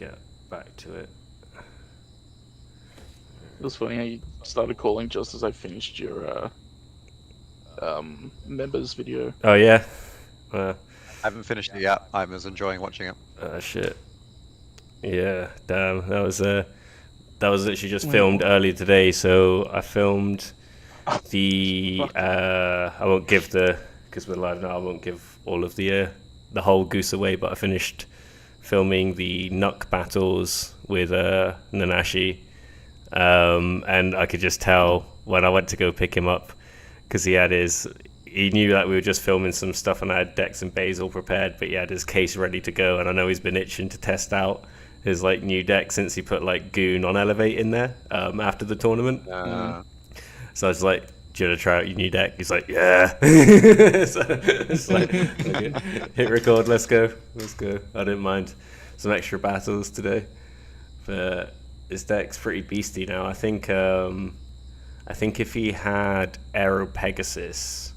get back to it. It was funny how you started calling just as I finished your members video. Oh yeah. I haven't finished it yet. I was enjoying watching it. Shit. Yeah, damn. That was literally just filmed earlier today. So I filmed the I won't give because we're live now. I won't give all of the whole goose away. But I finished filming the Nuck battles with Nanashi, and I could just tell when I went to go pick him up because he knew that we were just filming some stuff and I had Dex and Basil prepared, but he had his case ready to go, and I know he's been itching to test out his like new deck since he put like Goon on Elevate in there after the tournament. So I was like, do you want to try out your new deck? He's like, yeah. So it's like, okay, hit record, let's go. I didn't mind some extra battles today, but his deck's pretty beastie now. I think if he had Aero Pegasus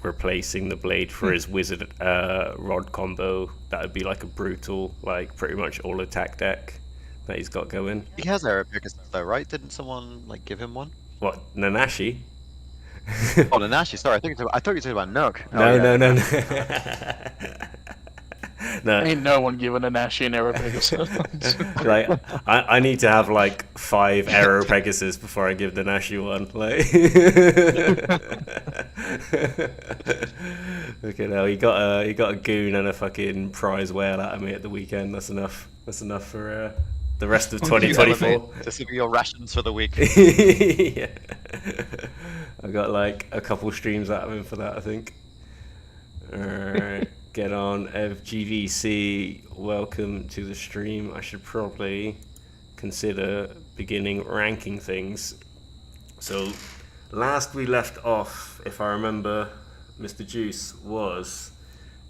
replacing the blade for his wizard rod combo, that would be like a brutal, like pretty much all attack deck that he's got going. He has Aero Pegasus though, right? Didn't someone like give him one? What, Nanashi? Oh, Nanashi. Sorry, I thought you were talking about Nook. No. No. Ain't no one giving a Nashi an Aero Pegasus. Like, I need to have like 5 Aero Pegasus before I give the Nashi one. Like, okay, now he got a Goon and a fucking prize whale out of me at the weekend. That's enough. That's enough for the rest of 2024. This will be your rations for the week. Yeah. I got like a couple streams out of him for that, I think. Alright, get on. FGVC, welcome to the stream. I should probably consider beginning ranking things. So, last we left off, if I remember, Mr. Juice, was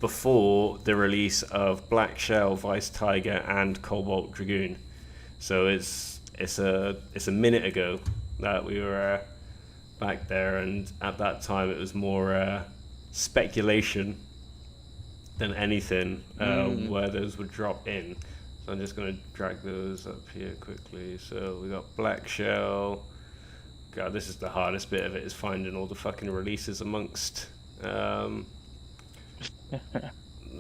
before the release of Black Shell, Vice Tiger, and Cobalt Dragoon. So it's a minute ago that we were back there, and at that time it was more speculation than anything where those would drop in. So I'm just going to drag those up here quickly. So we got Black Shell. God, this is the hardest bit of it, is finding all the fucking releases amongst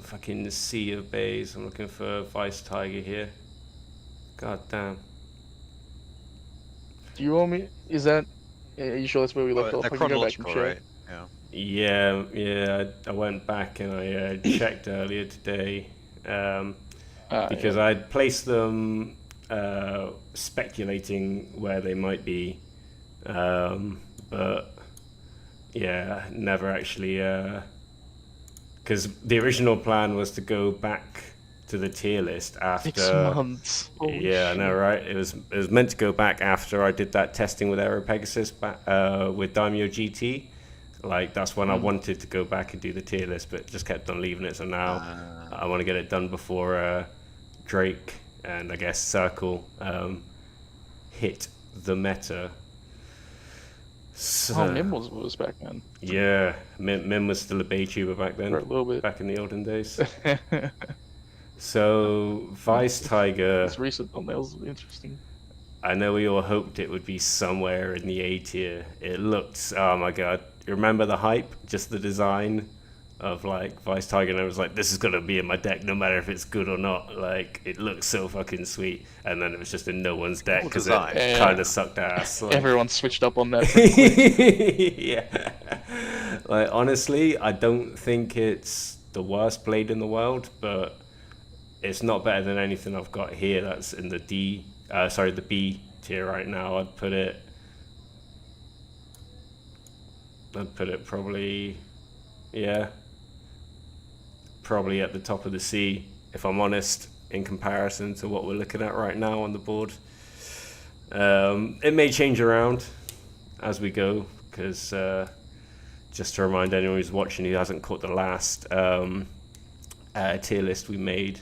fucking sea of bays. I'm looking for Vice Tiger here. God damn. Do you want me? Are you sure that's where we left off? I can go back and check. Right? Yeah. I went back and I checked earlier today because I'd placed them speculating where they might be, but yeah, never actually. Because the original plan was to go back to the tier list after 6 months. Holy yeah, shit. I know, right? It was meant to go back after I did that testing with Aero Pegasus with Daimyo GT. Like, that's when I wanted to go back and do the tier list, but just kept on leaving it. So now I want to get it done before Drake and I guess Circle hit the meta. So, Mim was back then. Yeah, Mim was still a Baytuber back then. For a little bit. Back in the olden days. So, Vice Tiger. This recent thumbnails are interesting. I know we all hoped it would be somewhere in the A tier. It looked, oh my god. You remember the hype? Just the design of like Vice Tiger, and I was like, this is gonna be in my deck no matter if it's good or not. Like, it looks so fucking sweet. And then it was just in no one's deck because it kind of sucked ass. Like, everyone switched up on that pretty quick. Yeah. Like, honestly, I don't think it's the worst blade in the world, but it's not better than anything I've got here that's in the the B tier right now. I'd put it probably, yeah, probably at the top of the C, if I'm honest, in comparison to what we're looking at right now on the board. It may change around as we go, because just to remind anyone who's watching who hasn't caught the last tier list we made,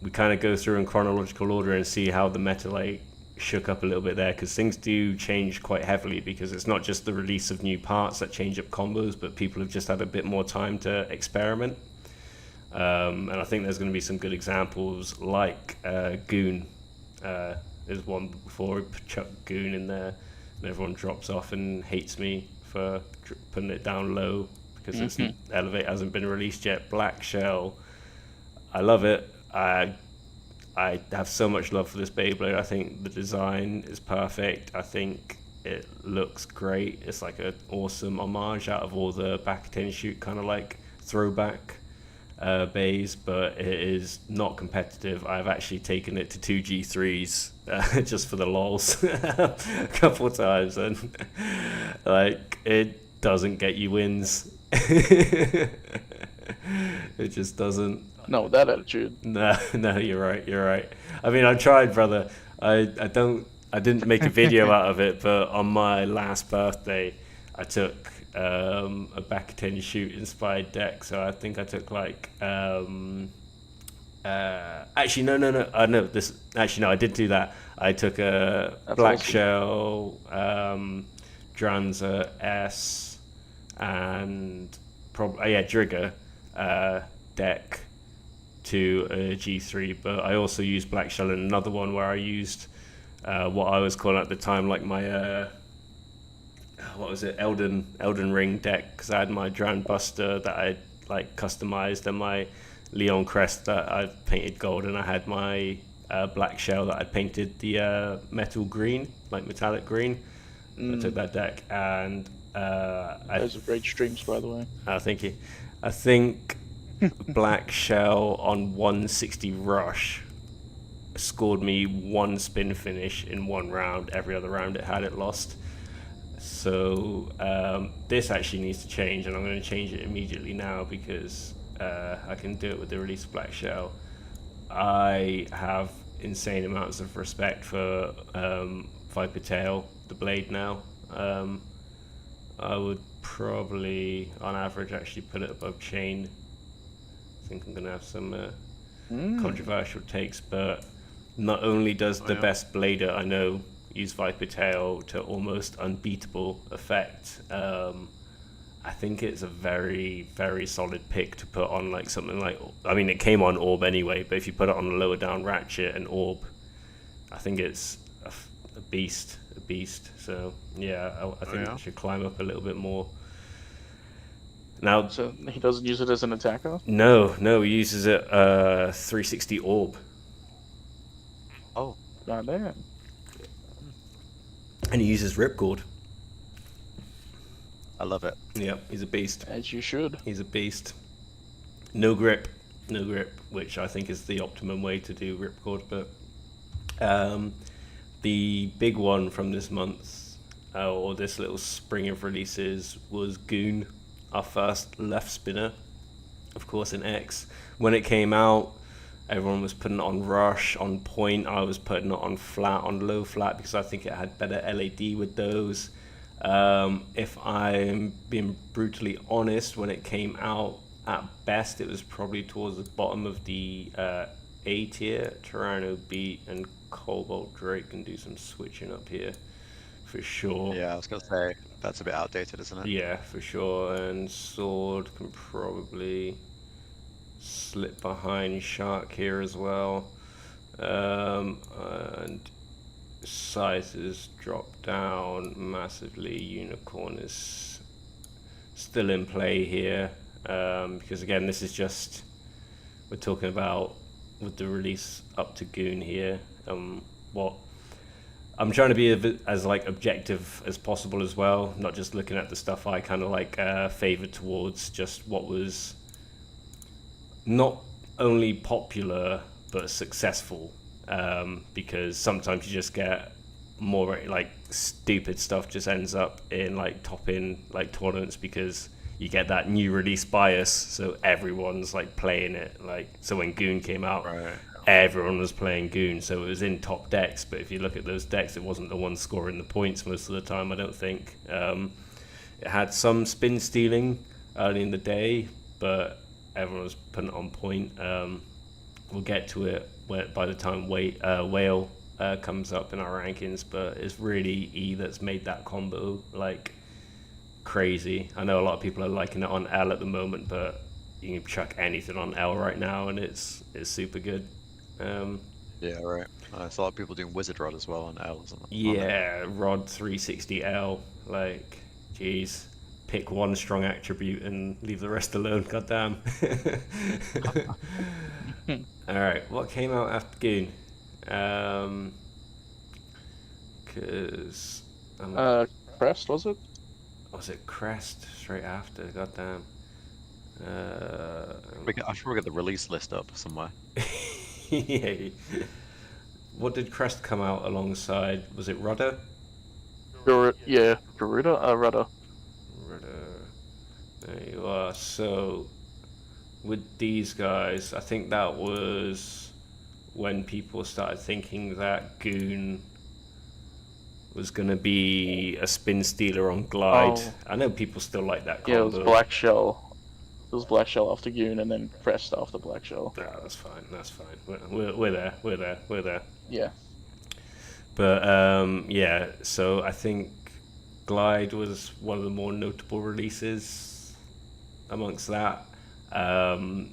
we kind of go through in chronological order and see how the meta like shook up a little bit there, because things do change quite heavily, because it's not just the release of new parts that change up combos, but people have just had a bit more time to experiment. And I think there's going to be some good examples, like Goon. There's one before I chuck Goon in there, and everyone drops off and hates me for putting it down low because it's Elevate hasn't been released yet. Black Shell, I love it. I have so much love for this Beyblade. I think the design is perfect. I think it looks great. It's like an awesome homage out of all the back 10 shoot kind of like throwback bays, but it is not competitive. I've actually taken it to 2G3s just for the lols a couple of times, and like it doesn't get you wins. It just doesn't. No, that attitude. No, you're right. I mean, I tried, brother. I didn't make a video out of it, but on my last birthday, I took a back 10 shoot inspired deck. So I think I took like actually no. I did do that. I took a Black awesome. Shell, Dranza S, and probably Drigger deck to a G3, but I also used Black Shell in another one where I used what I was calling at the time like my what was it, Elden Ring deck, because I had my Drowned Buster that I like customized and my Leon Crest that I painted gold, and I had my Black Shell that I painted the metal green, like metallic green. I took that deck, and Those are great streams, by the way. thank you. I think Black Shell on 160 Rush scored me one spin finish in one round. Every other round it had it lost. So this actually needs to change, and I'm going to change it immediately now because I can do it with the release of Black Shell. I have insane amounts of respect for Viper Tail, the blade now. I would probably, on average, actually put it above Chain. I think I'm going to have some controversial takes, but not only does the best blader I know use Viper Tail to almost unbeatable effect, I think it's a very, very solid pick to put on like something like, I mean, it came on Orb anyway, but if you put it on a lower down Ratchet and Orb, I think it's a beast. So yeah, I think it should climb up a little bit more. Now, So he doesn't use it as an attacker? no, he uses it 360 Orb. Oh, God damn. And he uses Ripcord. I love it. Yep, he's a beast. As you should. He's a beast. No grip, which I think is the optimum way to do Ripcord. But the big one from this month, or this little spring of releases, was Goon, our first left spinner, of course in X. When it came out, everyone was putting it on Rush, on Point. I was putting it on flat, on low flat, because I think it had better LAD with those. If I'm being brutally honest, when it came out, at best it was probably towards the bottom of the A tier. Tyranno Beat and Cobalt Drake can do some switching up here for sure. Yeah, I was gonna say that's a bit outdated, isn't it? Yeah, for sure. And Sword can probably slip behind Shark here as well. And Scythe has dropped down massively. Unicorn is still in play here, because again, this is just, we're talking about with the release up to Goon here. What I'm trying to be as like objective as possible as well, not just looking at the stuff I kind of like favored towards, just what was not only popular but successful, because sometimes you just get more like stupid stuff just ends up in like top in like tournaments because you get that new release bias, so everyone's like playing it. Like, so when Goon came out, everyone was playing Goon, so it was in top decks, but if you look at those decks, it wasn't the one scoring the points most of the time, I don't think. It had some spin stealing early in the day, but everyone was putting it on Point. We'll get to it by the time Whale comes up in our rankings, but it's really E that's made that combo like crazy. I know a lot of people are liking it on L at the moment, but you can chuck anything on L right now, and it's super good. Yeah, right. I saw a lot of people doing Wizard Rod as well on L. Yeah, Rod 360L. Like, geez, pick one strong attribute and leave the rest alone. Goddamn. All right, what came out after Goon? Because Crest, was it? was it Crest straight after? Goddamn. I should get the release list up somewhere. Yeah. What did Crest come out alongside? Was it Rudder? Yeah, Garuda? Rudder. Rudder. There you are. So, with these guys, I think that was when people started thinking that Goon was going to be a spin stealer on Glide. Oh. I know people still like that combo. Yeah, it was Black Shell. It was Black Shell after Goon, and then Crest after Black Shell. Ah, that's fine. That's fine. We're there. We're there. We're there. Yeah. But yeah. So I think Glide was one of the more notable releases amongst that. But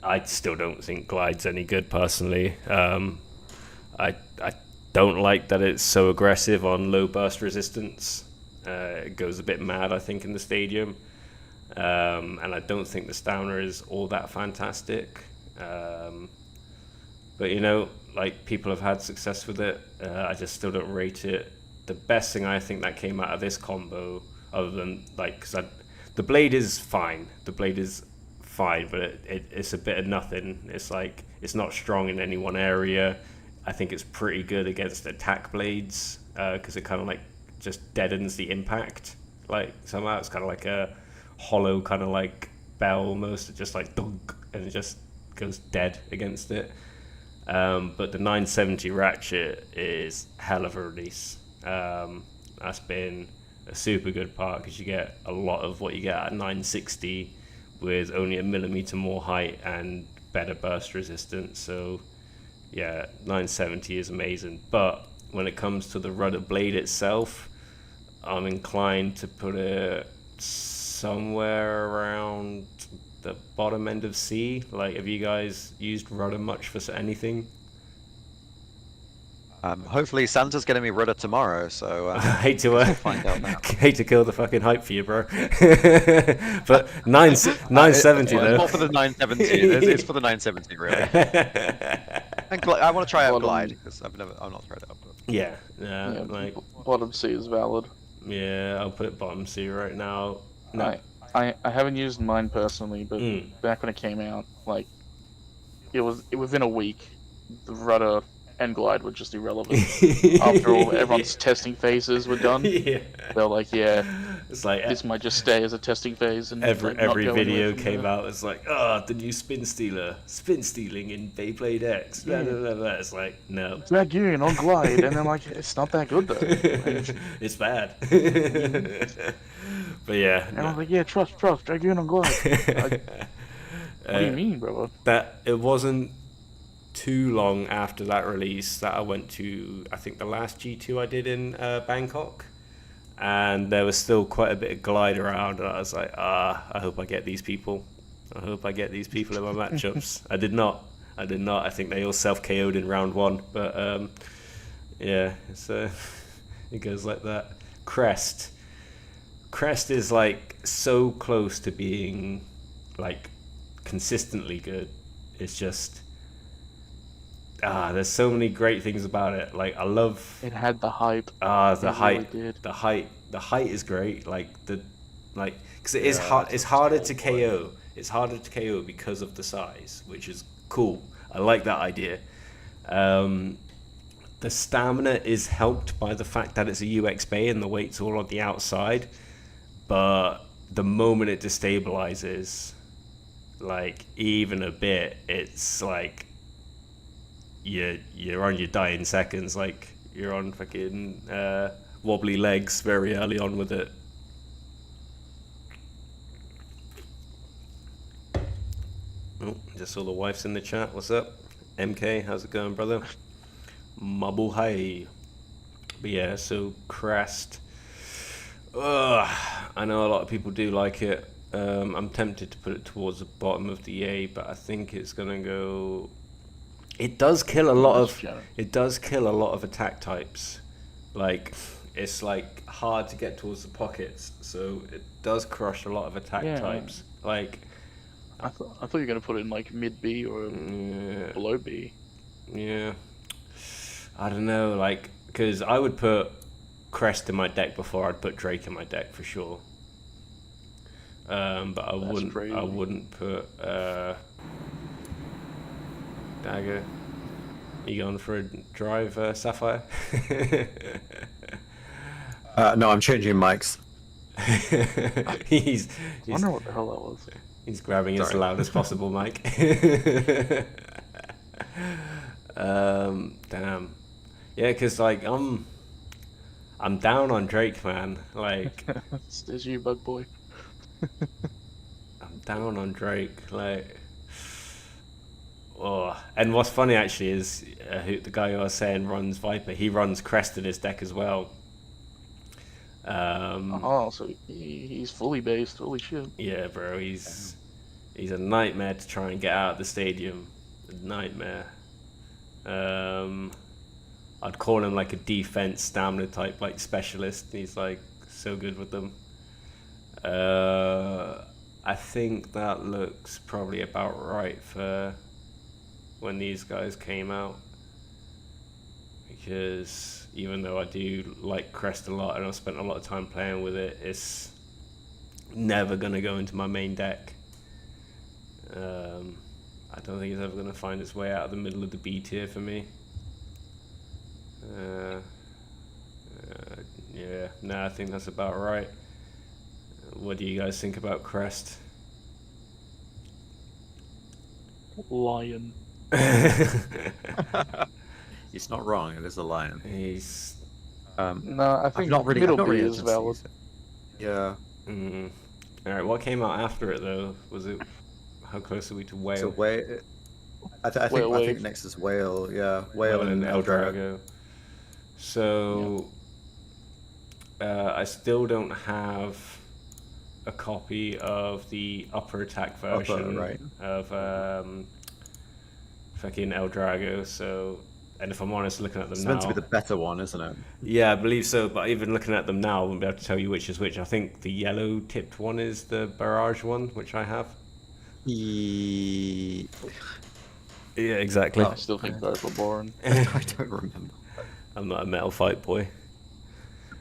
I still don't think Glide's any good personally. I don't like that it's so aggressive on low burst resistance. It goes a bit mad, I think, in the stadium. And I don't think the stamina is all that fantastic. But you know, like, people have had success with it. I just still don't rate it. The best thing I think that came out of this combo, other than like, because the blade is fine. The blade is fine, but it's a bit of nothing. It's like, it's not strong in any one area. I think it's pretty good against attack blades, because it kind of like just deadens the impact. Like, somehow it's kind of like a hollow kind of like bell almost. It just like dunk, and it just goes dead against it. But the 970 ratchet is hell of a release. That's been a super good part, because you get a lot of what you get at 960 with only a millimeter more height and better burst resistance. So yeah, 970 is amazing. But when it comes to the rudder blade itself, I'm inclined to put it somewhere around the bottom end of C. Like, have you guys used rudder much for anything? Hopefully Santa's getting me rudder tomorrow, so I hate to find out now. hate to kill the fucking hype for you, bro. But 970 though. It's not for the 970. It's for the 970, really. And I want to try out Glide, because I've not tried it out. But... Yeah, like bottom C is valid. Yeah, I'll put it bottom C right now. No. I haven't used mine personally, but back when it came out, like, it was within a week, the rudder and Glide were just irrelevant. After all everyone's testing phases were done, they're like, yeah, it's like, this might just stay as a testing phase. And every video came out, it's like, the new spin stealing in Beyblade X. Blah, blah, blah, blah. It's like, no. Dragoon on Glide, and then like, it's not that good though. It's bad. But yeah. And I was like, yeah, trust, Dragoon on Glide. Like, what do you mean, brother? That it wasn't too long after that release that I went to, I think, the last G2 I did in Bangkok, and there was still quite a bit of Glide around, and I was like, I hope I get these people. I hope I get these people in my matchups. I did not. I think they all self-KO'd in round one, but yeah, it's it goes like that. Crest is like so close to being like consistently good. It's just there's so many great things about it. Like, I love it. Had the hype. The height. Really the height is great. Like, because it is hard. It's harder to KO. It's harder to KO because of the size, which is cool. I like that idea. The stamina is helped by the fact that it's a UX Bay and the weight's all on the outside. But the moment it destabilizes, like, even a bit, it's like you're on your dying seconds. Like, you're on fucking wobbly legs very early on with it. Oh, just saw the wife's in the chat. What's up? MK, how's it going, brother? Mabuhay. But yeah, so Crest. I know a lot of people do like it. I'm tempted to put it towards the bottom of the A, but I think it's gonna go. It does kill a lot of. It does kill a lot of attack types. Like, it's like hard to get towards the pockets, so it does crush a lot of attack types. Like, I thought you were gonna put it in like mid B or below B. Yeah, I don't know. Like, because I would put Crest in my deck before I'd put Drake in my deck for sure. But I wouldn't. Crazy. I wouldn't put Dagger. You going for a drive, Sapphire? No, I'm changing mics. he's I wonder what the hell that was. He's grabbing as loud as possible, Mike. Damn. Yeah, because like I'm down on Drake, man. Like, There's you, bug boy. I'm down on Drake. Like, oh. And what's funny actually is the guy who I was saying runs Viper. He runs Crest in his deck as well. So he's fully based. Holy shit. Yeah, bro. He's a nightmare to try and get out of the stadium. A nightmare. I'd call him like a defense stamina type, like specialist. He's like so good with them. I think that looks probably about right for when these guys came out, because even though I do like Crest a lot and I've spent a lot of time playing with it, it's never gonna go into my main deck. I don't think it's ever gonna find its way out of the middle of the B tier for me. Yeah, no, I think that's about right. What do you guys think about Crest? Lion. He's not wrong. It is a lion. He's No, I think I've middle not B really is valid. Yeah. All right. What came out after it though? Was it how close are we to Whale? So I think next is Whale. Yeah, Whale and Eldrago. So I still don't have a copy of the upper attack version of fucking Eldrago. So, and if I'm honest, looking at them It's now, meant to be the better one, isn't it? yeah, I believe so. But even looking at them now, I wouldn't be able to tell you which is which. I think the yellow tipped one is the Barrage one, which I have. Yeah, exactly. I still think both were boring. I don't remember. I'm not a metal fight boy.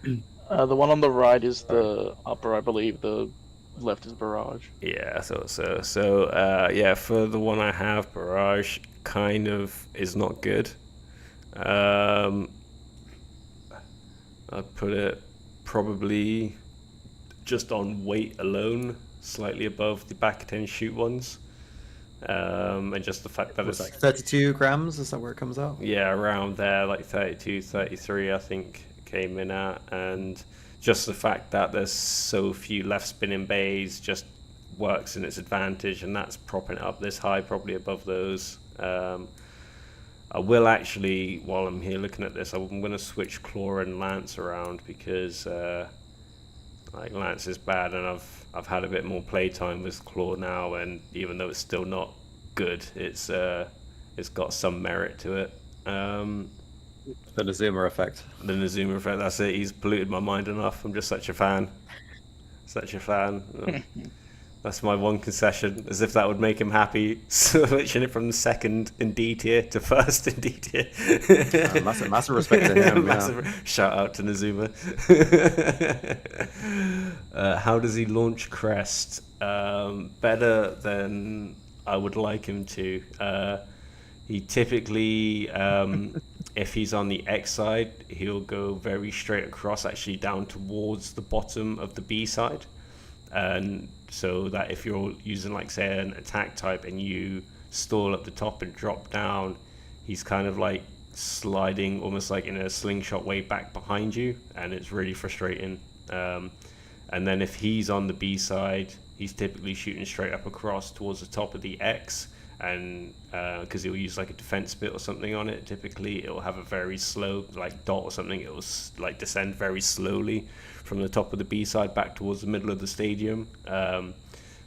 The one on the right is the upper, I believe. The left is Barrage. Yeah, I thought so. So, yeah, for the one I have, Barrage kind of is not good. I'd put it probably just on weight alone, slightly above the back 10 shoot ones. And just the fact that It's it's like 32 grams. Is that where it comes out? yeah, around there, like 32, 33, I think came in at, and just the fact that there's so few left spinning bays just works in its advantage, and that's propping it up this high, probably above those. I will actually, while I'm here looking at this, I'm going to switch Claw and Lance around because like Lance is bad, and I've had a bit more playtime with Claw now, and even though it's still not good, it's got some merit to it. The Nazuma effect. The Nazuma effect, that's it. He's polluted my mind enough. I'm just such a fan. Such a fan. That's my one concession, as if that would make him happy, switching it from the second in D tier to first in D tier. Massive respect to him. Massive shout out to Nazuma. How does he launch Crest? Better than I would like him to. He typically, if he's on the X side, he'll go very straight across, actually down towards the bottom of the B side. And so that if you're using, like, say, an attack type and you stall at the top and drop down, he's kind of like sliding almost like in a slingshot way back behind you, and it's really frustrating. And then if he's on the B side, he's typically shooting straight up across towards the top of the X, and because he'll use like a defense bit or something on it, typically it'll have a very slow, like, dot or something. It'll like descend very slowly from the top of the B side back towards the middle of the stadium.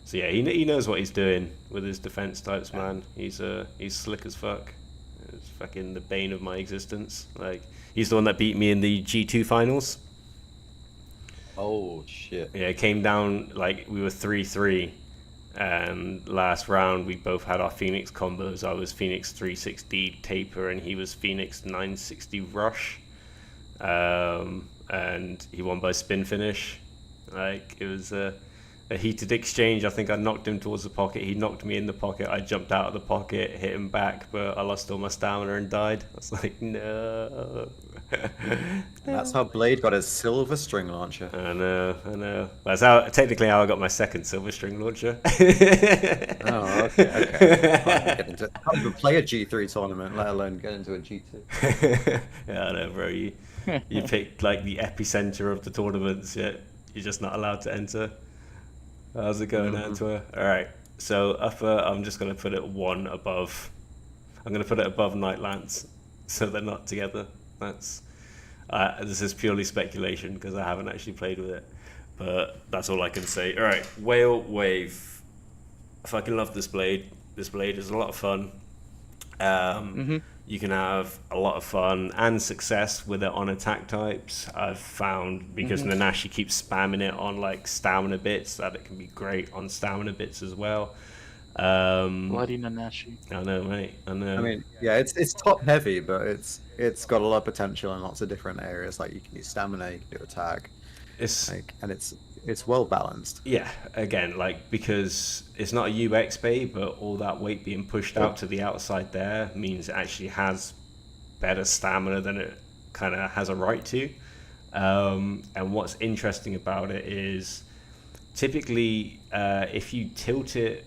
So yeah, he knows what he's doing with his defense types, man. He's slick as fuck. It's fucking the bane of my existence. Like, he's the one that beat me in the G2 finals. Oh shit. Yeah, it came down, like, we were 3-3, and last round we both had our Phoenix combos. I was Phoenix 360 Taper and he was Phoenix 960 Rush, and he won by spin finish. Like, it was a heated exchange. I think I knocked him towards the pocket, he knocked me in the pocket, I jumped out of the pocket, hit him back, but I lost all my stamina and died. I was like, no. That's how Blade got his silver string launcher. I know. That's technically how I got my second silver string launcher. Oh, okay. I can't even play a G3 tournament, let alone get into a G2. Yeah, I know, bro. You picked like the epicenter of the tournaments, yet you're just not allowed to enter. How's it going, Antwerp? All right. So upper, I'm just gonna put it one above. I'm gonna put it above Night Lance, so they're not together. This is purely speculation because I haven't actually played with it, but that's all I can say. All right, Whale Wave. I fucking love this blade. This blade is a lot of fun. You can have a lot of fun and success with it on attack types. I've found, because Nanashi keeps spamming it on like stamina bits, that it can be great on stamina bits as well. Bloody Nanashi. I know, mate. I know. I mean, yeah, it's top heavy, but it's got a lot of potential in lots of different areas. Like, you can use stamina, you can do attack. And it's well balanced. Yeah, again, like, because it's not a UX bay, but all that weight being pushed out to the outside there means it actually has better stamina than it kind of has a right to. And what's interesting about it is typically if you tilt it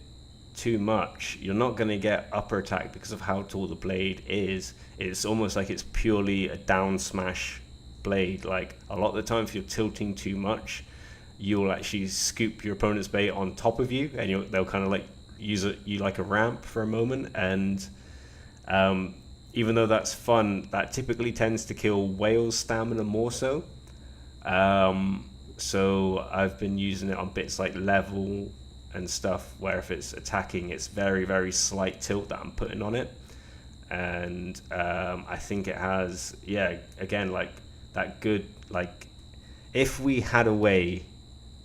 too much, you're not going to get upper attack because of how tall the blade is. It's almost like it's purely a down smash blade. Like, a lot of the time if you're tilting too much, you'll actually scoop your opponent's bait on top of you, and they'll kind of like use you like a ramp for a moment. And even though that's fun, that typically tends to kill Whale's stamina more so. So I've been using it on bits like level and stuff, where if it's attacking, it's very, very slight tilt that I'm putting on it. And I think it has, again, like that good, like, if we had a way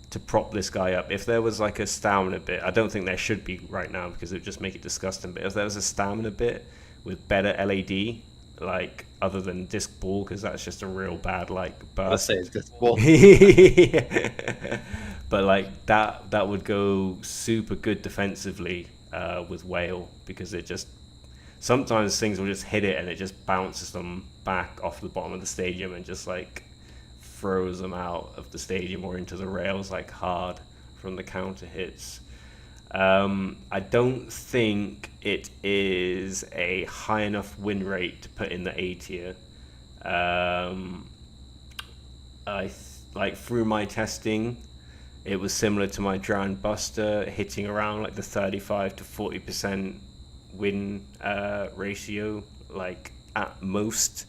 to prop this guy up, if there was like a stamina bit, I don't think there should be right now because it would just make it disgusting, but if there was a stamina bit with better LAD, like, other than disc ball, because that's just a real bad like burst. Let's say it's disc ball. But like that would go super good defensively with Whale, because it just, sometimes things will just hit it and it just bounces them back off the bottom of the stadium and just like throws them out of the stadium or into the rails like hard from the counter hits. I don't think it is a high enough win rate to put in the A tier. Like through my testing, it was similar to my Drowned Buster, hitting around like the 35 to 40% win ratio, like at most.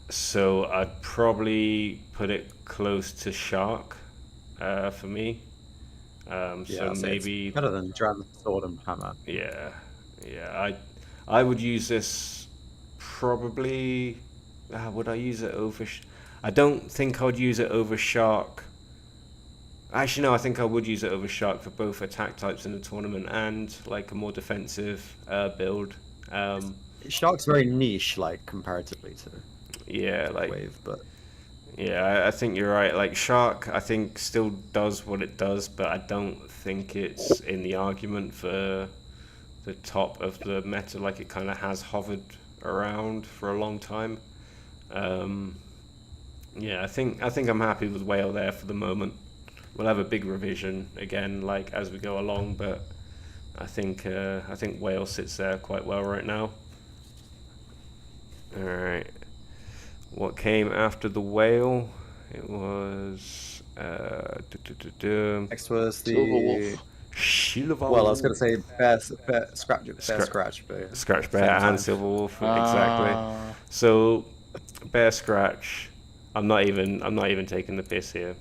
So I'd probably put it close to Shark for me. So maybe better than Drowned Sword and Hammer. Yeah. I would use this probably. Would I use it over? I don't think I would use it over Shark. Actually, no, I think I would use it over Shark for both attack types in the tournament and like a more defensive build. Shark's very niche, like, comparatively to Wave, but yeah, I think you're right. Like, Shark, I think still does what it does, but I don't think it's in the argument for the top of the meta. Like, it kind of has hovered around for a long time. I think I'm happy with Whale there for the moment. We'll have a big revision again, like, as we go along, but I think Whale sits there quite well right now. All right. What came after the Whale? It was next was the Silverwolf. Well, I was going to say Bear Scratch, Bear and Silverwolf, exactly. So Bear Scratch, I'm not even taking the piss here.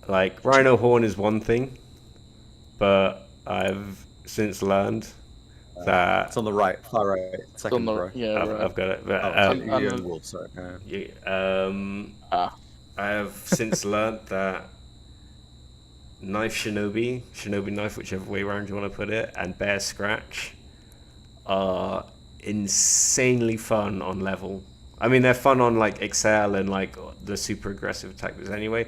like Rhino Horn is one thing, but I've since learned that It's on the right, far right, second row. Yeah, right. I've got it. But, Oh, you're in wolf, sorry. I have since learned that Knife Shinobi Knife, whichever way around you want to put it, and Bear Scratch are insanely fun on level. I mean, they're fun on like Excel and like the super aggressive attackers anyway.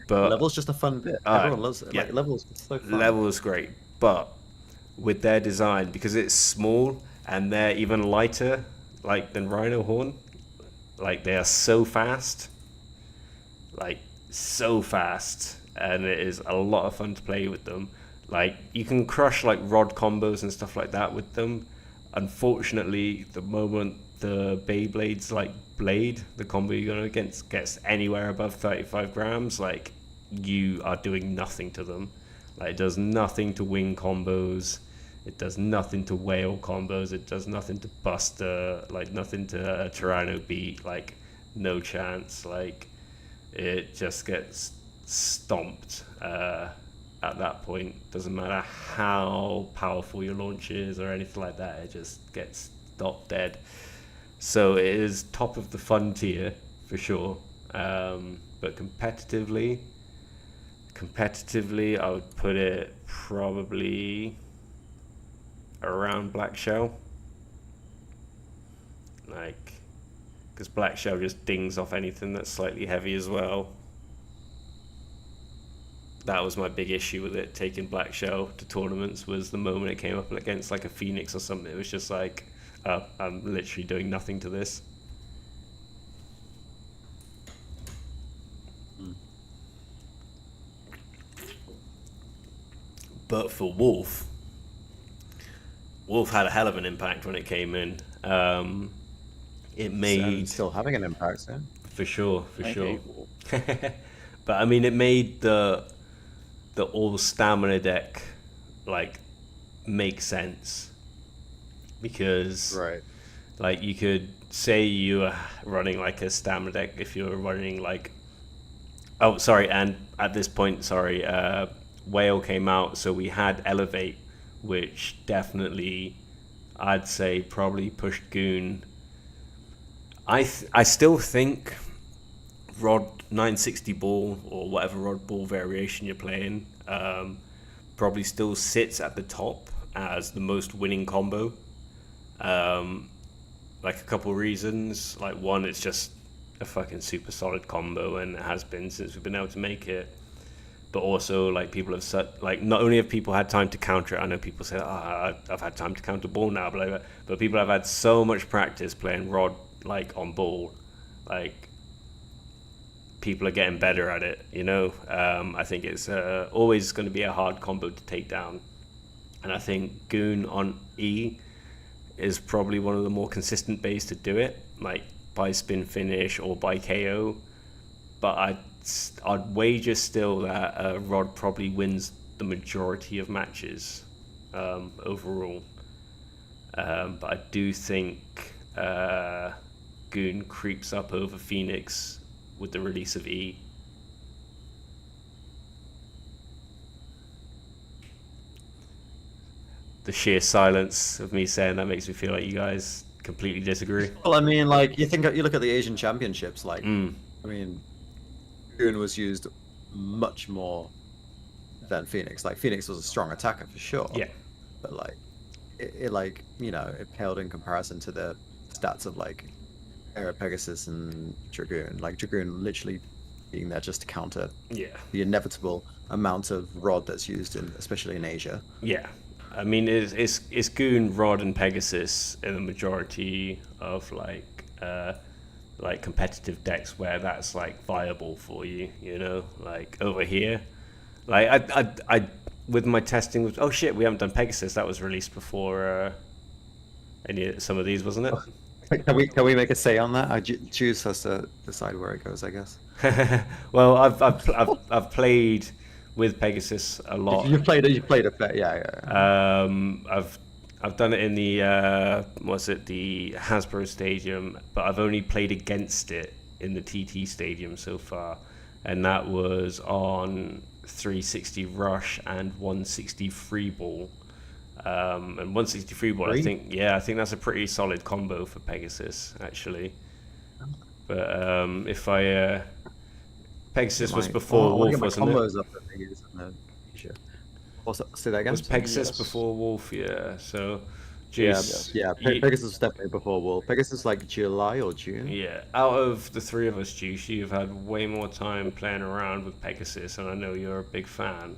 But Level's just a fun bit. Everyone loves it. yeah. Like, level's so fun. Level is great, but with their design, because it's small and they're even lighter like than Rhino Horn, like they are so fast, and it is a lot of fun to play with them. Like you can crush like rod combos and stuff like that with them. Unfortunately, the moment the Beyblade's like blade, the combo you're going against, gets anywhere above 35 grams, like you are doing nothing to them. Like it does nothing to wing combos, it does nothing to whale combos, it does nothing to buster, like nothing to Tyranno beat, like no chance. Like it just gets stomped at that point. Doesn't matter how powerful your launch is or anything like that, it just gets stopped dead. So it is top of the fun tier for sure, but competitively I would put it probably around Black Shell, like because Black Shell just dings off anything that's slightly heavy as well. That was my big issue with it, taking Black Shell to tournaments, was the moment it came up against like a Phoenix or something, it was just like, I'm literally doing nothing to this. But for Wolf had a hell of an impact when it came in. It made... still having an impact, yeah. For sure. But I mean, it made the all stamina deck like make sense, because Right. like you could say you were running like a stamina deck if you were running like, oh sorry, and at this point, sorry, Whale came out, so we had Elevate, which definitely I'd say probably pushed Goon. I still think rod 960 ball or whatever rod ball variation you're playing probably still sits at the top as the most winning combo. Like a couple reasons. Like one, it's just a fucking super solid combo, and it has been since we've been able to make it. But also, like, people have not only have people had time to counter it. I know people say, I've had time to counter ball now, but people have had so much practice playing rod like on ball, like people are getting better at it, you know. I think it's always going to be a hard combo to take down, and I think Goon on E is probably one of the more consistent ways to do it, like by spin finish or by KO. But I'd wager still that Rod probably wins the majority of matches overall. But I do think Goon creeps up over Phoenix with the release of E. The sheer silence of me saying that makes me feel like you guys completely disagree. Well, I mean, like you look at the Asian Championships, like I mean, Goon was used much more than Phoenix. Like Phoenix was a strong attacker for sure. Yeah. But like it like, you know, it paled in comparison to the stats of like Aero Pegasus and Dragoon. Like Dragoon literally being there just to counter the inevitable amount of rod that's used in, especially in Asia. Yeah. I mean, it's Goon, Rod, and Pegasus in the majority of like competitive decks where that's like viable for you, you know. Like over here, like I with my testing was, oh shit, we haven't done Pegasus. That was released before some of these, wasn't it? Can we make a say on that? I choose us to decide where it goes, I guess. Well, I've played with Pegasus a lot. You played a bit, yeah. I've done it in the the Hasbro Stadium, but I've only played against it in the TT Stadium so far. and that was on 360 rush and 160 free ball. And 160 free ball, I think that's a pretty solid combo for Pegasus actually. But if I Pegasus was before Wolf, wasn't it? Combos up the figures in the future. Also, say that again. Was Pegasus before Wolf? Yeah. So, Pegasus was definitely before Wolf. Pegasus like July or June. Yeah. Out of the three of us, Juice, you've had way more time playing around with Pegasus, and I know you're a big fan.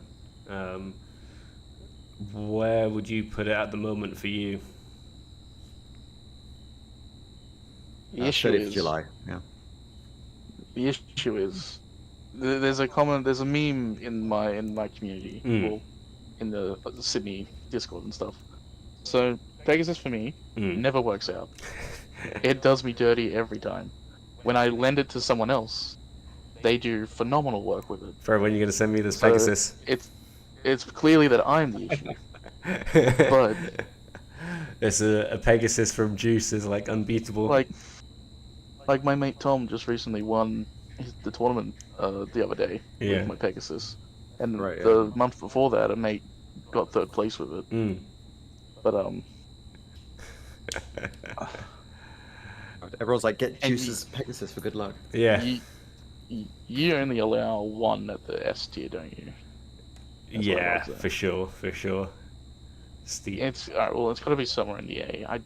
Where would you put it at the moment for you? The issue is July. Yeah. The issue is there's a meme in my community, well, in the Sydney Discord and stuff. So Pegasus for me never works out. It does me dirty every time. When I lend it to someone else, they do phenomenal work with it. For when you're gonna send me this Pegasus? It's clearly that I'm the issue. But there's a Pegasus from Juice is like unbeatable. Like my mate Tom just recently won the tournament the other day with my Pegasus, and the month before that a mate got third place with it. But everyone's like, get Juice's Pegasus for good luck. Yeah. You only allow one at the S tier, don't you? That's for sure. It's got to be somewhere in the A.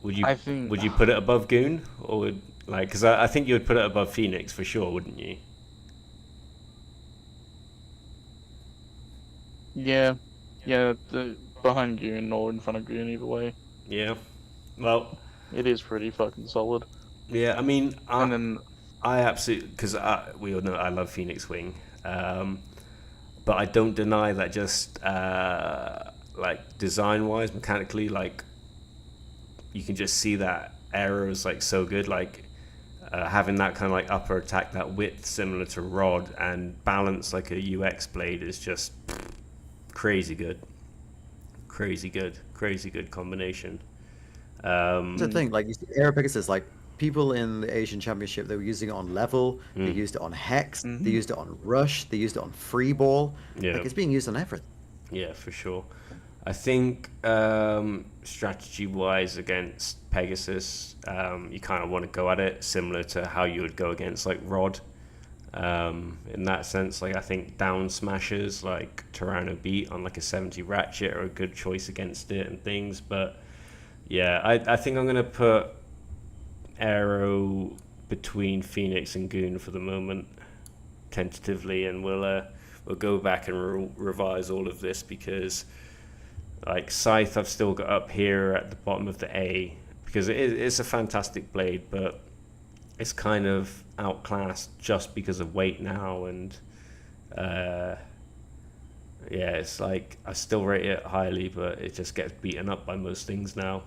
Would you put it above Goon, or because I think you would put it above Phoenix for sure, wouldn't you? Yeah, behind Goon or in front of Goon, either way. Yeah, well, it is pretty fucking solid. Yeah, I mean, I absolutely, because we all know I love Phoenix Wing, but I don't deny that just like design-wise, mechanically, like you can just see that Aero is like so good, like having that kind of like upper attack, that width similar to Rod, and balance like a UX blade is just crazy good combination. That's the thing, like you see Aero Pegasus, like people in the Asian Championship, they were using it on level, they used it on Hex, they used it on Rush, they used it on Free Ball. Yeah. Like it's being used on everything. Yeah, for sure. I think strategy-wise against Pegasus, you kind of want to go at it similar to how you would go against like Rod. In that sense, like I think down smashers like Tyranno Beat on like a 70 Ratchet are a good choice against it and things. But yeah, I think I'm gonna put Aero between Phoenix and Goon for the moment, tentatively, and we'll go back and revise all of this, because like Scythe I've still got up here at the bottom of the A, because it's a fantastic blade, but it's kind of outclassed just because of weight now, and it's like I still rate it highly, but it just gets beaten up by most things now.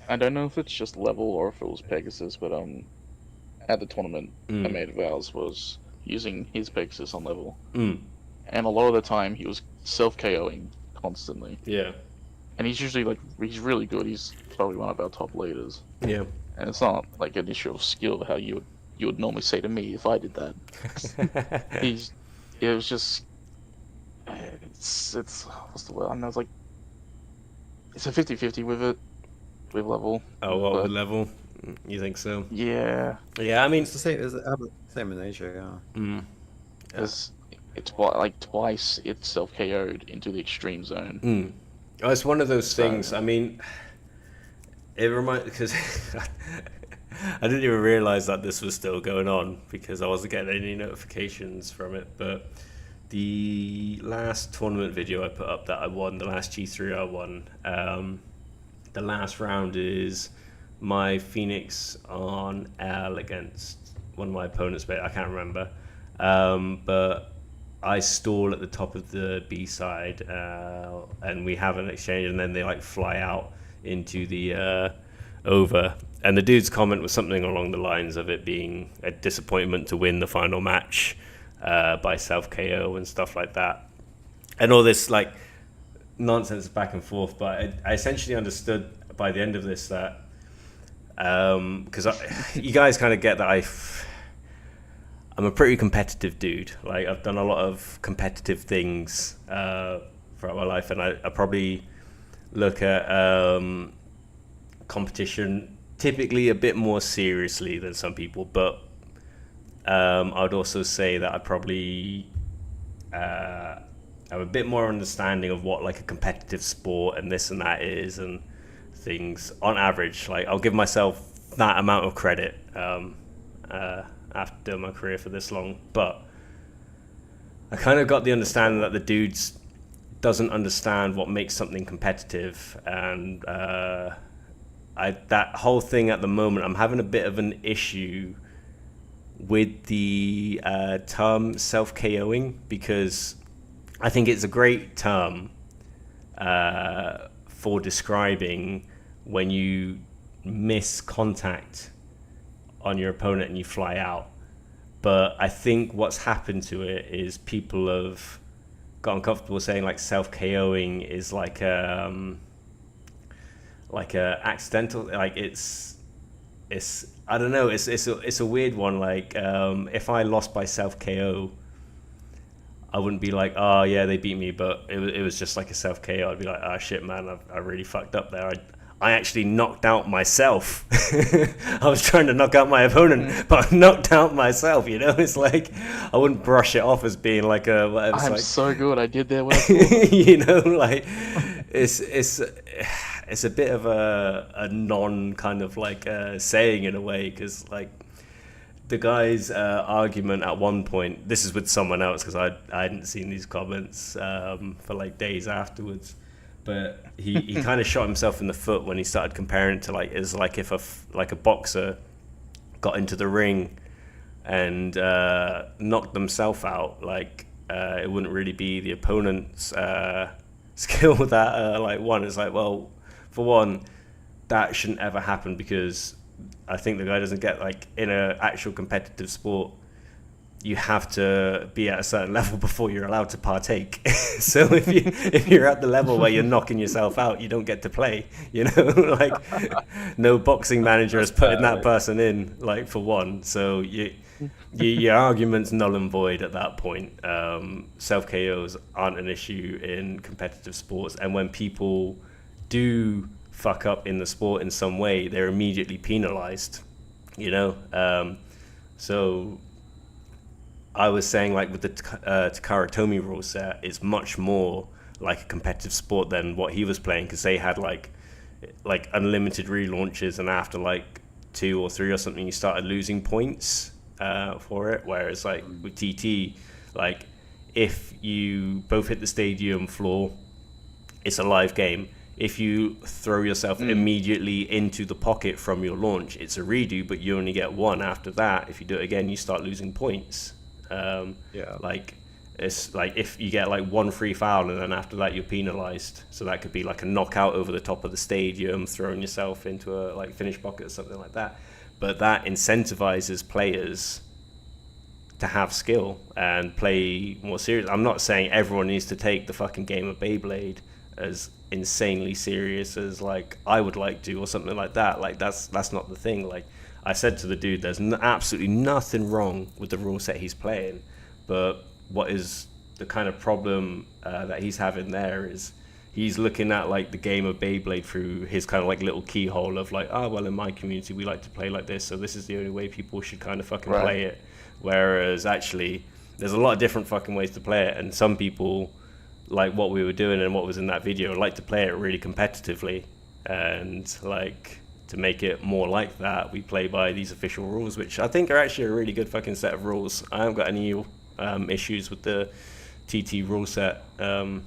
I don't know if it's just level or if it was Pegasus, but at the tournament a mate of ours was using his Pegasus on level, and a lot of the time he was self-KOing constantly. Yeah. And he's usually like, he's really good. He's probably one of our top leaders. Yeah. And it's not like an issue of skill, how you would normally say to me if I did that. It was just, it's what's the word? I know, it's like, it's a 50-50 with it, with level. Oh, what, with level? You think so? Yeah. Yeah, I mean, it's the same. It's the same in Asia, yeah. It's like twice it's self-KO'd into the extreme zone. Oh, it's one of those things. I mean, it reminds, because I didn't even realize that this was still going on because I wasn't getting any notifications from it. But the last tournament video I put up that I won, the last G3 I won, the last round is my Phoenix on L against one of my opponents, but I can't remember. But I stall at the top of the B side, and we have an exchange, and then they like fly out into the over. And the dude's comment was something along the lines of it being a disappointment to win the final match by self KO and stuff like that, and all this like nonsense back and forth. But I essentially understood by the end of this that because you guys kind of get that I'm a pretty competitive dude. Like, I've done a lot of competitive things throughout my life, and I probably look at competition typically a bit more seriously than some people, but I'd also say that I probably have a bit more understanding of what like a competitive sport and this and that is and things on average. Like, I'll give myself that amount of credit after doing my career for this long, but I kind of got the understanding that the dudes doesn't understand what makes something competitive, and that whole thing at the moment, I'm having a bit of an issue with the term self-KOing, because I think it's a great term for describing when you miss contact on your opponent and you fly out. But I think what's happened to it is people have got uncomfortable saying like self-KOing is like a accidental, like it's I don't know, it's a weird one. Like if I lost by self-KO, I wouldn't be like, oh yeah, they beat me, but it was just like a self-KO. I'd be like, oh shit, man, I really fucked up there. I actually knocked out myself. I was trying to knock out my opponent, but I knocked out myself, you know? It's like, I wouldn't brush it off as being like a... whatever. I'm like, so good, I did that when I thought. you know, like, it's a bit of a non kind of like saying in a way, because like, the guy's argument at one point, this is with someone else, because I hadn't seen these comments for like days afterwards, but he kind of shot himself in the foot when he started comparing it to like, it's like if a boxer got into the ring and knocked themselves out, like it wouldn't really be the opponent's skill that like won. It's like, well, for one, that shouldn't ever happen, because I think the guy doesn't get, like, in an actual competitive sport, you have to be at a certain level before you're allowed to partake. So if you're at the level where you're knocking yourself out, you don't get to play, you know? Like, no boxing manager is putting that person in, like, for one. So your argument's null and void at that point. Self-KOs aren't an issue in competitive sports, and when people do fuck up in the sport in some way, they're immediately penalized, you know? So I was saying, like, with the Takara Tomy rule set, it's much more like a competitive sport than what he was playing, because they had like unlimited relaunches, and after like 2 or 3 or something, you started losing points for it. Whereas like with TT, like, if you both hit the stadium floor, it's a live game. If you throw yourself immediately into the pocket from your launch, it's a redo, but you only get 1 after that. If you do it again, you start losing points. Like, it's like if you get like 1 free foul and then after that you're penalized. So that could be like a knockout over the top of the stadium, throwing yourself into a like finish pocket or something like that. But that incentivizes players to have skill and play more serious. I'm not saying everyone needs to take the fucking game of Beyblade as insanely serious as like I would like to, or something like that. Like, that's not the thing. Like, I said to the dude, there's absolutely nothing wrong with the rule set he's playing, but what is the kind of problem that he's having there is he's looking at like the game of Beyblade through his kind of like little keyhole of like, oh well, in my community we like to play like this, so this is the only way people should kind of fucking play it. Whereas actually there's a lot of different fucking ways to play it, and some people, like what we were doing and what was in that video, like to play it really competitively, and like to make it more like that, we play by these official rules, which I think are actually a really good fucking set of rules. I haven't got any issues with the TT rule set. I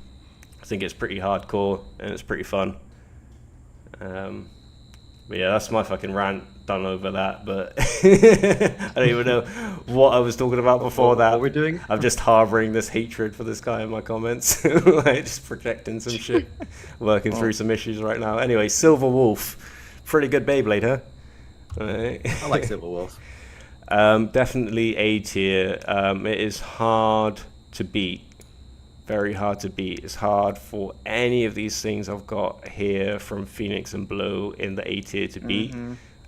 think it's pretty hardcore and it's pretty fun. But yeah, that's my fucking rant done over that, but I don't even know what I was talking about before that. What we're doing? I'm just harboring this hatred for this guy in my comments. Like, just projecting some shit, working through some issues right now. Anyway, Silver Wolf, pretty good Beyblade, huh? Right. I like Silver Wolf. Definitely A tier. It is hard to beat. Very hard to beat. It's hard for any of these things I've got here from Phoenix and Blow in the A tier to beat.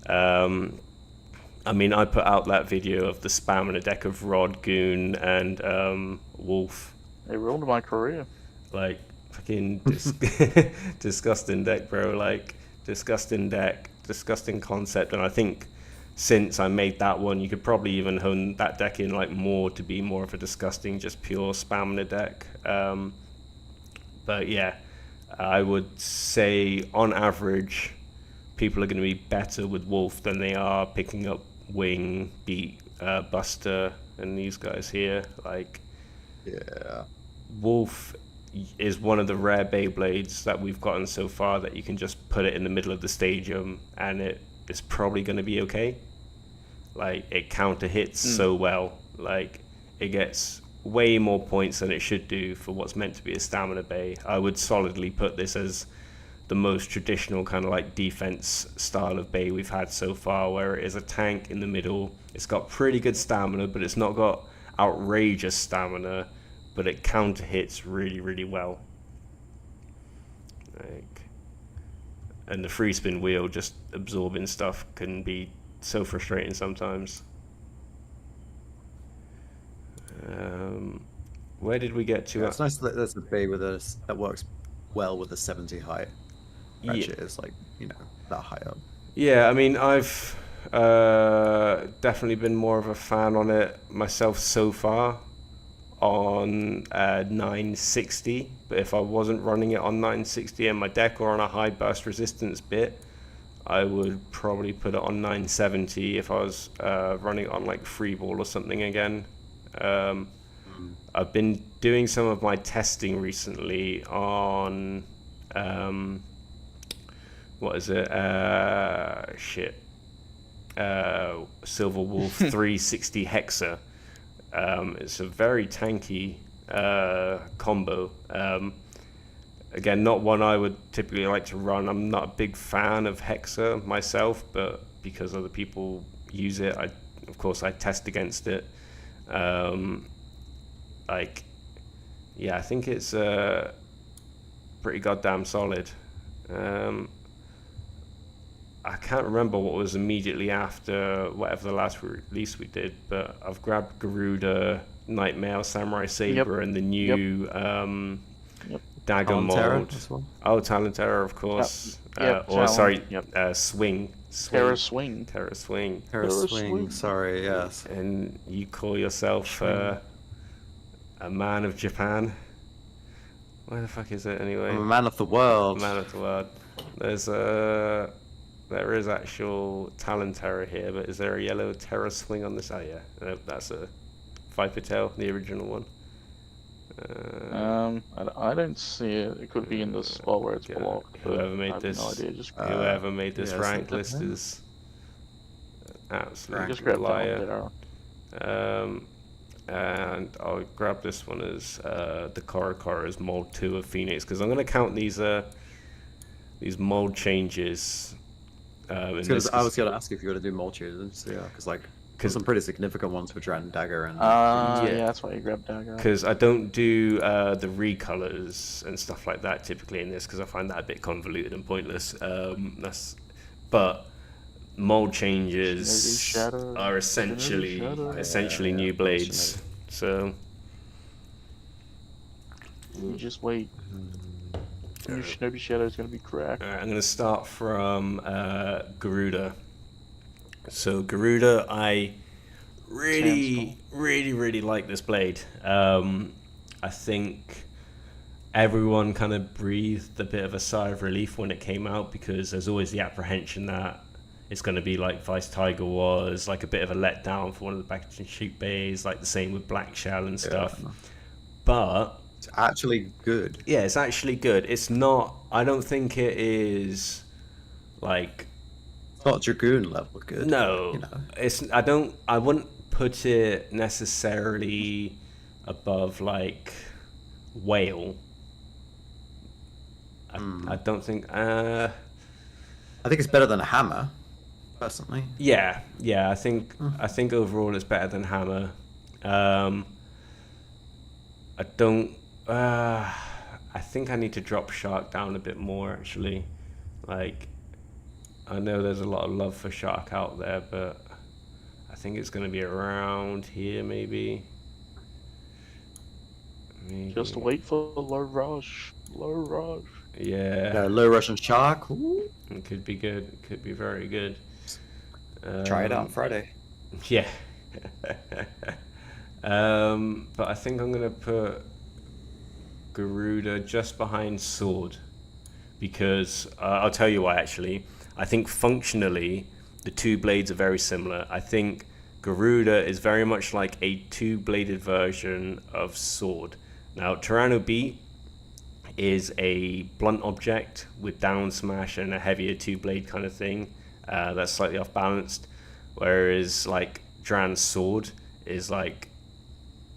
I I mean, I put out that video of the spam in a deck of Rod, Goon, and Wolf. It ruined my career. Like, fucking disgusting deck, bro. Like, disgusting deck, disgusting concept. And I think since I made that one, you could probably even hone that deck in like more to be more of a disgusting, just pure spam in a deck. But yeah, I would say on average, people are going to be better with Wolf than they are picking up Wing, Beat, Buster, and these guys here. Like, Yeah. Wolf is one of the rare Beyblades that we've gotten so far that you can just put it in the middle of the stadium and it is probably going to be okay. Like, it counter hits so well. Like, it gets way more points than it should do for what's meant to be a stamina bay. I would solidly put this as the most traditional kind of like defense style of bay we've had so far, where it is a tank in the middle. It's got pretty good stamina, but it's not got outrageous stamina, but it counter hits really, really well. Like, and the free spin wheel just absorbing stuff can be so frustrating sometimes. Where did we get to? Yeah, it's nice that there's a bay with that works well with a 70 height. Ratchet is like, you know, that high up. Yeah, I mean, I've definitely been more of a fan on it myself so far on 960, but if I wasn't running it on 960 in my deck or on a high burst resistance bit, I would probably put it on 970 if I was running it on like Freeball or something again. I've been doing some of my testing recently on what is it? Silver Wolf 360 Hexa. It's a very tanky combo. Again, not one I would typically like to run. I'm not a big fan of Hexa myself, but because other people use it, of course I test against it. Like, yeah, I think it's pretty goddamn solid. I can't remember what was immediately after whatever the last release we did, but I've grabbed Garuda, Nightmare, Samurai Saber, and the new Dagger mold. Oh, Talentera, of course. Swing. Terra Swing. Terra Swing. Terra Swing, sorry, yes. And you call yourself a man of Japan? Where the fuck is it anyway? I'm a man of the world. Man of the world. There is actual Talentera here, but is there a yellow Terra Swing on this? Oh yeah, no, that's a Viper Tail, the original one. I don't see it. It could be in the spot where it's blocked. Whoever made this, no idea. whoever made this rank list is absolute liar. And I'll grab this one as the Cara's mold 2 of Phoenix, because I'm going to count these mold changes. I was going to ask if you were to do mold changes, yeah, because like some pretty significant ones for Dran Dagger and yeah, that's why you grabbed Dagger. Because I don't do the recolors and stuff like that typically in this, because I find that a bit convoluted and pointless. But mold changes are essentially new blades. So you just wait. Your Shinobi Shadow is going to be cracked. Alright, I'm going to start from Garuda. So Garuda, I really like this blade. I think everyone kind of breathed a bit of a sigh of relief when it came out, because there's always the apprehension that it's going to be like Vice Tiger was, like a bit of a letdown for one of the back and shoot bays, like the same with Black Shell and stuff. But it's actually good. Yeah, it's actually good. It's not, I don't think it is like, it's not Dragoon level good. No, you know. I wouldn't put it necessarily above like Whale. I don't think. I think it's better than a Hammer, personally. Yeah. I think overall it's better than Hammer. I think I need to drop Shark down a bit more, actually. Like, I know there's a lot of love for Shark out there, but think it's going to be around here, maybe. Just wait for low rush. Low rush. Yeah. Low Russian Shark. Ooh. It could be good. It could be very good. Try it out on Friday. Yeah. But I think I'm going to put Garuda just behind Sword. Because I'll tell you why, actually. I think functionally, the two blades are very similar. I think Garuda is very much like a two-bladed version of Sword. Now, Tyranno B is a blunt object with down smash and a heavier two-blade kind of thing. That's slightly off-balanced. Whereas, like, Dran's Sword is like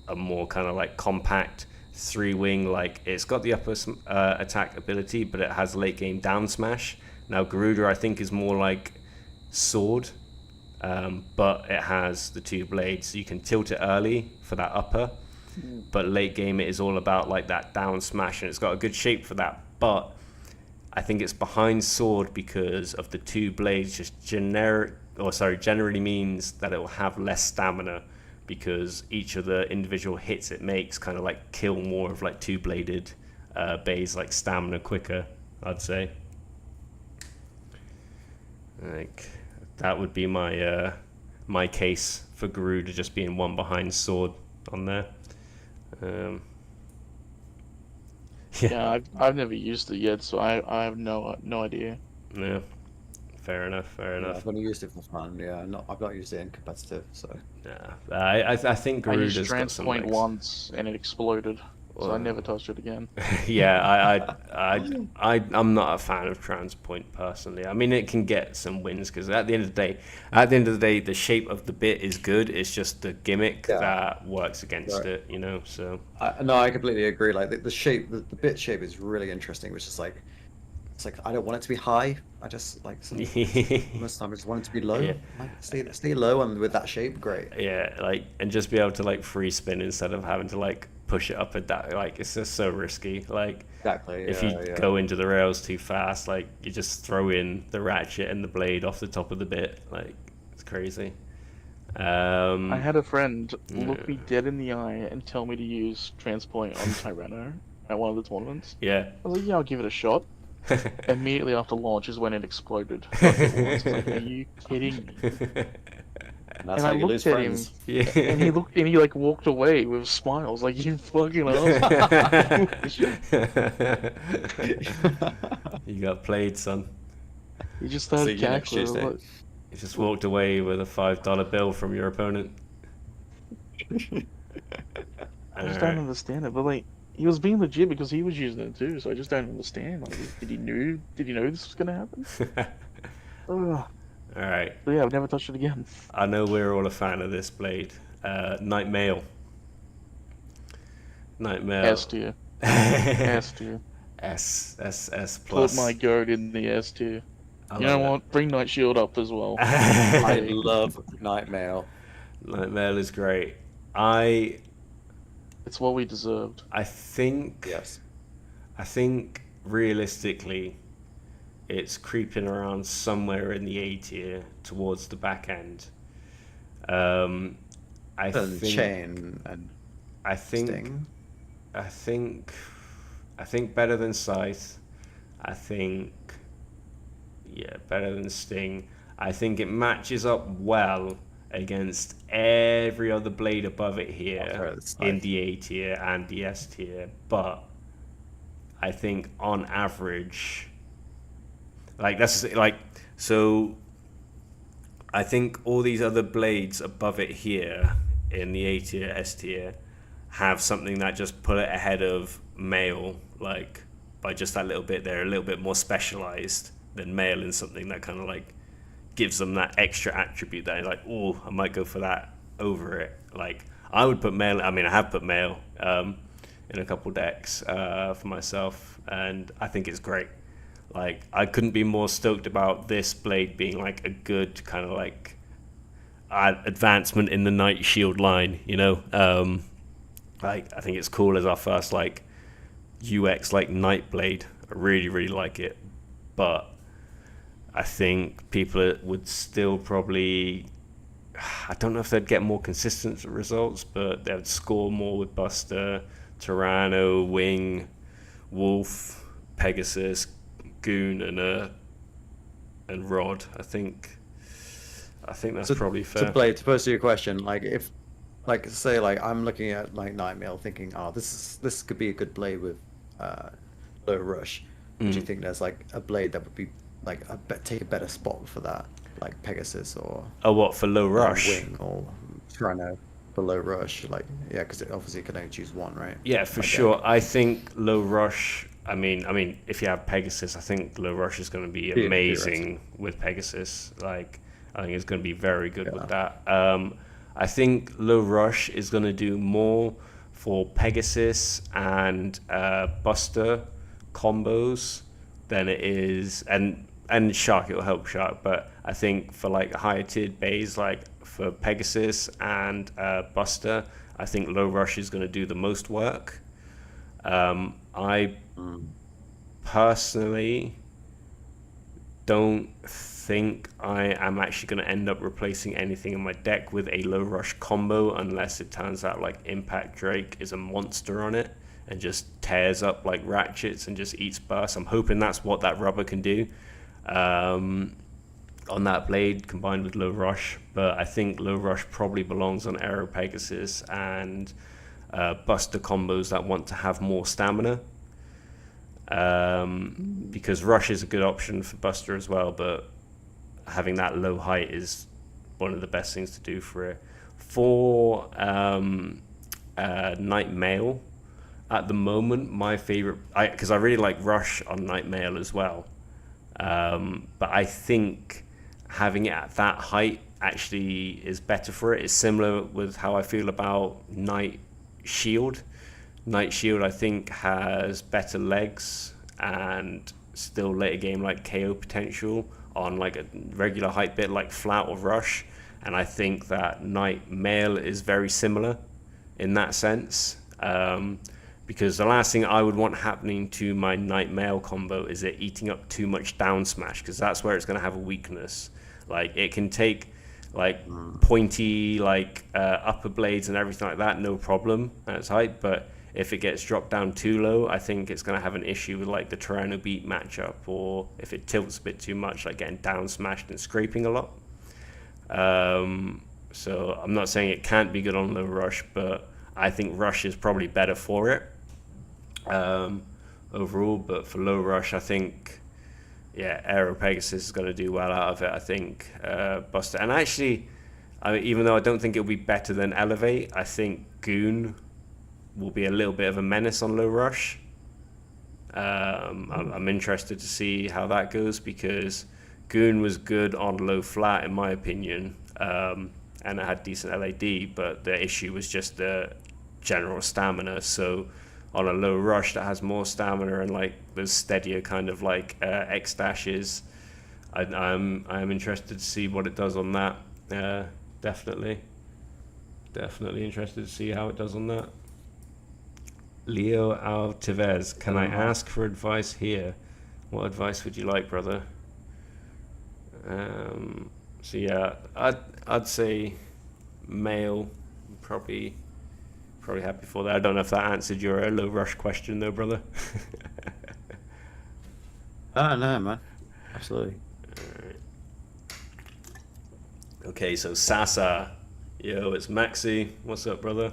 a more kind of like compact three-wing, like it's got the upper attack ability, but it has late game down smash. Now Garuda, I think, is more like Sword, but it has the two blades, so you can tilt it early for that upper, but late game it is all about like that down smash, and it's got a good shape for that. But I think it's behind Sword because of the two blades. Just generally means that it will have less stamina, because each of the individual hits it makes kind of like kill more of like two-bladed bays, like stamina quicker, I'd say. Like that would be my my case for Garuda just being one behind Sword on there. Yeah, I've never used it yet, so I have no idea. Yeah. Fair enough. Yeah, I've only used it for fun. Yeah, I've not used it in competitive. So yeah, I think I Garuda's used got some Transpoint legs. once and it exploded, so I never touched it again. Yeah, I'm not a fan of Transpoint personally. I mean, it can get some wins because at the end of the day, the shape of the bit is good. It's just the gimmick that works against it, you know. So I completely agree. Like the shape, the bit shape is really interesting, which is like. It's like I don't want it to be high. I just like most of the time I just want it to be low. Yeah. Like stay low and with that shape, great. Yeah, like and just be able to like free spin instead of having to like push it up and down. Like it's just so risky. Like Exactly. if you go into the rails too fast, like you just throw in the ratchet and the blade off the top of the bit. Like it's crazy. I had a friend look me dead in the eye and tell me to use Transpoint on Tyranno at one of the tournaments. Yeah. I was like, yeah, I'll give it a shot. Immediately after launch is when it exploded. Like, are you kidding me? And that's And how I you looked lose at friends. him, and he like walked away with smiles, like you fucking asshole. You got played, son. He just started See you next cackling. Tuesday. Like, You just walked away with a $5 bill from your opponent. I just don't understand it. But like, he was being legit because he was using it too. So I just don't understand. Like, did he know this was gonna happen? Ugh. All right. So yeah, I've never touched it again. I know we're all a fan of this blade. Night Mail. Night Mail. S tier. S tier. S plus. Put my goat in the S tier. I You know love it. what? Bring Night Shield up as well. I love Nightmail. Night Mail is great. It's what we deserved. I think Yes. Realistically, it's creeping around somewhere in the A tier towards the back end. I And think Chain and I think Sting. I think better than Scythe. I think better than Sting. I think it matches up well against every other blade above it here in the A tier and the S tier, but I think on average, like that's like so. I think all these other blades above it here in the A tier, S tier, have something that just put it ahead of Mail, like by just that little bit. They're a little bit more specialized than Mail in something that kind of like gives them that extra attribute that is like, oh, I might go for that over it. Like I would put Mail. I mean, I have put Mail in a couple decks for myself, and I think it's great. Like I couldn't be more stoked about this blade being like a good kind of like advancement in the Night Shield line, you know. Like I think it's cool as our first like UX like Night Blade. I really like it, but I think people would still probably I don't know if they'd get more consistent results, but they'd score more with Buster, Tyranno, Wing, Wolf, Pegasus, Goon, and Rod. I think that's probably fair. To pose to your question, like if, like say, like I'm looking at like Nightmail, thinking, oh, this could be a good blade with low rush. Do you think there's like a blade that would be like take a better spot for that, like Pegasus or what for low rush? Wing or Tyranno for low rush? Like yeah, because it obviously can only choose one, right? Yeah, for sure. I think low rush. I mean, if you have Pegasus, I think low rush is going to be amazing with Pegasus. Like, I think it's going to be very good with that. I think low rush is going to do more for Pegasus and Buster combos than it is, and Shark, it will help Shark, but I think for like higher tiered bays, like for Pegasus and Buster, I think low rush is going to do the most work. I personally don't think I am actually going to end up replacing anything in my deck with a low rush combo unless it turns out like Impact Drake is a monster on it and just tears up like ratchets and just eats burst. I'm hoping that's what that rubber can do on that blade combined with low rush, but I think low rush probably belongs on Aero Pegasus and Buster combos that want to have more stamina, because rush is a good option for Buster as well, but having that low height is one of the best things to do for it. For Night Mail, at the moment, my favorite, because I really like rush on Night Mail as well, but I think having it at that height actually is better for it. It's similar with how I feel about Night Shield. Night Shield, I think, has better legs and still later game like KO potential on like a regular height bit like Flat or Rush, and I think that Night Mail is very similar in that sense, because the last thing I would want happening to my Night Mail combo is it eating up too much down smash, because that's where it's going to have a weakness. Like it can take like pointy like upper blades and everything like that, no problem at its height, but if it gets dropped down too low, I think it's going to have an issue with like the Tyranno beat matchup, or if it tilts a bit too much, like getting down smashed and scraping a lot. So I'm not saying it can't be good on low rush, but I think rush is probably better for it overall. But for low rush, I think Aero Pegasus is going to do well out of it. I think Buster, and actually, even though I don't think it'll be better than Elevate, I think Goon will be a little bit of a menace on low rush. I'm interested to see how that goes, because Goon was good on low flat in my opinion, and it had decent LAD, but the issue was just the general stamina. So on a low rush that has more stamina and like those steadier kind of like X dashes, I'm interested to see what it does on that. Definitely interested to see how it does on that. Leo Altivez, can I ask for advice here? What advice would you like, brother? So yeah, I'd say male, probably happy for that. I don't know if that answered your low rush question though, brother. Oh no, man, absolutely. Alright. Okay, so Sasa, yo, it's Maxi. What's up, brother?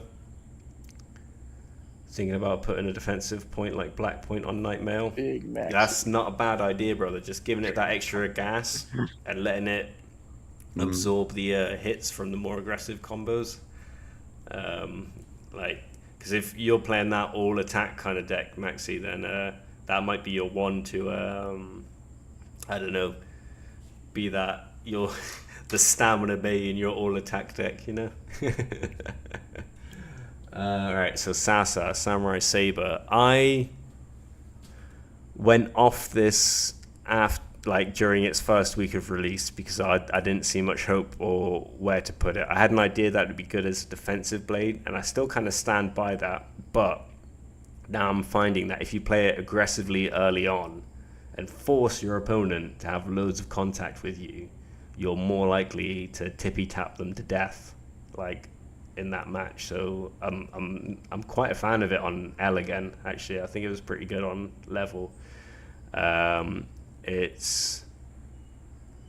Thinking about putting a defensive point like Black Point on Night Mail. Big Max. That's not a bad idea, brother. Just giving it that extra gas and letting it absorb the hits from the more aggressive combos. Because if you're playing that all attack kind of deck, Maxi, then that might be your one to I don't know, be that your the stamina bay in your all attack deck, you know. Alright, so Sasa, Samurai Saber. I went off this during its first week of release because I didn't see much hope or where to put it. I had an idea that it would be good as a defensive blade, and I still kind of stand by that, but now I'm finding that if you play it aggressively early on and force your opponent to have loads of contact with you, you're more likely to tippy tap them to death, like in that match. So I'm quite a fan of it on L again. Actually, I think it was pretty good on level. It's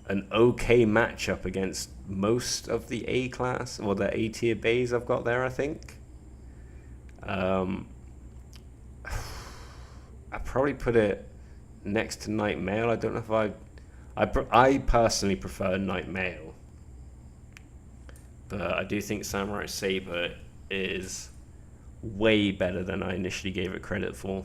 an okay matchup against most of the A class or the A tier bays I've got there, I think. I probably put it next to Night Mail. I don't know if I personally prefer Night Mail, but I do think Samurai Saber is way better than I initially gave it credit for.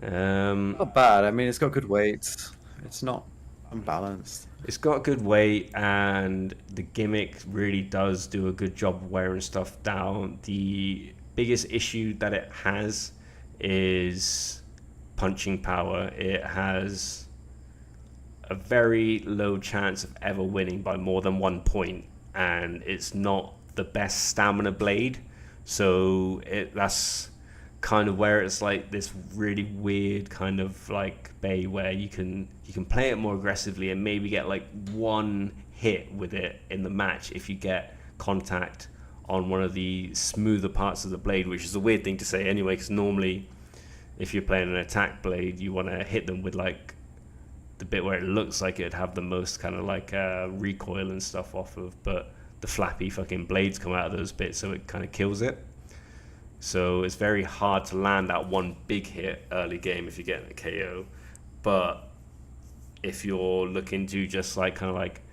Not bad. I mean, it's got good weight. It's not unbalanced. It's got good weight, and the gimmick really does do a good job of wearing stuff down. The biggest issue that it has is punching power. It has a very low chance of ever winning by more than 1 point, and it's not the best stamina blade. So that's kind of where it's like this really weird kind of like bay where you can play it more aggressively and maybe get like one hit with it in the match if you get contact on one of the smoother parts of the blade, which is a weird thing to say anyway, because normally if you're playing an attack blade you want to hit them with like the bit where it looks like it'd have the most kind of like recoil and stuff off of, but the flappy fucking blades come out of those bits, so it kind of kills it. So it's very hard to land that one big hit early game if you're getting a KO. But if you're looking to just like kind of like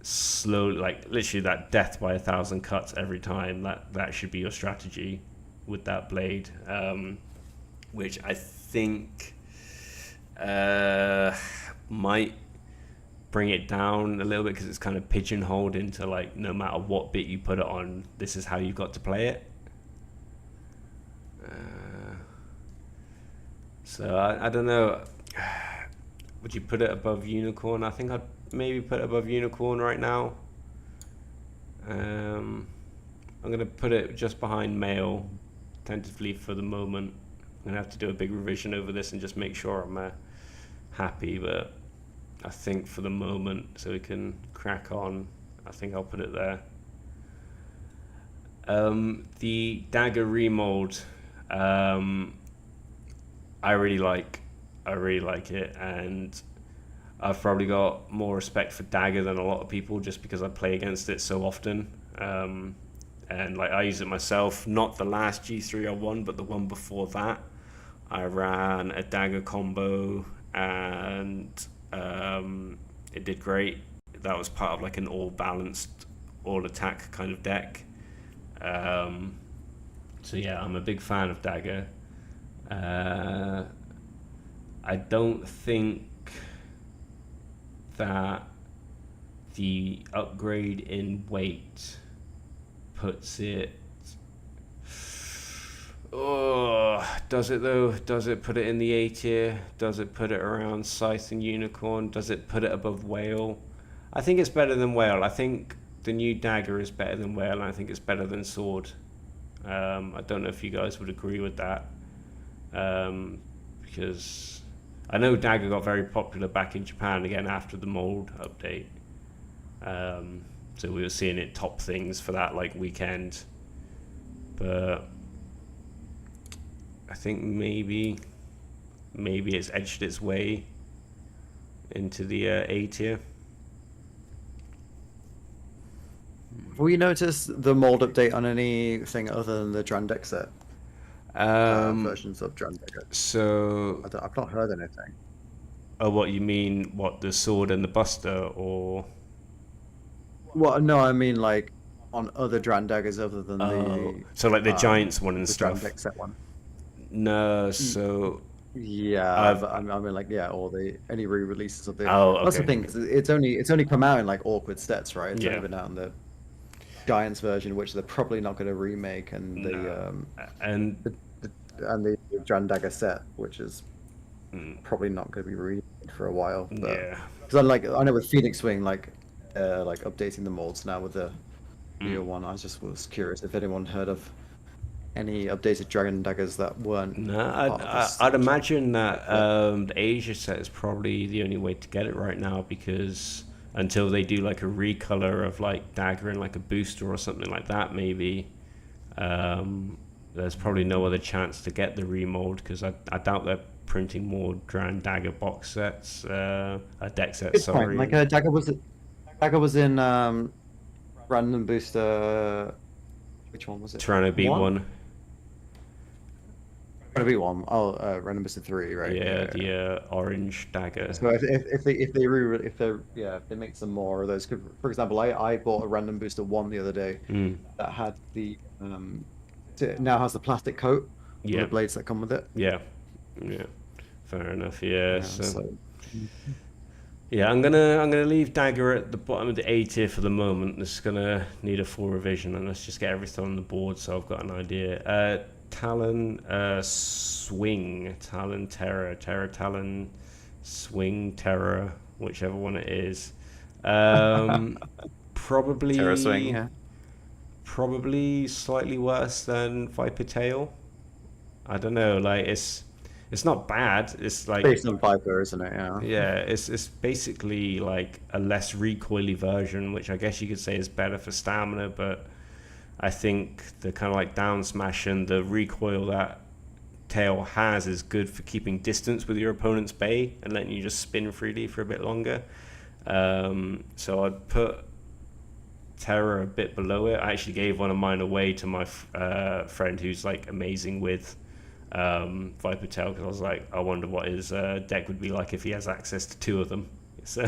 slowly, like literally that death by 1,000 cuts every time, that should be your strategy with that blade, which I think might bring it down a little bit because it's kind of pigeonholed into like no matter what bit you put it on, this is how you've got to play it. So I don't know. Would you put it above Unicorn? I think I'd maybe put it above Unicorn right now. I'm gonna put it just behind Mail, tentatively for the moment. I'm gonna have to do a big revision over this and just make sure I'm happy. But I think for the moment, so we can crack on, I think I'll put it there. The Dagger remold. I really like it, and I've probably got more respect for Dagger than a lot of people just because I play against it so often. And like I use it myself, not the last G3 I won, but the one before that. I ran a Dagger combo and it did great. That was part of like an all balanced, all attack kind of deck. So yeah, I'm a big fan of Dagger. I don't think that the upgrade in weight puts it... Oh, does it though? Does it put it in the A tier? Does it put it around Scythe and Unicorn? Does it put it above Whale? I think it's better than Whale. I think the new Dagger is better than Whale, and I think it's better than Sword. I don't know if you guys would agree with that, because I know Dagger got very popular back in Japan again after the mold update. So we were seeing it top things for that like weekend, but I think maybe it's edged its way into the A tier. Have we noticed the mold update on anything other than the Drandek set? Versions of Drandek. So I've not heard anything. Oh, what you mean? What, the Sword and the Buster, or? Well, no, I mean like on other Drandaggers other than the. So like the Giants one and the stuff. Drandek set one. No, so. Yeah, I mean like or any re-releases of the. Oh, okay. That's the thing. It's only come out in like awkward sets, right? It's only been out in the Giants version, which they're probably not going to remake, and the Drandagger set, which is probably not going to be remade for a while. But, yeah. Because I know with Phoenix Wing, like updating the molds now with the new one. I just was curious if anyone heard of any updated dragon daggers that weren't No, part of this. I'd imagine that Yeah. the Asia set is probably the only way to get it right now, because until they do like a recolor of like dagger and like a booster or something like that, maybe there's probably no other chance to get the remold, because I doubt they're printing more Dran dagger box sets, deck sets. It's fine. Sorry. Like dagger was in random booster. Which one was it? Tyranno beat one. Gonna be one. Oh, random booster 3, right? Yeah, the orange dagger. So if they make some more of those, 'cause, for example, I bought a random booster 1 the other day that had the it now has the plastic coat on Yeah. the blades that come with it. Yeah, yeah, fair enough. Yeah, Yeah, so yeah, I'm gonna leave dagger at the bottom of the A tier for the moment. This is gonna need a full revision, and let's just get everything on the board so I've got an idea. Talon, swing, Talon, Terror, Talon, swing, Terror, whichever one it is. Probably Terra swing, yeah. probably slightly worse than Viper Tail. I don't know, like it's not bad. It's like Based on Viper, isn't it? Yeah. yeah, it's basically like a less recoily version, which I guess you could say is better for stamina, but I think the kind of like down smash and the recoil that Tail has is good for keeping distance with your opponent's bay and letting you just spin freely for a bit longer. So I'd put Terror a bit below it. I actually gave one of mine away to my friend who's like amazing with Viper Tail, because I was like, I wonder what his deck would be like if he has access to 2 of them. So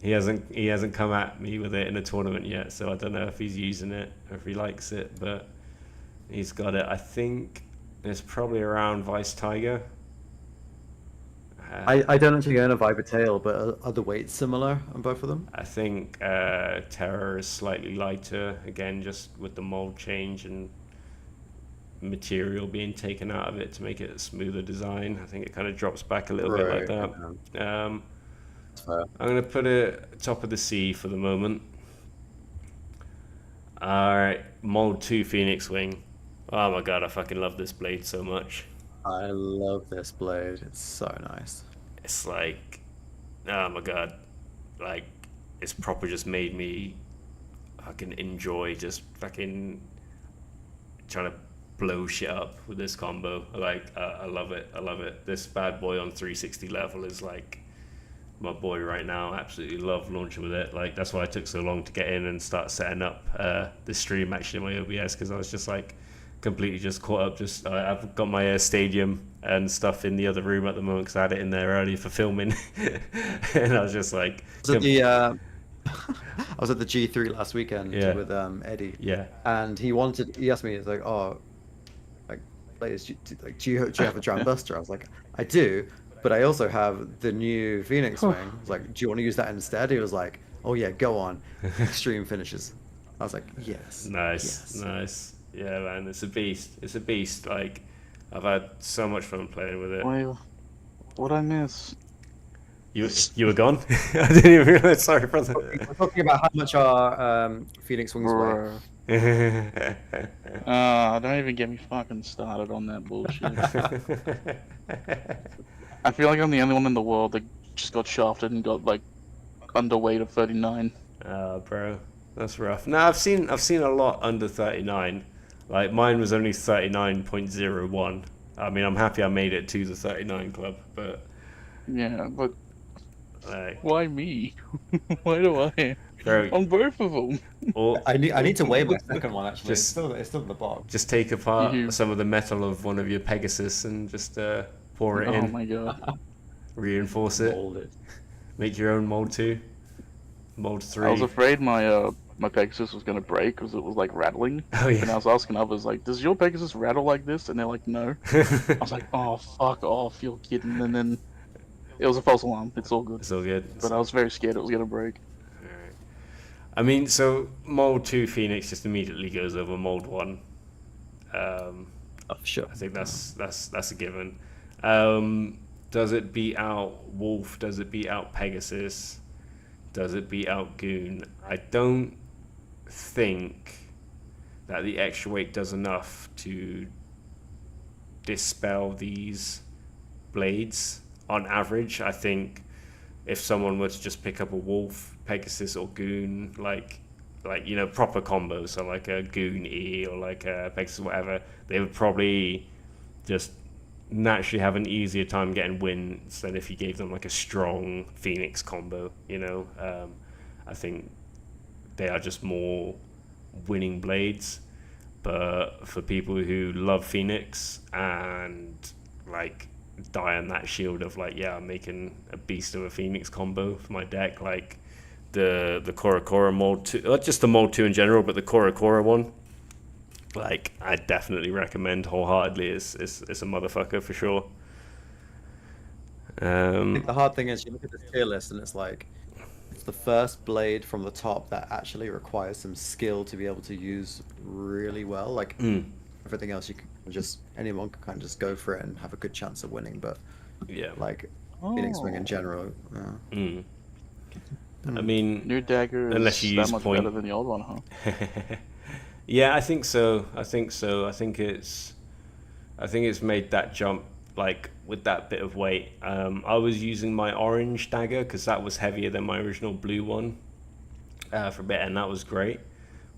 he hasn't come at me with it in a tournament yet, so I don't know if he's using it or if he likes it, but he's got it. I think it's probably around Vice Tiger. I don't actually own a Viper Tail, but are the weights similar on both of them? I think Terror is slightly lighter, again, just with the mold change and material being taken out of it to make it a smoother design. I think it kind of drops back a little bit like that. Yeah. I'm going to put it top of the C for the moment. Alright, Mold 2 Phoenix Wing. Oh my god, I fucking love this blade so much. I love this blade. It's so nice. It's like, oh my god, like it's proper just made me fucking enjoy just fucking trying to blow shit up with this combo. Like I love it. This bad boy on 360 level is like my boy right now. I absolutely love launching with it. Like that's why it took so long to get in and start setting up the stream actually in my OBS, because I was just like completely just caught up. Just I've got my stadium and stuff in the other room at the moment because I had it in there early for filming, and I was just like. I was at the G3 last weekend with Eddie. Yeah. And he asked me, he's like, oh, like, do you have a Drown Buster? I was like, I do, but I also have the new Phoenix Wing. I was like, do you want to use that instead? He was like, oh yeah, go on. Extreme finishes. I was like, yes. Nice. Yeah, man, it's a beast. Like, I've had so much fun playing with it. What'd I miss? You were gone? I didn't even realize. Sorry, brother. We're talking about how much our Phoenix Wings weigh. Don't even get me fucking started on that bullshit. I feel like I'm the only one in the world that just got shafted and got like underweight of 39. Bro, that's rough. No, I've seen a lot under 39. Like mine was only 39.01. I mean, I'm happy I made it to the 39 club, but yeah, but like, why me? Why do I? Bro, on both of them. I need to weigh my second one actually. It's still in the box. Just take apart some of the metal of one of your Pegasus and just pour it in. Oh my god. Reinforce it. Mold it. Make your own mold 2. Mold 3. I was afraid my my Pegasus was gonna break because it was like rattling. Oh yeah. And I was asking others like, does your Pegasus rattle like this? And they're like, no. I was like, oh fuck off, you're kidding. And then it was a false alarm. It's all good. It's all good. But I was very scared it was gonna break. Alright. I mean, so Mold 2 Phoenix just immediately goes over Mold 1. Oh, sure. I think that's a given. Does it beat out Wolf? Does it beat out Pegasus? Does it beat out Goon? I don't think that the extra weight does enough to dispel these blades on average. I think if someone were to just pick up a wolf, Pegasus, or goon, like proper combos, so like a goon E or like a Pegasus, whatever, they would probably just naturally have an easier time getting wins than if you gave them like a strong Phoenix combo. I think they are just more winning blades. But for people who love Phoenix and like die on that shield of like, yeah, I'm making a beast of a Phoenix combo for my deck, like the Korokora mold 2, not just the mold 2 in general, but the Korokora one, like I definitely recommend wholeheartedly. It's a motherfucker for sure. I think the hard thing is you look at this tier list and it's like it's the first blade from the top that actually requires some skill to be able to use really well. Like everything else, you can just anyone can kind of just go for it and have a good chance of winning. But yeah, like Phoenix Wing in general. I mean, new dagger is unless you that use much point. better than the old one, huh? Yeah, I think so. I think it's made that jump like with that bit of weight. I was using my orange dagger because that was heavier than my original blue one for a bit, and that was great.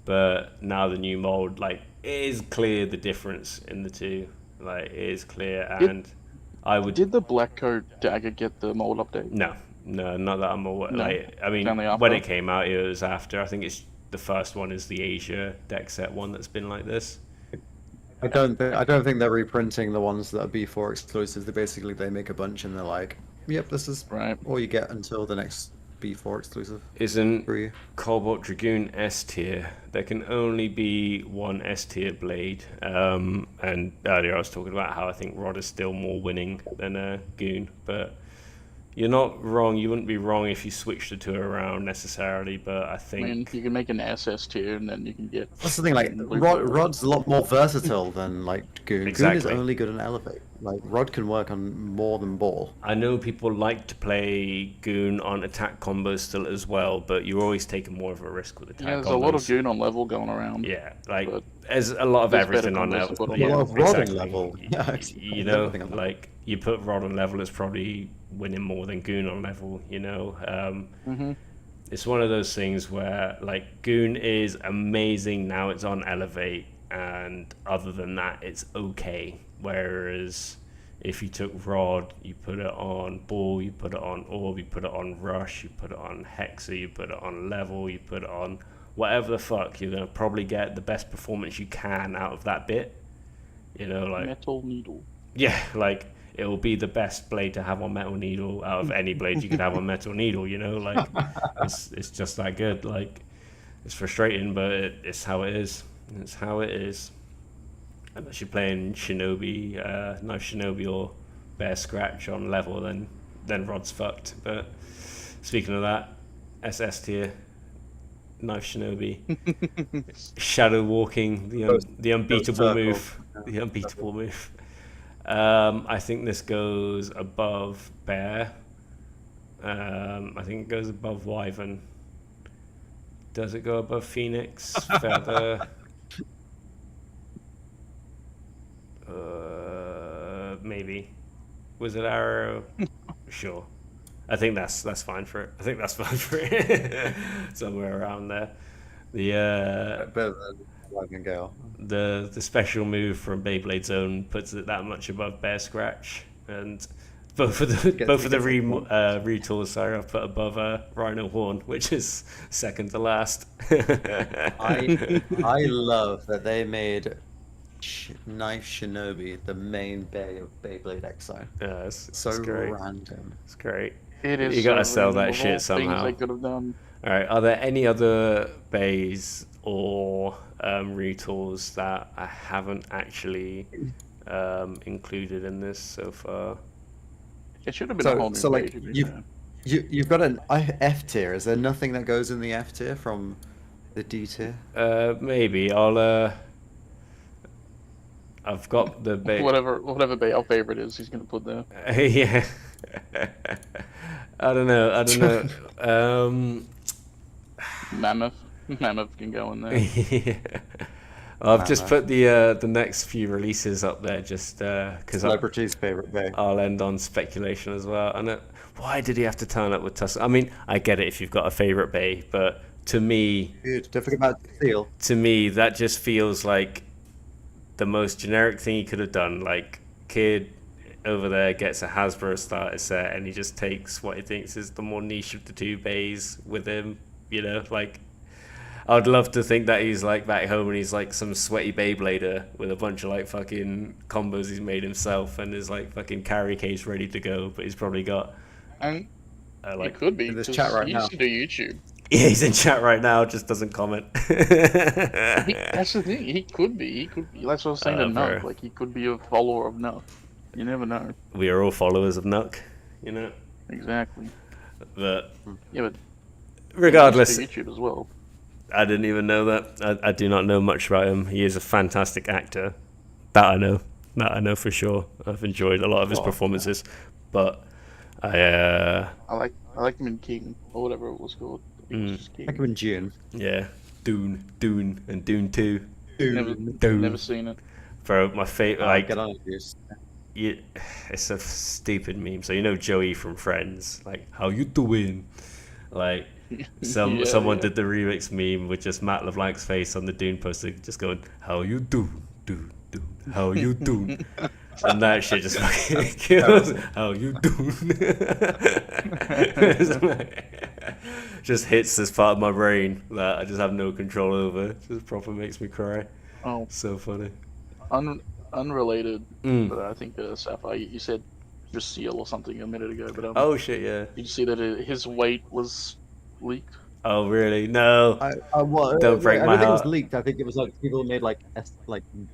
But now the new mold, like, it is clear the difference in the two. Like, it is clear, and I would. Did the black coat dagger get the mold update? No, not that I'm aware. No, like, I mean, only after? when it came out, it was after. I think it's the first one is the Asia deck set one that's been like this. I don't think they're reprinting the ones that are B4 exclusives. They make a bunch and they're like, yep, this is right. all you get until the next B4 exclusive. Isn't for you. Cobalt Dragoon S tier? There can only be one S tier blade. And earlier I was talking about how I think Rod is still more winning than Goon, but you're not wrong. You wouldn't be wrong if you switched the two around necessarily, but I think... I mean, you can make an SS tier and then you can get... That's the thing, like, Rod's a lot more versatile than, like, Goon. Exactly. Goon is only good on Elevate. Like, Rod can work on more than Ball. I know people like to play Goon on attack combos still as well, but you're always taking more of a risk with attack combos. Yeah, there's a lot of Goon on level going around. Yeah, like, there's a lot of everything on level. A lot of Rod on level. Yeah, you know, like, you put Rod on level, it's probably winning more than Goon on level, you know? It's one of those things where, like, Goon is amazing, now it's on Elevate, and other than that, it's okay. Whereas if you took Rod, you put it on Ball, you put it on Orb, you put it on Rush, you put it on Hexa, you put it on Level, you put it on whatever the fuck, you're going to probably get the best performance you can out of that bit. You know, like... Metal Needle. Yeah, like, it will be the best blade to have on Metal Needle out of any blade you could have on Metal Needle, you know? Like, it's just that good. Like, it's frustrating, but it's how it is. It's how it is. Unless you're playing Shinobi, Knife Shinobi or Bear Scratch on level, then Rod's fucked. But speaking of that, SS tier, Knife Shinobi, Shadow Walking, the unbeatable move. The unbeatable move. I think this goes above Bear. I think it goes above Wyvern. Does it go above Phoenix? Feather? Maybe. Wizard Arrow? Sure. I think that's fine for it. Somewhere around there. The special move from Beyblade Zone puts it that much above Bear Scratch, and both of the retools, sorry, I've put above Rhino Horn, which is second to last. I love that they made Knife Shinobi the main bay of Beyblade Exile. Yeah, it's great. Random. It's great. It is. You gotta sell that shit somehow. They could have done. All right. Are there any other bays or retools that I haven't actually included in this so far? It should have been a whole new so like page, you've got an F tier. Is there nothing that goes in the F tier from the D tier? Maybe I've got the bay. Whatever bay our favorite is, he's gonna put there. Yeah. I don't know. Mammoth can go in there. Yeah. I've just put the next few releases up there just because Celebrity's favorite bay. I'll end on speculation as well. And why did he have to turn up with Tusk? I mean, I get it if you've got a favorite bay, but to me, Dude, don't forget about Seal. to me, that just feels like the most generic thing he could have done. Like, kid over there gets a Hasbro starter set, and he just takes what he thinks is the more niche of the two bays with him. You know, like, I'd love to think that he's like back home and he's like some sweaty Beyblader with a bunch of like fucking combos he's made himself and is like fucking carry case ready to go. But he's probably got. And Like, it could be. in this 'cause chat right he now. used to do YouTube. yeah, he's in chat right now, just doesn't comment. That's the thing. He could be. He could be. That's what I was saying to bro. Nuck. Like, he could be a follower of Nuck. You never know. We are all followers of Nuck, you know. Exactly. But Yeah, but regardless, he used to do YouTube as well. I didn't even know that. I do not know much about him. He is a fantastic actor. That I know. That I know for sure. I've enjoyed a lot of his performances. But I like him in King or whatever it was called. I think it was just King. Like him in June. yeah, Dune, and Dune 2. Never seen it. Bro, my favorite, like, Get on it, Goose. it's a stupid meme. So you know Joey from Friends, like, how you doing? Like, someone did the remix meme with just Matt LeBlanc's face on the Dune poster, just going, how you do, how you do. And that shit just fucking kills. How you doing? Just hits this part of my brain that I just have no control over. Just proper makes me cry. Oh, So funny. unrelated, but I think Sapphire, you said Drasil or something a minute ago, but Oh shit, yeah. did you see that his weight was leaked? Oh really? No. Well, Don't break I my don't think it was heart. leaked. I think it was like people made like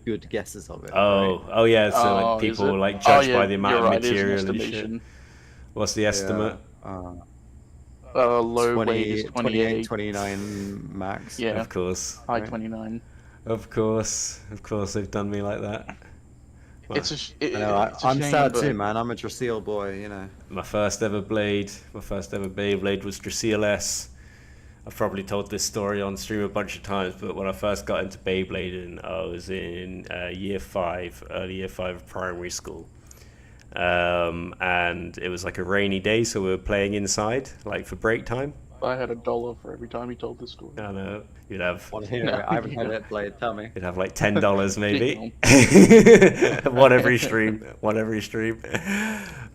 good guesses of it. Oh, oh yeah. So like Oh, is people it? like judge Oh, yeah, by the amount you're of right, it is an material and shit. estimation. What's the estimate? Low weight is 28, 28, 29 max. yeah, Of course. high Right. 29. Of course. They've done me like that. It's a I know, it's a I'm shame, sad but too, man. I'm a Drasil boy, you know. My first ever Beyblade was Drasil S. I've probably told this story on stream a bunch of times, but when I first got into Beyblading, I was in early year 5 of primary school. And it was like a rainy day, so we were playing inside, like for break time. I had $1 for every time he told this story. I know, you'd have Want to hear it? I haven't heard it played. Tell me. You'd have like $10 maybe. One every stream.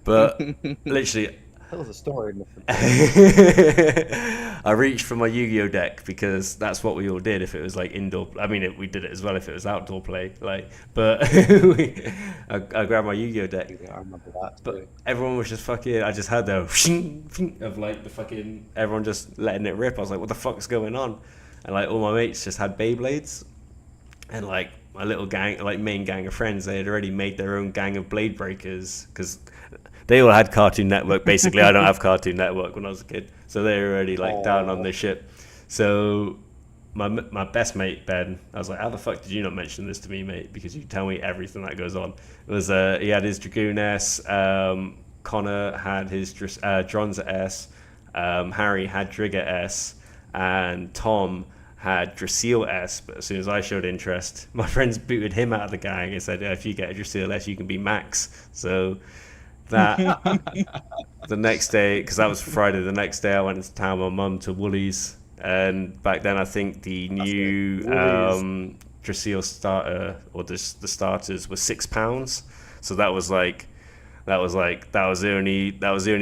But literally, Tell us a story. I reached for my Yu-Gi-Oh deck because that's what we all did if it was like indoor. I mean, we did it as well if it was outdoor play. Like, but I grabbed my Yu-Gi-Oh deck. I remember that. But everyone was just fucking. I just had the of like the fucking everyone just letting it rip. I was like, what the fuck's going on? And like all my mates just had Beyblades, and like my little gang, like main gang of friends, they had already made their own gang of Blade Breakers because they all had Cartoon Network. Basically, I don't have Cartoon Network when I was a kid, so they were already like down on this shit. So my best mate Ben, I was like, how the fuck did you not mention this to me, mate? Because you tell me everything that goes on. It was he had his Dragoon S, Connor had his Dronza S, Harry had Drigger S, and Tom had Drasil S. But as soon as I showed interest, my friends booted him out of the gang and said, if you get a Drasil S, you can be Max. So that the next day, because that was Friday, the next day I went into town with my mum to Woolies, and back then I think the new Drasil starter or the starters were £6. So that was the only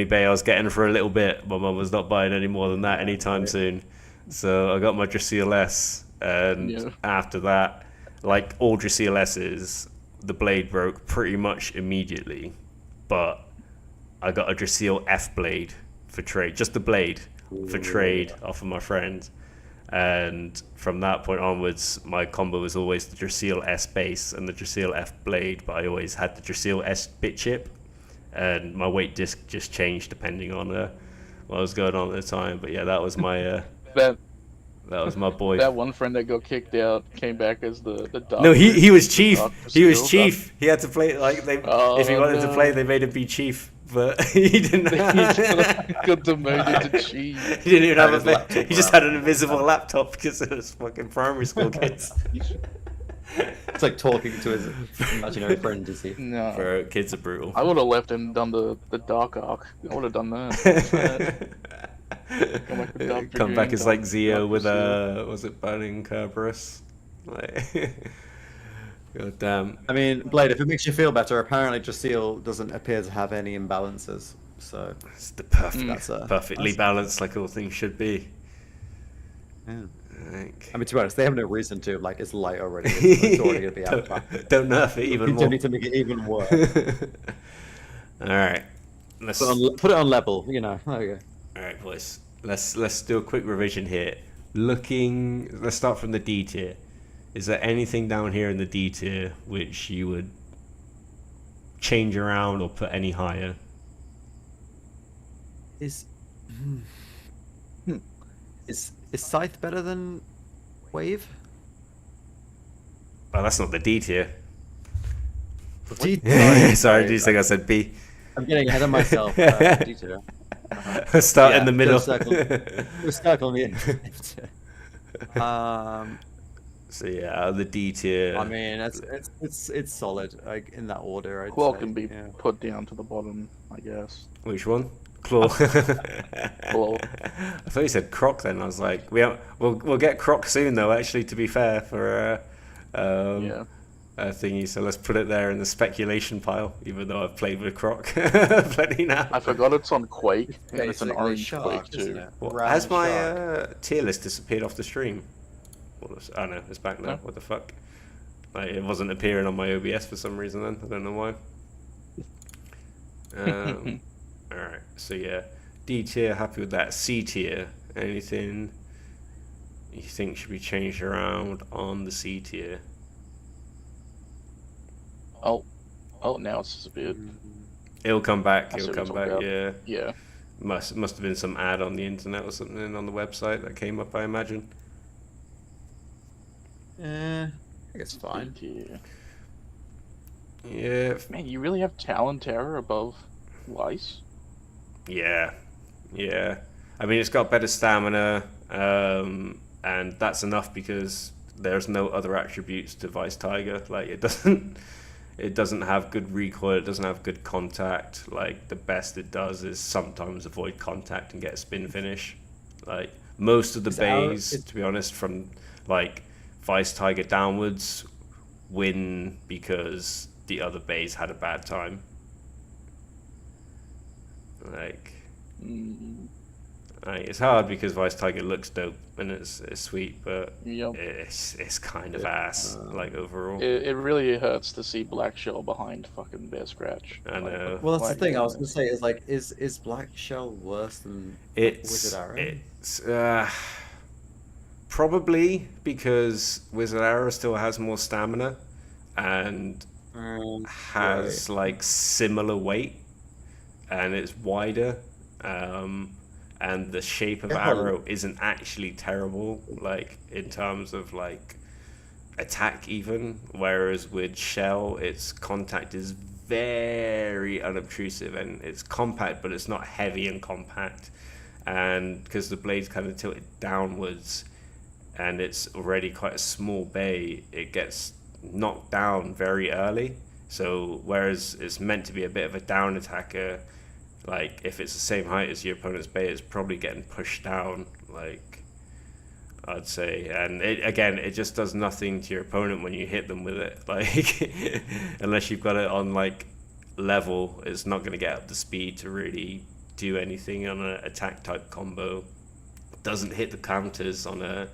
bay I was getting for a little bit. My mum was not buying any more than that anytime soon. So I got my Drasil S, and after that, like all Drasil S's, the blade broke pretty much immediately. But I got a Drasil F blade for trade, just the blade for trade off of my friend. And from that point onwards, my combo was always the Drasil S base and the Drasil F blade, but I always had the Drasil S bit chip. And my weight disc just changed depending on what was going on at the time. But yeah, that was my that was my boy. That one friend that got kicked out came back as the doctor. No, he was chief. Dark He was Drasil chief. He had to play like they. If he wanted to play, they made him be chief. But he didn't. Got demoted to chief. He didn't even have his a. laptop He just had an invisible laptop because it was fucking primary school kids. It's like talking to his imaginary friend, is he? No. Bro, kids are brutal. I would have left and done the dark arc. I would have done that. Come back with Dark Come back Dragoon, as like Dark- Zeo Dark with Seal. was it Burning Kerberos? Like, god damn. I mean, Blade, if it makes you feel better, apparently Drasil doesn't appear to have any imbalances. So It's the perfect, That's perfectly that's- balanced, like all things should be. yeah. Like, I mean, to be honest, they have no reason to. Like, it's light already. It's already going to be out of practice. don't nerf it even You more. don't need to make it even worse. All right, let's Put it on level, you know. There you go. all right, boys. Let's do a quick revision here. Let's start from the D tier. Is there anything down here in the D tier which you would change around or put any higher? Is is Scythe better than Wave? Oh, that's not the D tier. D- Sorry, do you think I said B? I'm getting ahead of myself. D tier. Start in Yeah, the middle. We're stuck on the end. So yeah, the D tier. I mean, it's solid, like in that order. I'd Claw say. can be Yeah. put down to the bottom, I guess. Which one? Claw. Claw. I thought you said Croc. Then I was like, we'll get Croc soon though. Actually, to be fair, for Yeah. thingy. So let's put it there in the speculation pile. Even though I've played with Croc plenty now. I forgot it's on Quake, and it's an Basically orange shark, Quake isn't too. it? What, Round has my shark. tier list disappeared off the stream? Oh no, it's back now. No. What the fuck? Like, it wasn't appearing on my OBS for some reason then. I don't know why. Alright, so yeah. D tier, happy with that. C tier, anything you think should be changed around on the C tier? Oh, now it's disappeared. It'll come back, I see it'll what come you're back, talking yeah. Yeah. Must have been some ad on the internet or something on the website that came up, I imagine. I guess fine. Yeah. Yeah, Man, you really have Talon Terror above Lice? yeah. I mean, it's got better stamina, and that's enough because there's no other attributes to Vice Tiger. Like, it doesn't have good recoil, it doesn't have good contact. Like, the best it does is sometimes avoid contact and get a spin finish. Like, most of the bays, to be honest, from like Vice Tiger downwards win because the other bays had a bad time. Like, it's hard because Vice Tiger looks dope and it's sweet, but Yep. it's kind of ass, like, overall. It really hurts to see Black Shell behind fucking Bear Scratch. I know. Well, that's Like, the thing. I was gonna say is Black Shell worse than Wizard Arrow? It's probably because Wizard Arrow still has more stamina and has like similar weight, and it's wider, and the shape of Arrow isn't actually terrible, like in terms of like attack even, whereas with Shell its contact is very unobtrusive and it's compact, but it's not heavy and compact, and because the blade's kind of tilted downwards and it's already quite a small bay, it gets knocked down very early. So whereas it's meant to be a bit of a down attacker, like if it's the same height as your opponent's bay, it's probably getting pushed down, like, I'd say. And it just does nothing to your opponent when you hit them with it. Like, unless you've got it on like level, it's not going to get up the speed to really do anything on an attack type combo. Doesn't hit the counters on a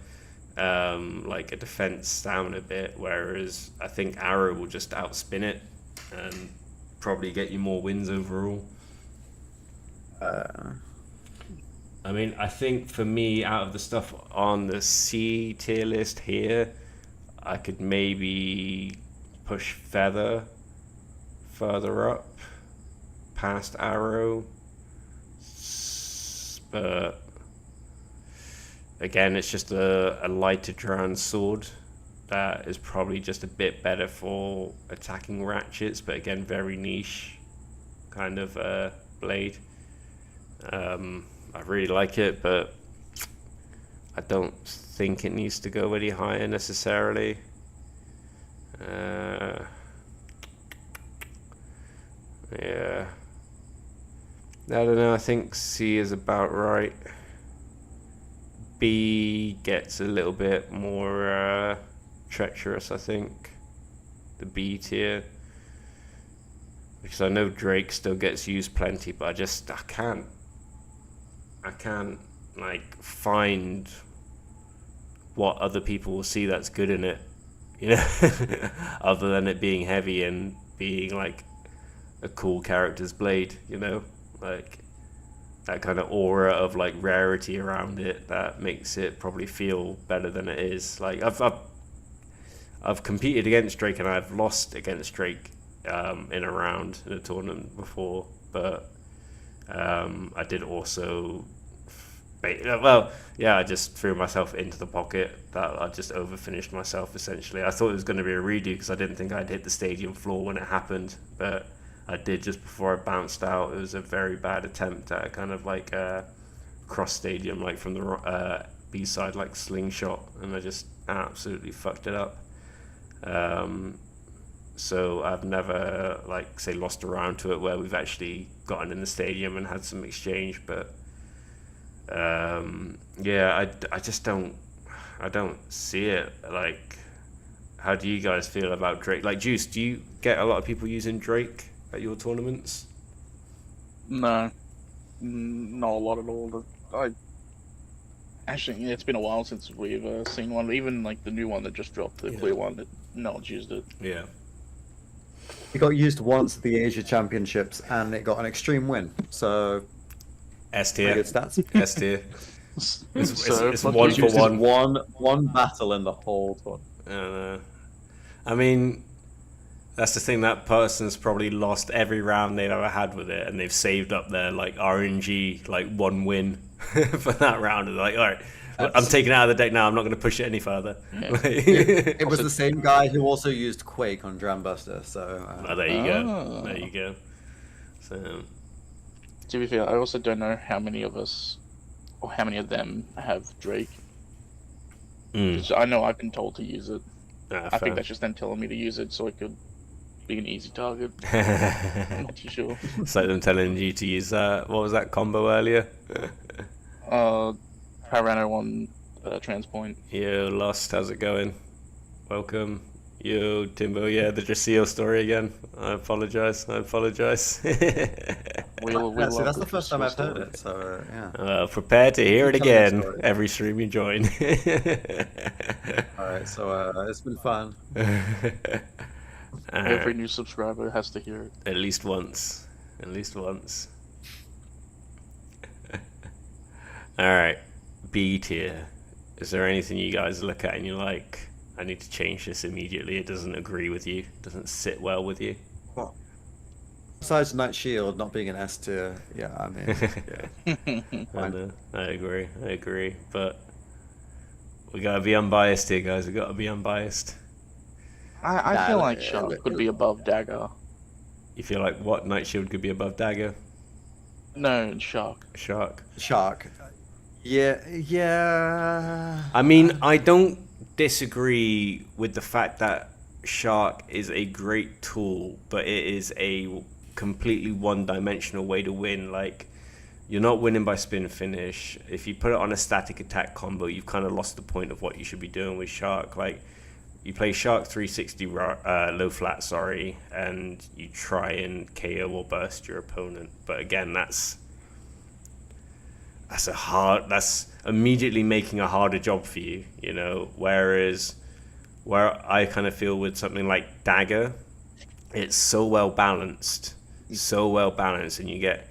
like a defense stamina bit, whereas I think Arrow will just outspin it and probably get you more wins overall. I mean, I think for me, out of the stuff on the C tier list here, I could maybe push Feather further up past Arrow, but again, it's just a lighter drawn sword that is probably just a bit better for attacking ratchets, but again, very niche kind of blade. I really like it, but I don't think it needs to go any higher necessarily. Yeah. I don't know, I think C is about right. B gets a little bit more treacherous, I think. The B tier. Because I know Drake still gets used plenty, but I can't like find what other people will see that's good in it, you know, other than it being heavy and being like a cool character's blade, you know, like that kind of aura of like rarity around it that makes it probably feel better than it is. Like I've competed against Drake and I've lost against Drake in a round in a tournament before, but I did also I just threw myself into the pocket. That I just overfinished myself essentially. I thought it was going to be a redo because I didn't think I'd hit the stadium floor when it happened, but I did just before I bounced out. It was a very bad attempt at a kind of like cross stadium, like from the B side, like slingshot, and I just absolutely fucked it up. So I've never like say lost a round to it where we've actually gotten in the stadium and had some exchange, but I just don't see it. Like, how do you guys feel about Drake? Like, Juice, do you get a lot of people using Drake at your tournaments? No, not a lot at all. Actually, it's been a while since we've seen one. Even like the new one that just dropped, the clear one, that no one's used it. Yeah. It got used once at the Asia Championships, and it got an extreme win. So S tier. good stats. S tier. It's fuck one you. for one. One battle in the whole tournament. I don't know. I mean, that's the thing. That person's probably lost every round they've ever had with it, and they've saved up their like RNG like one win for that round. And they're like, all right, I'm taking it out of the deck now. I'm not going to push it any further. Yeah. It was the same guy who also used Quake on Drambuster. So there you go. There you go. So. To be fair, I also don't know how many of us, or how many of them have Drake. I know I've been told to use it. I think that's just them telling me to use it so it could be an easy target. I'm not too sure. It's like them telling you to use what was that combo earlier? Parano on Transpoint. Yo, Lost, how's it going? Welcome. Yo, Timbo, yeah, the Drasil story again. I apologize. We so that's the first time I've heard it. So yeah. Prepare to hear it again every stream you join. All right, so it's been fun. Every new subscriber has to hear it. At least once. At least once. Alright. B tier. Is there anything you guys look at and you're like, I need to change this immediately, it doesn't agree with you, it doesn't sit well with you? Well, besides Night Shield not being an S tier, yeah, I mean, yeah. I agree, but we gotta be unbiased here, guys, we gotta be unbiased. I feel like Shark could be above Dagger. You feel like what? Night Shield could be above Dagger? No, Shark. Shark. Yeah. I mean, I don't disagree with the fact that Shark is a great tool, but it is a completely one-dimensional way to win. Like, you're not winning by spin finish. If you put it on a static attack combo, you've kind of lost the point of what you should be doing with Shark. Like, you play Shark 360 low flat, and you try and KO or burst your opponent. But again, that's immediately making a harder job for you, you know. Whereas where I kind of feel with something like Dagger, it's so well balanced, and you get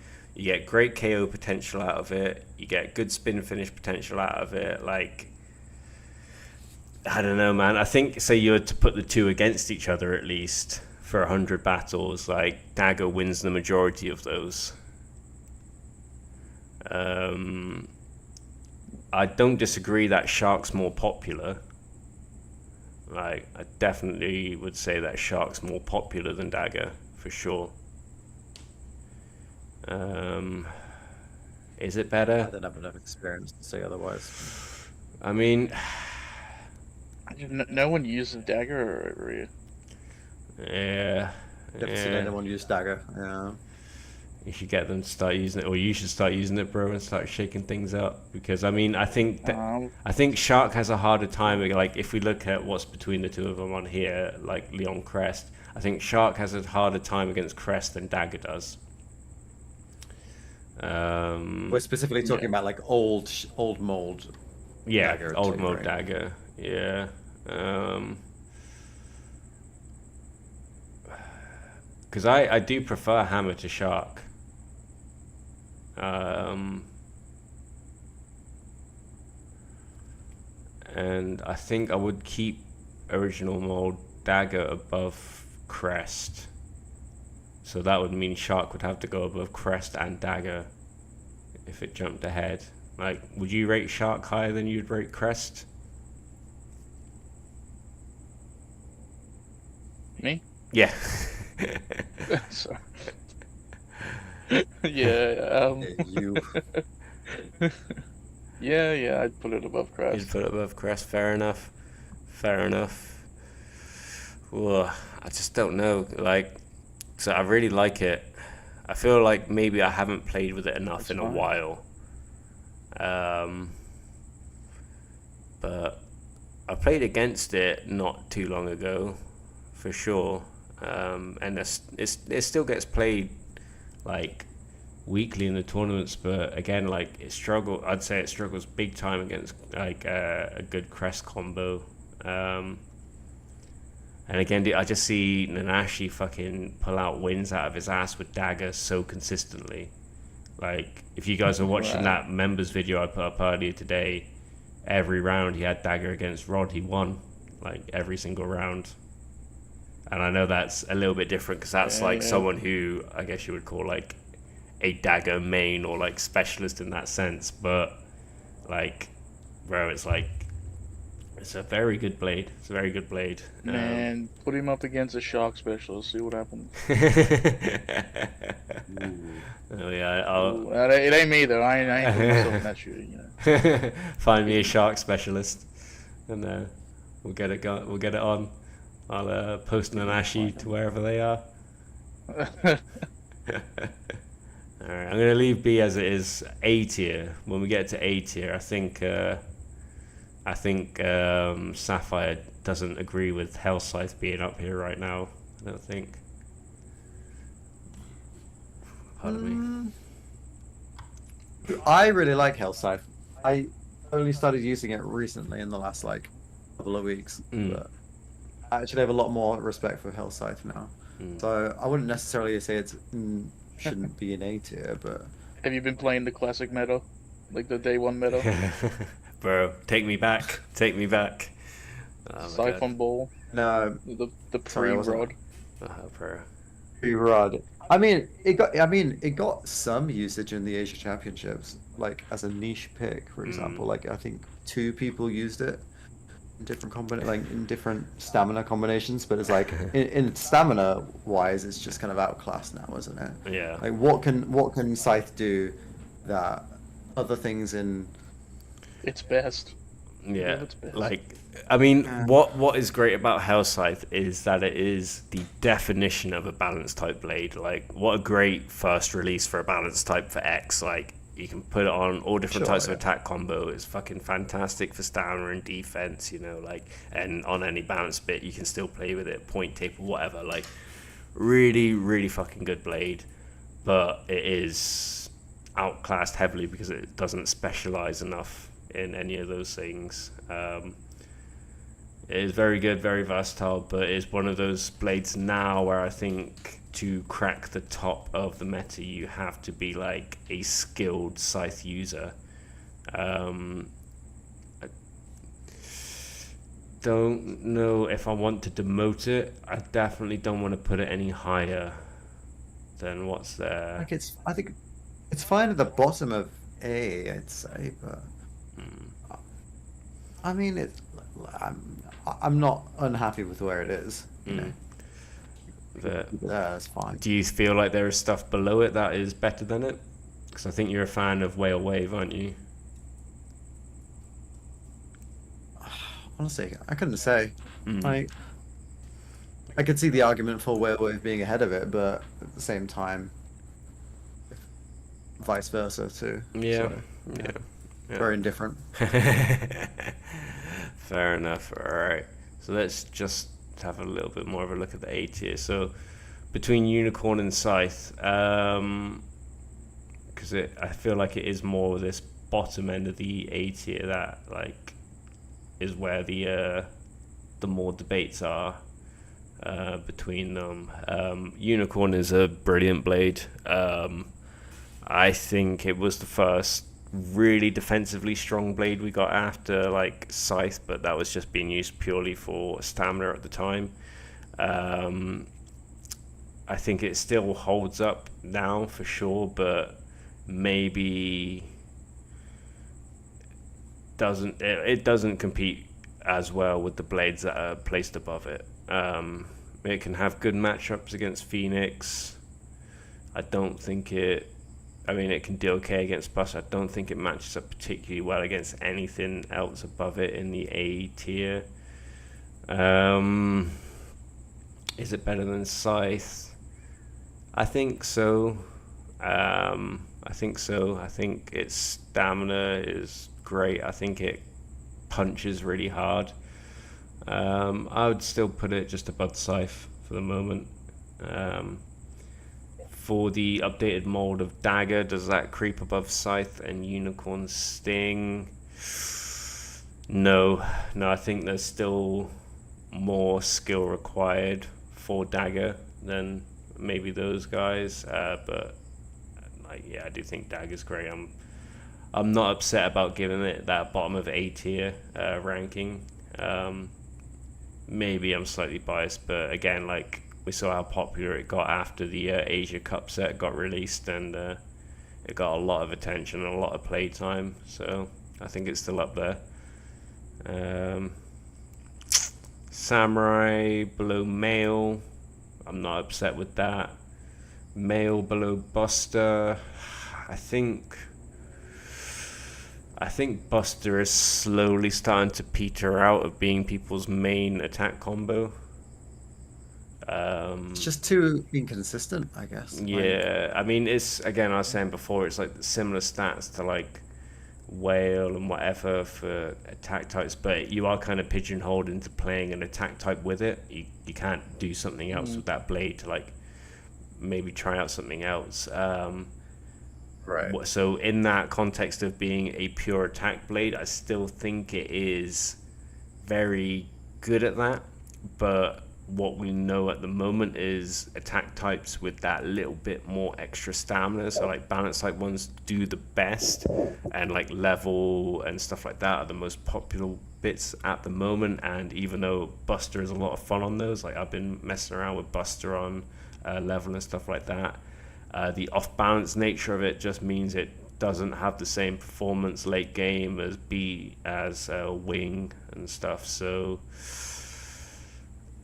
great KO potential out of it. You get good spin finish potential out of it. Like, I don't know, man. I think, say you were to put the two against each other at least for 100 battles, like, Dagger wins the majority of those. I don't disagree that Shark's more popular. Like, I definitely would say that Shark's more popular than Dagger, for sure. Is it better? I don't have enough experience to say otherwise. I mean, No one uses Dagger, or Yeah. Never seen anyone use dagger. Yeah. You should get them to start using it, or you should start using it, bro, and start shaking things up. Because I mean, I think Shark has a harder time. Like if we look at what's between the two of them on here, like Leon Crest, I think Shark has a harder time against Crest than Dagger does. We're specifically talking about like old mold. Yeah, dagger old too, mode right? Dagger. Yeah. Because I do prefer Hammer to Shark. And I think I would keep original mold Dagger above Crest. So that would mean Shark would have to go above Crest and Dagger if it jumped ahead. Like, would you rate Shark higher than you'd rate Crest? Me? Yeah. Sorry. Yeah. You. Yeah. I'd put it above Crest. You'd put it above Crest. Fair enough. Fair enough. Well, I just don't know. Like, so I really like it. I feel like maybe I haven't played with it enough That's in a fine. while. But I played against it not too long ago, for sure. And it still gets played like weekly in the tournaments, but again, like I'd say it struggles big time against like a good Crest combo. And again, I just see Nanashi fucking pull out wins out of his ass with Dagger so consistently. Like, if you guys are watching that members video I put up earlier today, every round he had Dagger against Rod, he won. Like, every single round. And I know that's a little bit different because that's someone who I guess you would call like a Dagger main or like specialist in that sense. But, like, bro, it's like, it's a very good blade. It's a very good blade. Man, put him up against a Shark specialist, see what happens. Oh yeah, Ooh, it ain't me though. I ain't putting myself in that shooting, you know. Find me a Shark specialist, and we'll get it we'll get it on. I'll post Nanashi to wherever they are. Alright, I'm gonna leave B as it is. A tier. When we get to A tier, I think Sapphire doesn't agree with Hellscythe being up here right now. I don't think. Pardon me. I really like Hellscythe. I only started using it recently in the last like couple of weeks, but I actually have a lot more respect for Hellscythe now. So I wouldn't necessarily say it shouldn't be an A tier, but Have you been playing the classic meta? Like the day one meta? Bro, take me back. Take me back. Oh, Siphon Ball? no, The Sorry, I wasn't- pre-rod? bro. Rod. I mean, it got some usage in the Asia Championships, like as a niche pick, for example. Like I think 2 people used it in different in different stamina combinations, but it's like in stamina wise, it's just kind of outclassed now, isn't it? Yeah. Like what can Scythe do that other things in It's best. Yeah, it's best. like, I mean, what is great about Hellscythe is that it is the definition of a balance type blade. Like, what a great first release for a balance type for X. Like, you can put it on all different types of attack combo. It's fucking fantastic for stamina and defense, you know, like, and on any balance bit, you can still play with it, point tape or whatever. Like, really, really fucking good blade, but it is outclassed heavily because it doesn't specialize enough in any of those things. It is very good, very versatile, but it's one of those blades now where I think to crack the top of the meta you have to be like a skilled Scythe user. I don't know if I want to demote it. I definitely don't want to put it any higher than what's there. like I think it's fine at the bottom of A, I'd say, but I mean I'm not unhappy with where it is. You know, that's fine. Do you feel like there is stuff below it that is better than it? Because I think you're a fan of Whale Wave, aren't you? Honestly, I couldn't say. Like, I could see the argument for Werewolf being ahead of it, but at the same time, vice versa too. Yeah, So, yeah, yeah. very indifferent. Fair enough. All right. So let's just have a little bit more of a look at the A tier. So between Unicorn and Scythe, because I feel like it is more this bottom end of the A tier that like is where the more debates are between them. Unicorn is a brilliant blade. I think it was the first really defensively strong blade we got after like Scythe, but that was just being used purely for stamina at the time. I think it still holds up now for sure, but maybe it doesn't compete as well with the blades that are placed above it. It can have good matchups against Phoenix. I don't think it. I mean, it can do okay against Buster. I don't think it matches up particularly well against anything else above it in the A tier. Is it better than Scythe? I think so. I think its stamina is great. I think it punches really hard. I would still put it just above Scythe for the moment. For the updated mold of Dagger, does that creep above Scythe and Unicorn Sting? No, I think there's still more skill required for Dagger than maybe those guys. But yeah, I do think Dagger's great. I'm not upset about giving it that bottom of A tier ranking. Maybe I'm slightly biased, but again, like we saw how popular it got after the Asia Cup set got released, and it got a lot of attention and a lot of play time. So I think it's still up there. Samurai below Male, I'm not upset with that. Male below Buster, I think Buster is slowly starting to peter out of being people's main attack combo. It's just too inconsistent, I guess. Yeah, I mean, it's, again, I was saying before, it's like similar stats to like Whale and whatever for attack types, but you are kind of pigeonholed into playing an attack type with it. You can't do something else with that blade to like maybe try out something else. Right. So in that context of being a pure attack blade, I still think it is very good at that, but what we know at the moment is attack types with that little bit more extra stamina, so like balance type ones do the best, and like level and stuff like that are the most popular bits at the moment. And even though Buster is a lot of fun on those, like I've been messing around with Buster on level and stuff like that, the off balance nature of it just means it doesn't have the same performance late game as Wing and stuff. So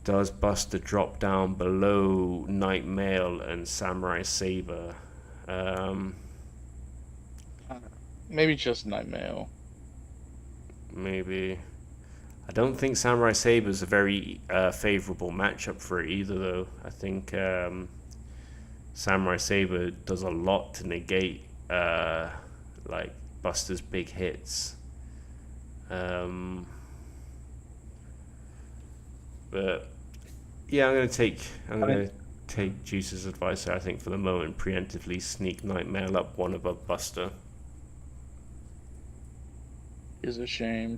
does Buster drop down below Night Mail and Samurai Saber? Maybe just Night Mail. Maybe. I don't think Samurai Saber is a very favorable matchup for it either, though. I think Samurai Saber does a lot to negate like Buster's big hits. But yeah, I'm gonna take Juice's advice there, I think, for the moment, preemptively sneak Night Mail up one above Buster. Is a shame.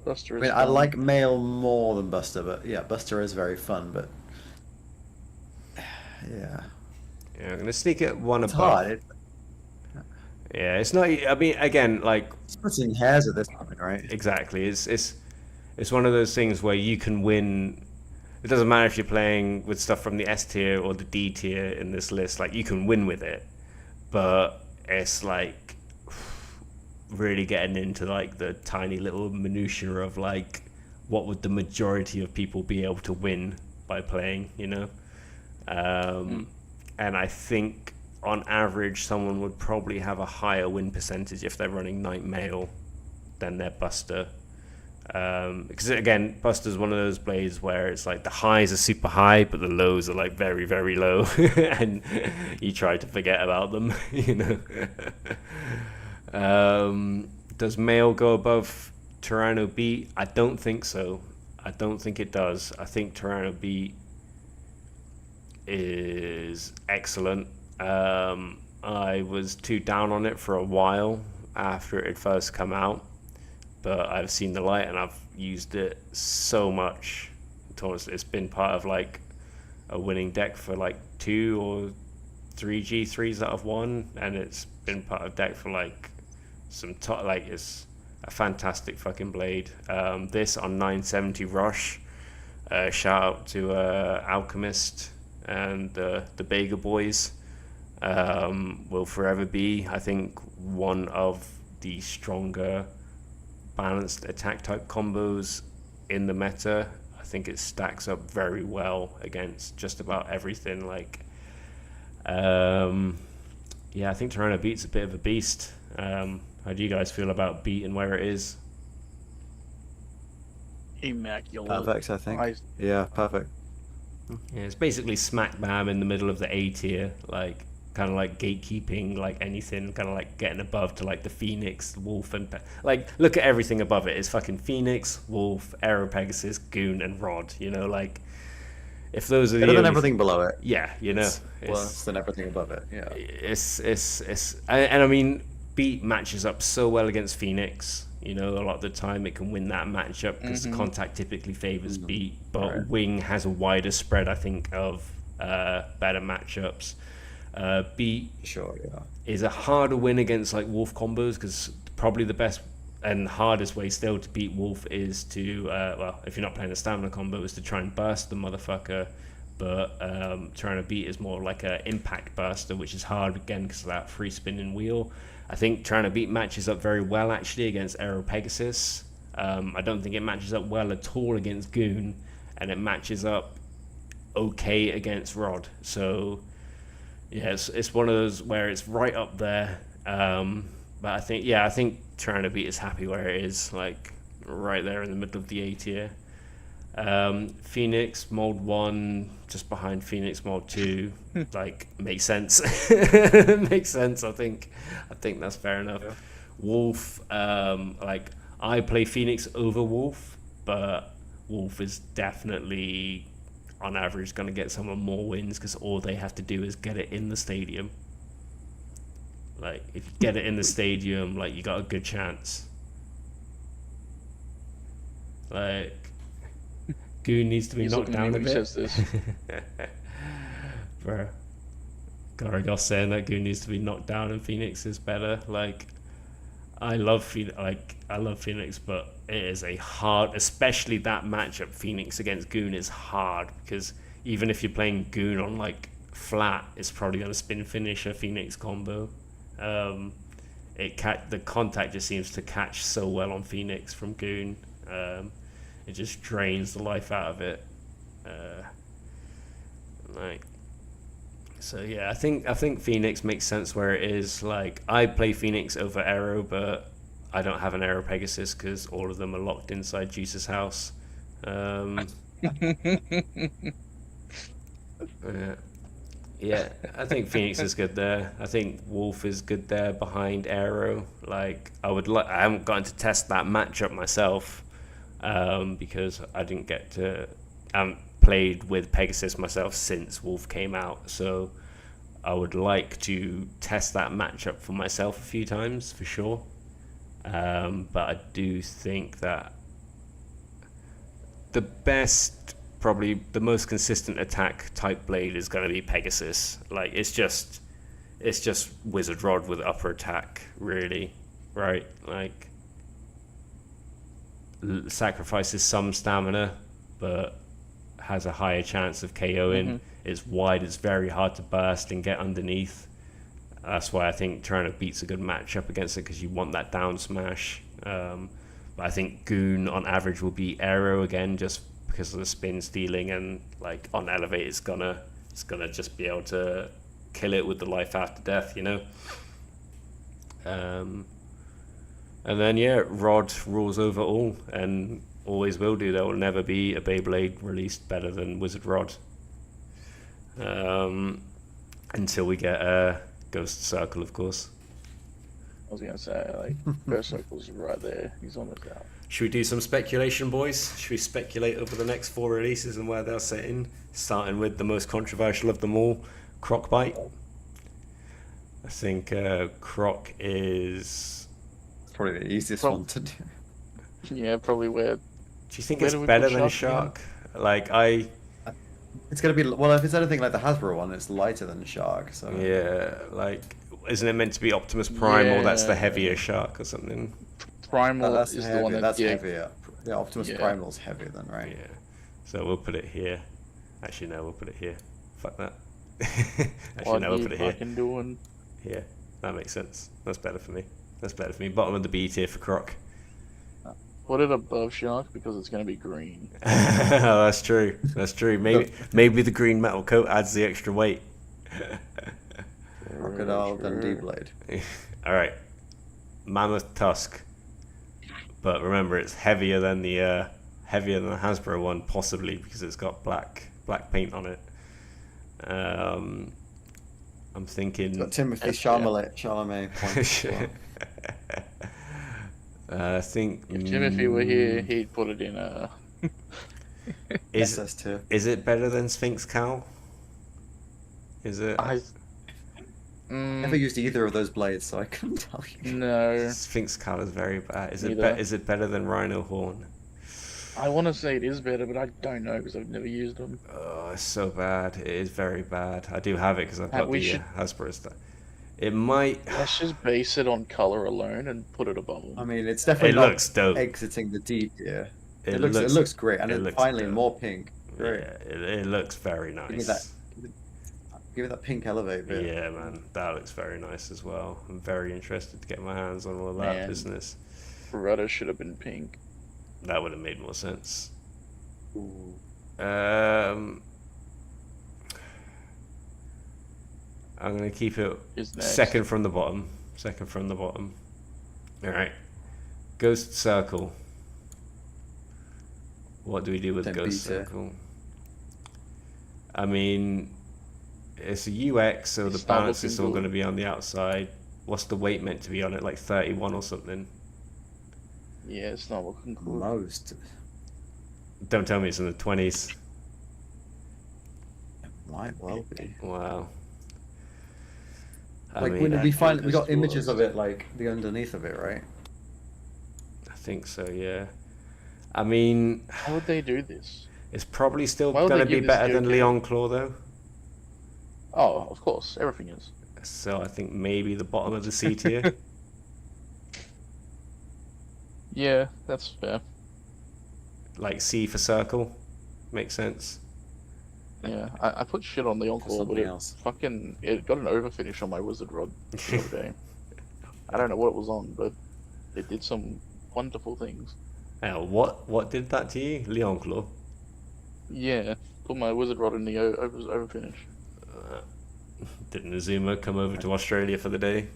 Buster is I fun. like Male more than Buster, but yeah, Buster is very fun, but yeah. Yeah, I'm gonna sneak it one It's above. hard. Yeah, it's not. I mean, again, like It's splitting hairs at this point, right? exactly. It's one of those things where you can win. It doesn't matter if you're playing with stuff from the S tier or the D tier in this list. Like you can win with it, but it's like really getting into like the tiny little minutiae of like what would the majority of people be able to win by playing, you know? And I think on average someone would probably have a higher win percentage if they're running Night Mail than their Buster. Because again, Buster's one of those blades where it's like the highs are super high, but the lows are like very, very low, and you try to forget about them, you know. Does male go above Tyranno Beat? I don't think so. I don't think it does. I think Tyranno Beat is excellent. I was too down on it for a while after it had first come out, but I've seen the light and I've used it so much. It's been part of like a winning deck for like 2 or 3 G3s that I've won, and it's been part of deck for like some top, like it's a fantastic fucking blade. This on 970 Rush, shout out to Alchemist and the Bega boys, will forever be, I think, one of the stronger balanced attack type combos in the meta. I think it stacks up very well against just about everything. Like, yeah, I think Tyranno Beat's a bit of a beast. How do you guys feel about Beat and where it is? Immaculate. Perfect, I think. Yeah, perfect. Yeah, it's basically smack bam in the middle of the A tier, like kind of like gatekeeping, like anything, kind of like getting above to like the Phoenix, Wolf, and like look at everything above it. It's fucking Phoenix, Wolf, Aero Pegasus, Goon, and Rod. You know, like if those are better than everything below it. Yeah, you know, it's worse than everything above it. Yeah, and I mean, Beat matches up so well against Phoenix. You know, a lot of the time it can win that matchup because contact typically favors Beat, but Wing has a wider spread, I think, of better matchups. Beat is a harder win against like Wolf combos because probably the best and hardest way still to beat Wolf is to, well, if you're not playing a stamina combo, is to try and burst the motherfucker. But trying to beat is more like a impact burster, which is hard again because of that free spinning wheel. I think trying to beat matches up very well actually against Aero Pegasus. I don't think it matches up well at all against Goon, and it matches up okay against Rod. So yeah, it's one of those where it's right up there. But I think trying to beat is happy where it is, like right there in the middle of the A tier. Phoenix Mold 1 just behind Phoenix Mold 2 like makes sense. Makes sense. I think that's fair enough. Yeah. Wolf, like I play Phoenix over Wolf, but Wolf is definitely on average going to get someone more wins because all they have to do is get it in the stadium. Like if you get it in the stadium, like you got a good chance. Like Goon needs to be knocked down a bit. Bro, Garagos saying that Goon needs to be knocked down and Phoenix is better. Like, I love Phoenix, but it is a hard, especially that matchup. Phoenix against Goon is hard because even if you're playing Goon on like flat, it's probably gonna spin finish a Phoenix combo. The contact just seems to catch so well on Phoenix from Goon. It just drains the life out of it. So yeah, I think Phoenix makes sense where it is. Like I play Phoenix over Aero, but I don't have an Aero Pegasus because all of them are locked inside Juice's house. Yeah, I think Phoenix is good there. I think Wolf is good there behind Aero. Like I haven't gotten to test that matchup myself. Because I haven't played with Pegasus myself since Wolf came out, so I would like to test that matchup for myself a few times for sure. But I do think that the best, probably the most consistent attack type blade is going to be Pegasus. Like it's just Wizard Rod with upper attack, really, right? Like sacrifices some stamina but has a higher chance of KOing. It's wide, it's very hard to burst and get underneath. That's why I think Tyranno Beat's a good matchup against it because you want that down smash. But I think Goon on average will be Aero again just because of the spin stealing, and like on elevate it's gonna just be able to kill it with the life after death, you know. And then yeah, Rod rules over all, and always will do. There will never be a Beyblade released better than Wizard Rod. Until we get a Ghost Circle, of course. I was gonna say, like, Ghost Circle's right there. He's almost out. Should we do some speculation, boys? Should we speculate over the next 4 releases and where they'll sit in? Starting with the most controversial of them all, Crocbite. I think Croc is Probably the easiest one to do. Yeah, probably where. Do you think Where it's do we better put than Shark Shark? Like I It's gonna be well if it's anything like the Hasbro one, it's lighter than Shark. So yeah, like isn't it meant to be Optimus Prime or that's the Yeah. heavier Shark or something? Primal that's is heavy, the one that that's yeah, heavier. Yeah, Optimus Yeah. Primal's heavier than right. Yeah. So we'll put it here. Actually no, we'll put it here. Fuck that. Actually what no, we'll you put it here. fucking doing. Here. That makes sense. That's better for me. That's better for me. Bottom of the B tier for Croc. Put it above Shark because it's gonna be green. That's true. That's true. Maybe the green metal coat adds the extra weight. Crocodile then D-Blade. All right. Mammoth Tusk. But remember, it's heavier than the Hasbro one, possibly because it's got black paint on it. I'm thinking. Got Timothy Chalamet points as well. I think. If Timothy were here, he'd put it in Is SS2. is it better than Sphinx Cowl? Is it? Never used either of those blades, so I couldn't tell you. No. Sphinx Cowl is very bad. Is Neither. is it better than Rhino Horn? I want to say it is better, but I don't know because I've never used them. Oh, it's so bad. It is very bad. I do have it because I've got We the should- Hasbro stuff. It might. Let's just base it on color alone and put it above them. I mean, it's definitely It not looks dope. exiting the D tier. It It looks great, and it it's looks finally dope. more pink. Great. Yeah, it looks very Give me nice. that. Give it that pink elevate bit. Yeah, man, that looks very nice as well. I'm very interested to get my hands on all of that Man. business. Rudder should have been pink. That would have made more sense. Ooh. I'm gonna keep it Is next. second from the bottom. Second from the bottom. All right. Ghost Circle. What do we do with Then Ghost B tier. Circle? I mean, it's a UX, so the It's not balance is looking all good. going to be on the outside. What's the weight meant to be on it? Like 31 or something? Yeah, it's not looking good. Most. Don't tell me it's in the 20s. Might well be. Wow. I Like mean, when I we think find we it's got the images of worst. it, like the underneath of it, right? I think so, yeah. I mean, How would they do this? it's probably still Why would going to they be give this better to than a kid? Leon Claw, though. Oh, of course, everything is. So I think maybe the bottom of the C tier. Yeah, that's fair. Like C for Circle. Makes sense. Yeah, I put shit on the For Encore, but something it else. fucking it got an overfinish on my Wizard Rod the other day. I don't know what it was on, but it did some wonderful things. What did that to you? Leon Claw. Yeah, put my Wizard Rod in the overfinish. Did Nazuma come over to Australia for the day?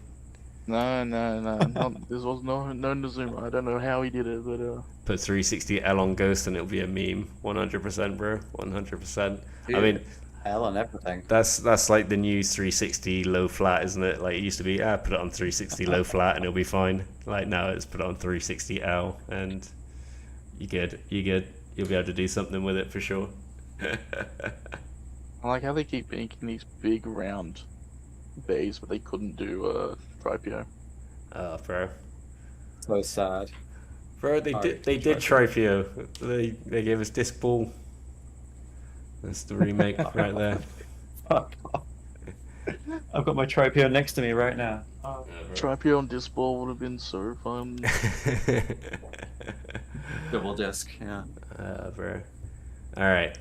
No, not, this was no Nazuma. I don't know how he did it, but Put 360L on Ghost and it'll be a meme. 100%, bro. 100%. I Dude. mean, L on everything. that's like the new 360 low flat, isn't it? Like it used to be, put it on 360 low flat and it'll be fine. Like now it's put it on 360L and you're good. You'll be able to do something with it for sure. I like how they keep making these big round bays, but they couldn't do Tripio. Oh, bro. So sad. Bro, they Alright, did Trifio. They gave us Disc Ball. That's the remake right there. Fuck off. I've got my Tripio next to me right now. Tripio and Disc Ball would have been so fun. Double disc, yeah. Bro. Alright.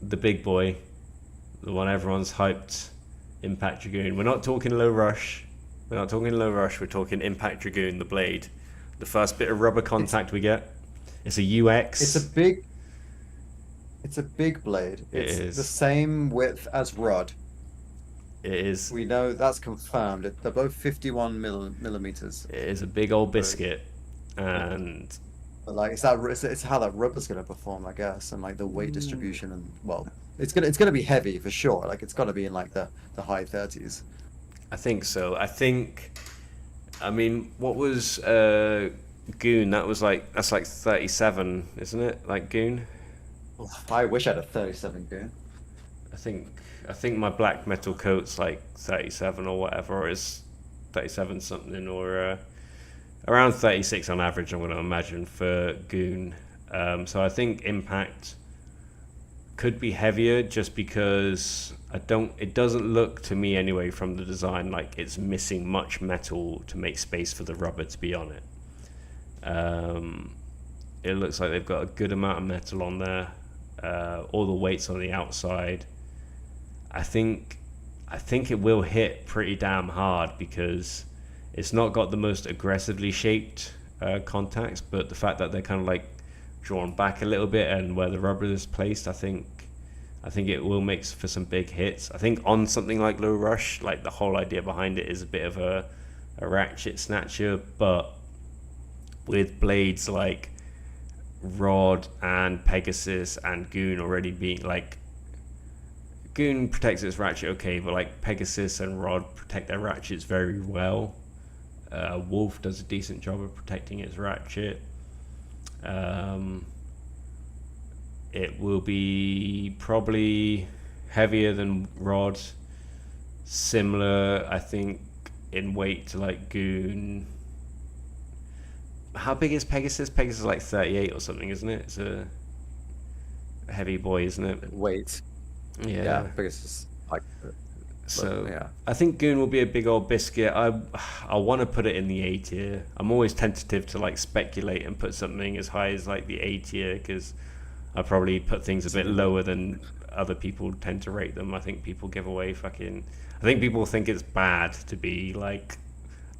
The big boy. The one everyone's hyped. Impact Dragoon. We're not talking Low Rush. We're talking Impact Dragoon, the blade. The first bit of rubber contact we get. It's a UX. It's a big blade. It It's is. the same width as Rod. It is. We know that's confirmed. They're both 51 millimeters. It is a big old biscuit. and But like, it's how that rubber's gonna perform, I guess, and like the weight distribution, and well, it's gonna be heavy for sure. Like it's got to be in like the high 30s. I think so. I mean, what was Goon? That's like 37, isn't it? Like Goon. I wish I had a 37 goon. I think my black metal coat's like 37 or whatever, or is 37 something, or around 36 on average, I'm going to imagine, for Goon. So I think Impact could be heavier just because it doesn't look to me anyway from the design like it's missing much metal to make space for the rubber to be on it. It looks like they've got a good amount of metal on there. All the weight's on the outside. I think it will hit pretty damn hard because it's not got the most aggressively shaped contacts, but the fact that they're kind of like drawn back a little bit and where the rubber is placed, I think it will make for some big hits. I think on something like Low Rush, like the whole idea behind it is a bit of a ratchet snatcher, but with blades like Rod and Pegasus and Goon already being like, Goon protects its ratchet okay, but like Pegasus and Rod protect their ratchets very well. Wolf does a decent job of protecting its ratchet. It will be probably heavier than Rod, similar I think in weight to like Goon. How big is Pegasus? Pegasus is like 38 or something, isn't it? It's a heavy boy, isn't it? Weight. Yeah, because it's like. So yeah, I think Goon will be a big old biscuit. I want to put it in the A tier. I'm always tentative to like speculate and put something as high as like the A tier because I probably put things a bit lower than other people tend to rate them. I think people give away fucking. I think people think it's bad to be like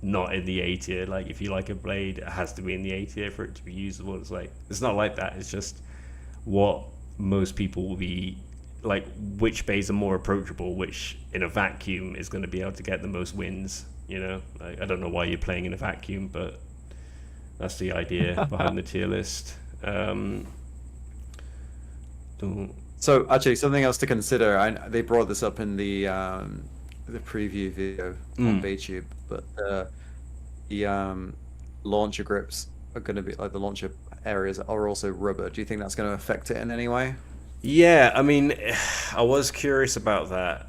not in the A tier. Like if you like a blade, it has to be in the A tier for it to be usable. It's not like that. It's just what most people will be. Like which bays are more approachable, which in a vacuum is going to be able to get the most wins, you know? Like, I don't know why you're playing in a vacuum, but that's the idea behind the tier list. So actually, something else to consider. They brought this up in the preview video on BayTube, but the launcher grips are going to be like the launcher areas are also rubber. Do you think that's going to affect it in any way? Yeah, I mean, I was curious about that.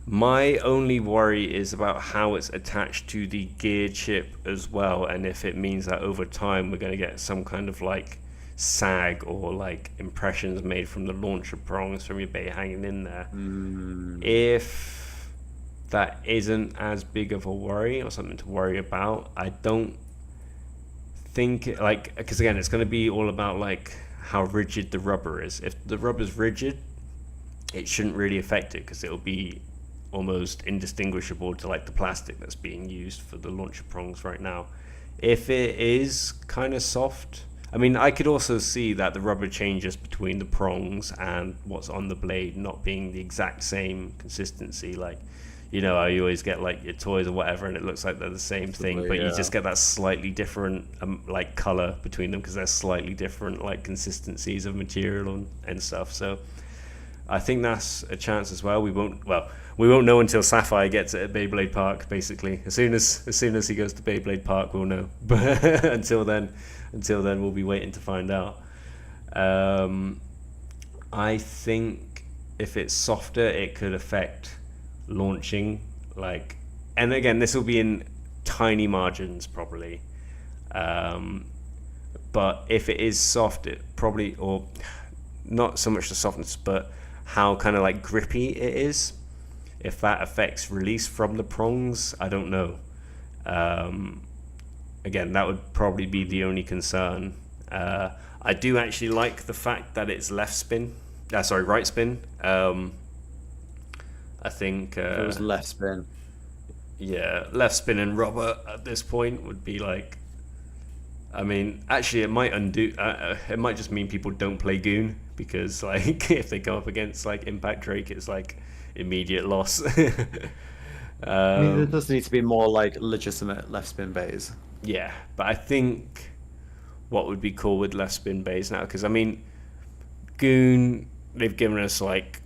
My only worry is about how it's attached to the gear chip as well, and if it means that over time we're going to get some kind of like sag or like impressions made from the launcher prongs from your bay hanging in there. If that isn't as big of a worry or something to worry about, I don't think like, because again, it's going to be all about like how rigid the rubber is. If the rubber's rigid, it shouldn't really affect it because it'll be almost indistinguishable to like the plastic that's being used for the launcher prongs right now. If it is kind of soft, I mean, I could also see that the rubber changes between the prongs and what's on the blade not being the exact same consistency. Like, you know how you always get like your toys or whatever and it looks like they're the same thing, but you just get that slightly different like color between them because they're slightly different like consistencies of material and stuff. So I think that's a chance as well. We won't know until Sapphire gets it at Beyblade Park, basically. As soon as he goes to Beyblade Park, we'll know. But until then we'll be waiting to find out. I think if it's softer, it could affect launching, like, and again, this will be in tiny margins probably. But if it is soft, it probably, or not so much the softness, but how kind of like grippy it is. If that affects release from the prongs, I don't know. Again, that would probably be the only concern. I do actually like the fact that it's right spin. I think it was left spin. Yeah, left spin and rubber at this point would be like. I mean, actually, it might undo. It might just mean people don't play Goon because, like, if they go up against like Impact Drake, it's like immediate loss. I mean, there does need to be more like legitimate left spin bays. Yeah, but I think what would be cool with left spin bays now, because I mean, Goon, they've given us like,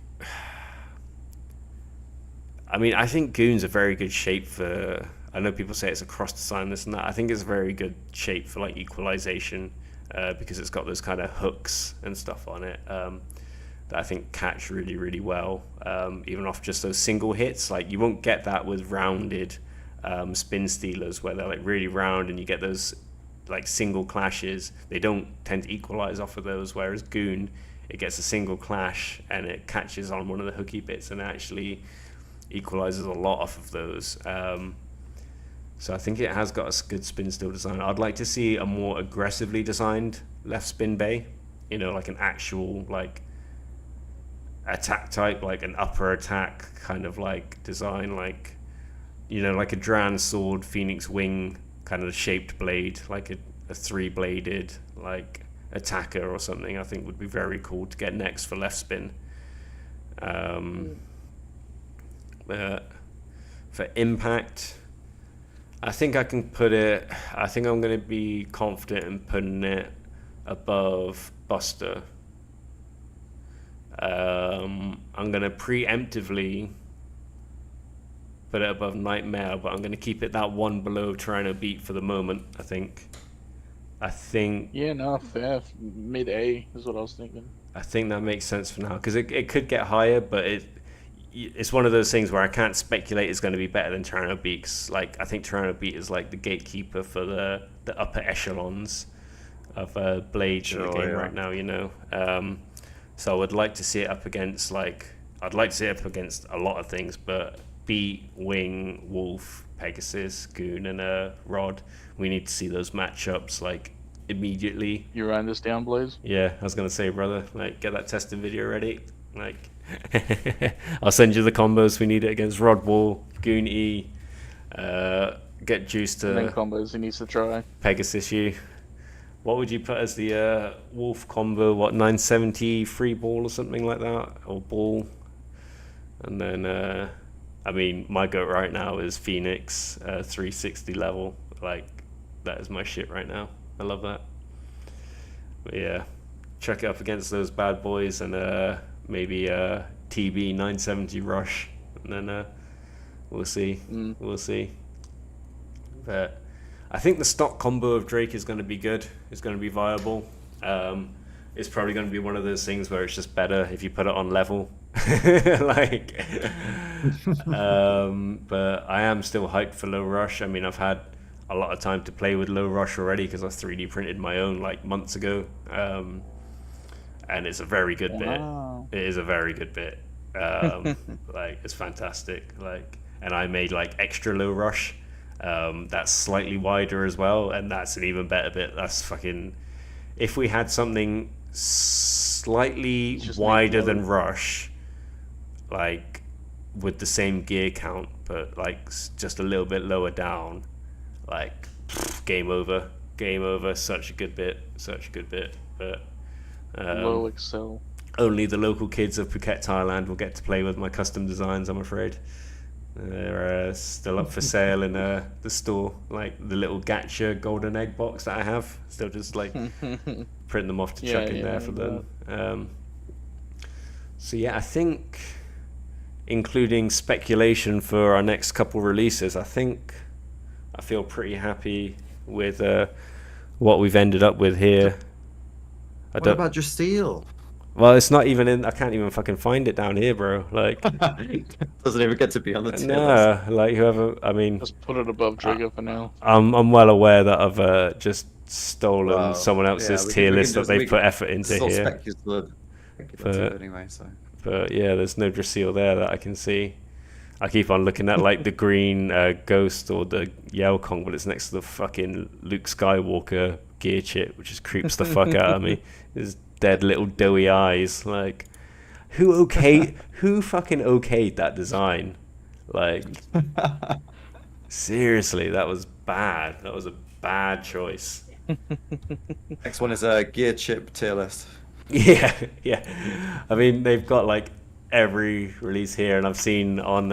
I mean, I think Goon's a very good shape for. I know people say it's a cross design, this and that. I think it's a very good shape for like equalization, because it's got those kind of hooks and stuff on it, that I think catch really, really well, even off just those single hits. Like you won't get that with rounded spin stealers, where they're like really round and you get those like single clashes. They don't tend to equalize off of those, whereas Goon, it gets a single clash and it catches on one of the hooky bits and actually equalizes a lot off of those. So I think it has got a good spin steal design. I'd like to see a more aggressively designed left spin bay, like an actual like attack type, like an upper attack kind of like design, like like a Dran sword Phoenix wing kind of shaped blade, like a three-bladed like attacker or something. I think would be very cool to get next for left spin. For impact, I think I can put it. I think I'm going to be confident in putting it above Buster. I'm going to preemptively put it above Nightmare, but I'm going to keep it that one below Tyranno Beat for the moment, I think. Yeah, no, fair. Mid A is what I was thinking. I think that makes sense for now, because it could get higher, but it's one of those things where I can't speculate it's going to be better than Tyranno Beat. 'Cause, like, I think Tyranno Beat is like the gatekeeper for the upper echelons of blades in the game right now, so I would like to see it up against I'd like to see it up against a lot of things, but Beat, Wing, Wolf, Pegasus, Goon, and Rod. We need to see those matchups like immediately. You writing this down, Blaze? Yeah, I was gonna say, brother, like get that testing video ready. Like, I'll send you the combos we need it against Rod Wall, Goon E. Get Juice to. And then combos he needs to try. Pegasus U. What would you put as the Wolf combo? What, 970 free ball or something like that, or ball? And then I mean, my goat right now is Phoenix 360 level. Like, that is my shit right now. I love that. But yeah, check it up against those bad boys, and maybe TB 970 rush, and then we'll see. We'll see. But I think the stock combo of Drake is going to be good. It's going to be viable. It's probably going to be one of those things where it's just better if you put it on level. Like, but I am still hyped for Low Rush. I mean, I've had a lot of time to play with Low Rush already because I 3D printed my own like months ago, and it's a very good bit. It is a very good bit. Like, it's fantastic. Like, and I made like extra Low Rush. That's slightly wider as well, and that's an even better bit. That's fucking. If we had something slightly wider than Rush, like with the same gear count, but like just a little bit lower down, like game over. Such a good bit. But Low Excel. only the local kids of Phuket, Thailand will get to play with my custom designs, I'm afraid. They're still up for sale in the store, like the little gacha golden egg box that I have. Still just like print them off to chuck in there for them. So yeah, I think, including speculation for our next couple releases, I feel pretty happy with what we've ended up with here. What about your steel? Well, it's not even in. I can't even fucking find it down here, bro. Like, doesn't even get to be on the tier no, like whoever. I mean, Just put it above Trigger for now. I'm well aware that I've just stolen someone else's tier list that they put effort into here. Anyway, so. But yeah, there's no Drasil there that I can see. I keep on looking at like the green Ghost or the Yale Kong, but it's next to the fucking Luke Skywalker gear chip, which just creeps the fuck out of me. His dead little doughy eyes. Like, who fucking okayed that design? Like, seriously, that was bad. That was a bad choice. Next one is a gear chip tier list. Yeah. I mean, they've got like every release here, and I've seen on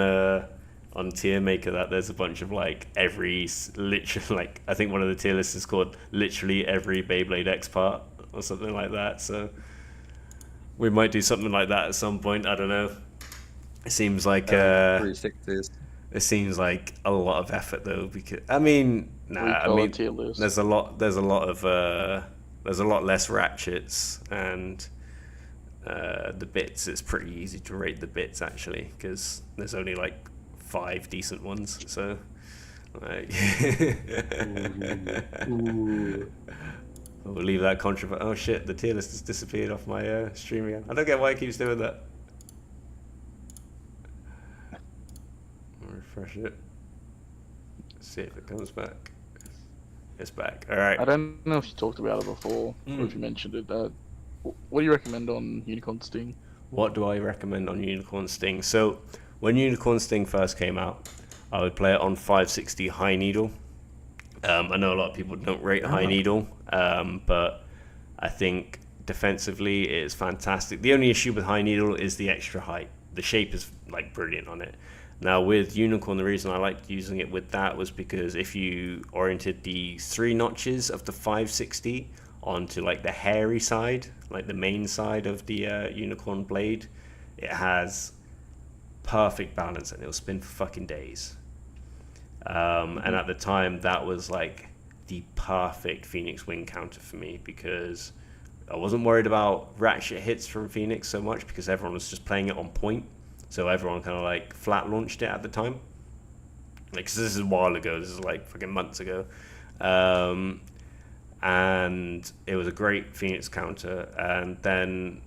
on tier maker that there's a bunch of like literally like I think one of the tier lists is called literally every Beyblade X part or something like that. So we might do something like that at some point. I don't know. It seems like 360s. it seems like a lot of effort though, because I mean, tier list. there's a lot less ratchets and the bits. It's pretty easy to rate the bits actually, because there's only like 5 decent ones. So like, we'll leave that controversy. Oh shit, the tier list has disappeared off my stream again. I don't get why it keeps doing that. Refresh it. See if it comes back. It's back. All right. I don't know if you talked about it before, or if you mentioned it. What do you recommend on Unicorn Sting? What do I recommend on Unicorn Sting? So, when Unicorn Sting first came out, I would play it on 560 high needle. I know a lot of people don't rate high needle, but I think defensively it is fantastic. The only issue with high needle is the extra height. The shape is like brilliant on it. Now with Unicorn, the reason I liked using it with that was because if you oriented the 3 notches of the 560 onto like the hairy side, like the main side of the Unicorn blade, it has perfect balance and it'll spin for fucking days. And at the time, that was like the perfect Phoenix wing counter for me, because I wasn't worried about ratchet hits from Phoenix so much, because everyone was just playing it on point. So everyone kind of like flat launched it at the time. Like, cause this is a while ago. This is like fucking months ago. And it was a great Phoenix counter. And then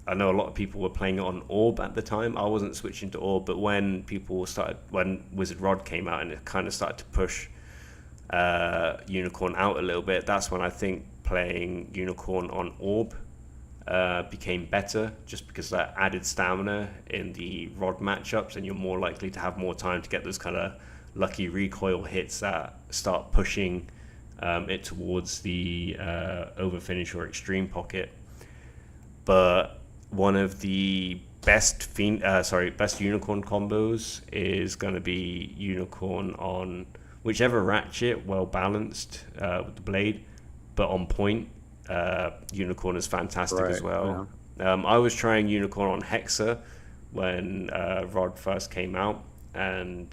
I know a lot of people were playing it on Orb at the time. I wasn't switching to Orb, but when Wizard Rod came out and it kind of started to push Unicorn out a little bit, that's when I think playing Unicorn on Orb became better, just because that added stamina in the Rod matchups, and you're more likely to have more time to get those kind of lucky recoil hits that start pushing it towards the overfinish or extreme pocket. But one of the best Unicorn combos is going to be Unicorn on whichever ratchet, well balanced with the blade, but on point. Unicorn is fantastic as well. Yeah. I was trying Unicorn on Hexa when Rod first came out, and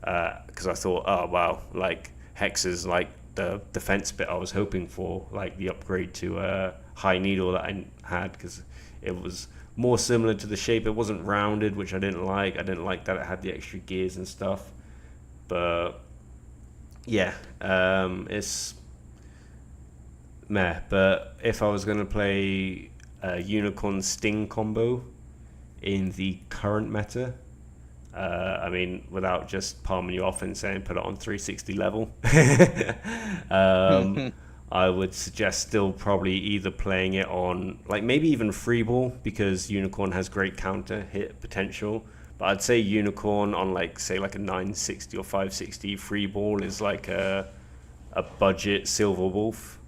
because I thought, oh wow, like Hexa's like the defense bit I was hoping for, like the upgrade to high needle that I had, because it was more similar to the shape. It wasn't rounded, which I didn't like. I didn't like that it had the extra gears and stuff. But yeah, it's meh. But if I was going to play a Unicorn Sting combo in the current meta, I mean, without just palming you off and saying put it on 360 level, I would suggest still probably either playing it on, like, maybe even free ball, because Unicorn has great counter hit potential. But I'd say Unicorn on, like, say like a 960 or 560 free ball is like a budget Silver Wolf.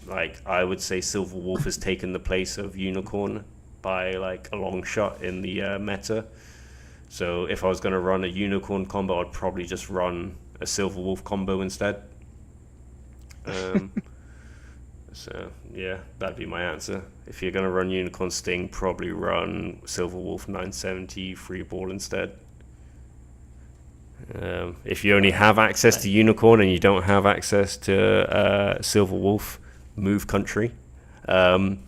Like, I would say Silver Wolf has taken the place of Unicorn by like a long shot in the meta. So if I was going to run a Unicorn combo, I'd probably just run a Silver Wolf combo instead. So yeah, that'd be my answer. If you're going to run Unicorn Sting, probably run Silver Wolf 970 free ball instead. If you only have access to Unicorn and you don't have access to Silver Wolf, move country. But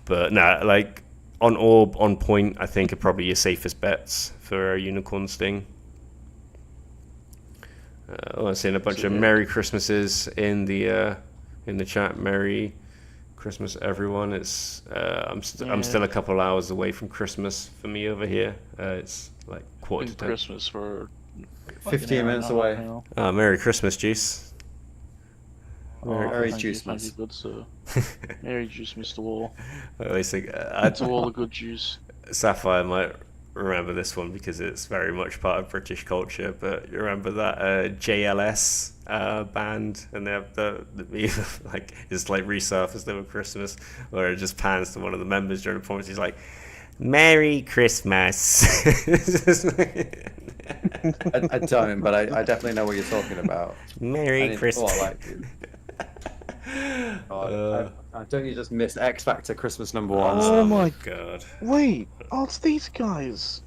nah, like on Orb, on point, I think are probably your safest bets for a Unicorn Sting. I'm seeing a bunch of Merry Christmases in the chat. Merry Christmas, everyone. It's I'm still a couple hours away from Christmas for me over here. It's like quarter to 10. Christmas for 15 minutes away. Merry Christmas, Juice. Merry juice, man. Merry juice, Mr. Wall. At least Mr. Wall, the good juice. Sapphire might remember this one because it's very much part of British culture. But you remember that JLS band, and they have the like it's like resurfaced over Christmas, where it just pans to one of the members during the performance. He's like, "Merry Christmas." I don't, but I definitely know what you're talking about. Merry Christmas. Don't you just miss X Factor Christmas #1? Oh my god. Wait, oh, it's these guys.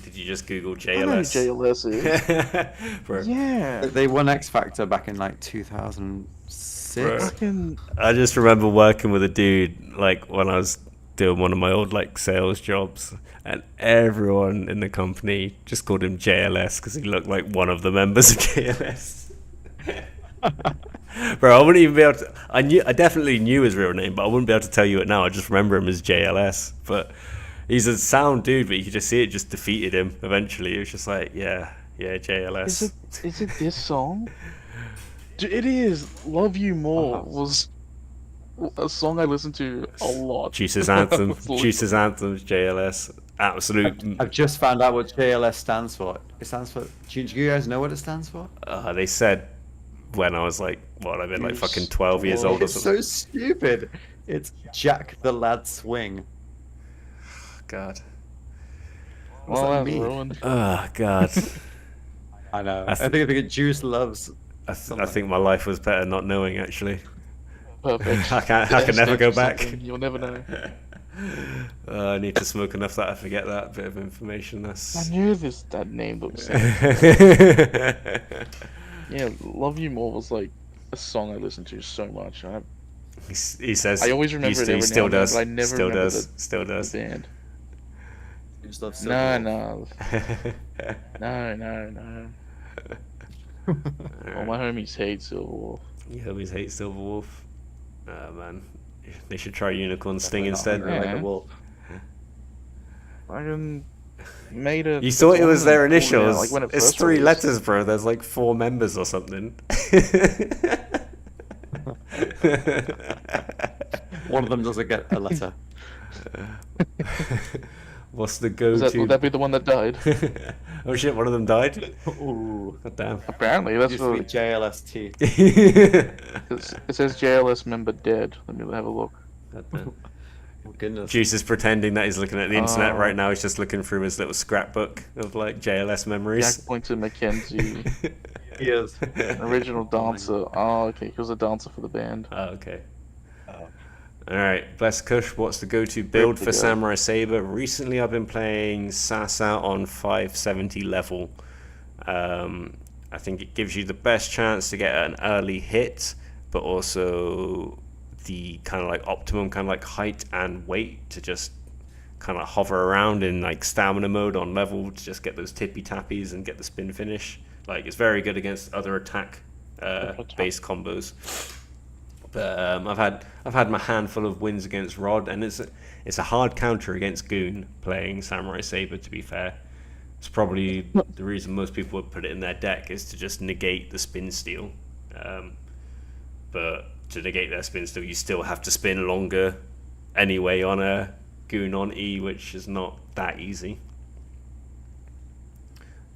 Did you just Google I know who JLS? JLS is. Bro. Yeah. They won X Factor back in like 2006. I just remember working with a dude like when I was doing one of my old like sales jobs, and everyone in the company just called him JLS because he looked like one of the members of JLS. Bro, I wouldn't even be able to. I definitely knew his real name, but I wouldn't be able to tell you it now. I just remember him as JLS. But he's a sound dude, but you could just see it just defeated him eventually. It was just like, yeah, JLS. Is it this song? It is. Love You More was a song I listened to a lot. Juice's Anthem. Juice's Anthem's JLS. Absolute. I've just found out what JLS stands for. It stands for. Do you guys know what it stands for? They said when I was like, what, I've been like fucking 12 years old or It's something. so stupid. It's Jack the Lad Swing. God. What's Well, that that's mean? ruined. Oh, God. I know. I think Juice loves. I think my life was better not knowing, actually. Perfect. I can never go back. You'll never know. I need to smoke enough that I forget that bit of information. I That's. knew that name looks. Yeah, Love You More was like a song I listened to so much. He says. I always remember it every he still now and then, does. but I never Still remember does. Still does. the band. Juice loves No. All my homies hate Silverwolf. You homies hate Silverwolf. Oh man, they should try Unicorn Sting Not instead. hungry like Yeah. a wolf. I made a. You thought it was their pulled it out, initials? like, when it It's first 3 released. letters, bro. There's like 4 members or something. One of them doesn't get a letter. What's the go-to? Would that be the one that died? Oh shit! One of them died. Ooh. God damn. Apparently, that's Used to be what JLST. it says. JLS member dead. Let me have a look. God damn. Oh, goodness. Juice is pretending that he's looking at the internet Oh. right now. He's just looking through his little scrapbook of like JLS memories. Jack Pointer Mackenzie, He is. original dancer. Oh, okay, he was a dancer for the band. Oh, okay. Alright, Bless Kush, what's the go-to build for go. Samurai Saber? Recently I've been playing Sasa on 570 level. I think it gives you the best chance to get an early hit, but also the kind of like optimum kind of like height and weight to just kind of hover around in like stamina mode on level to just get those tippy tappies and get the spin finish. Like it's very good against other attack based combos. But I've had my handful of wins against Rod, and it's a hard counter against Goon playing Samurai Saber. To be fair, it's probably the reason most people would put it in their deck is to just negate the spin steal. But to negate their spin steal, you still have to spin longer anyway on a Goon on E, which is not that easy.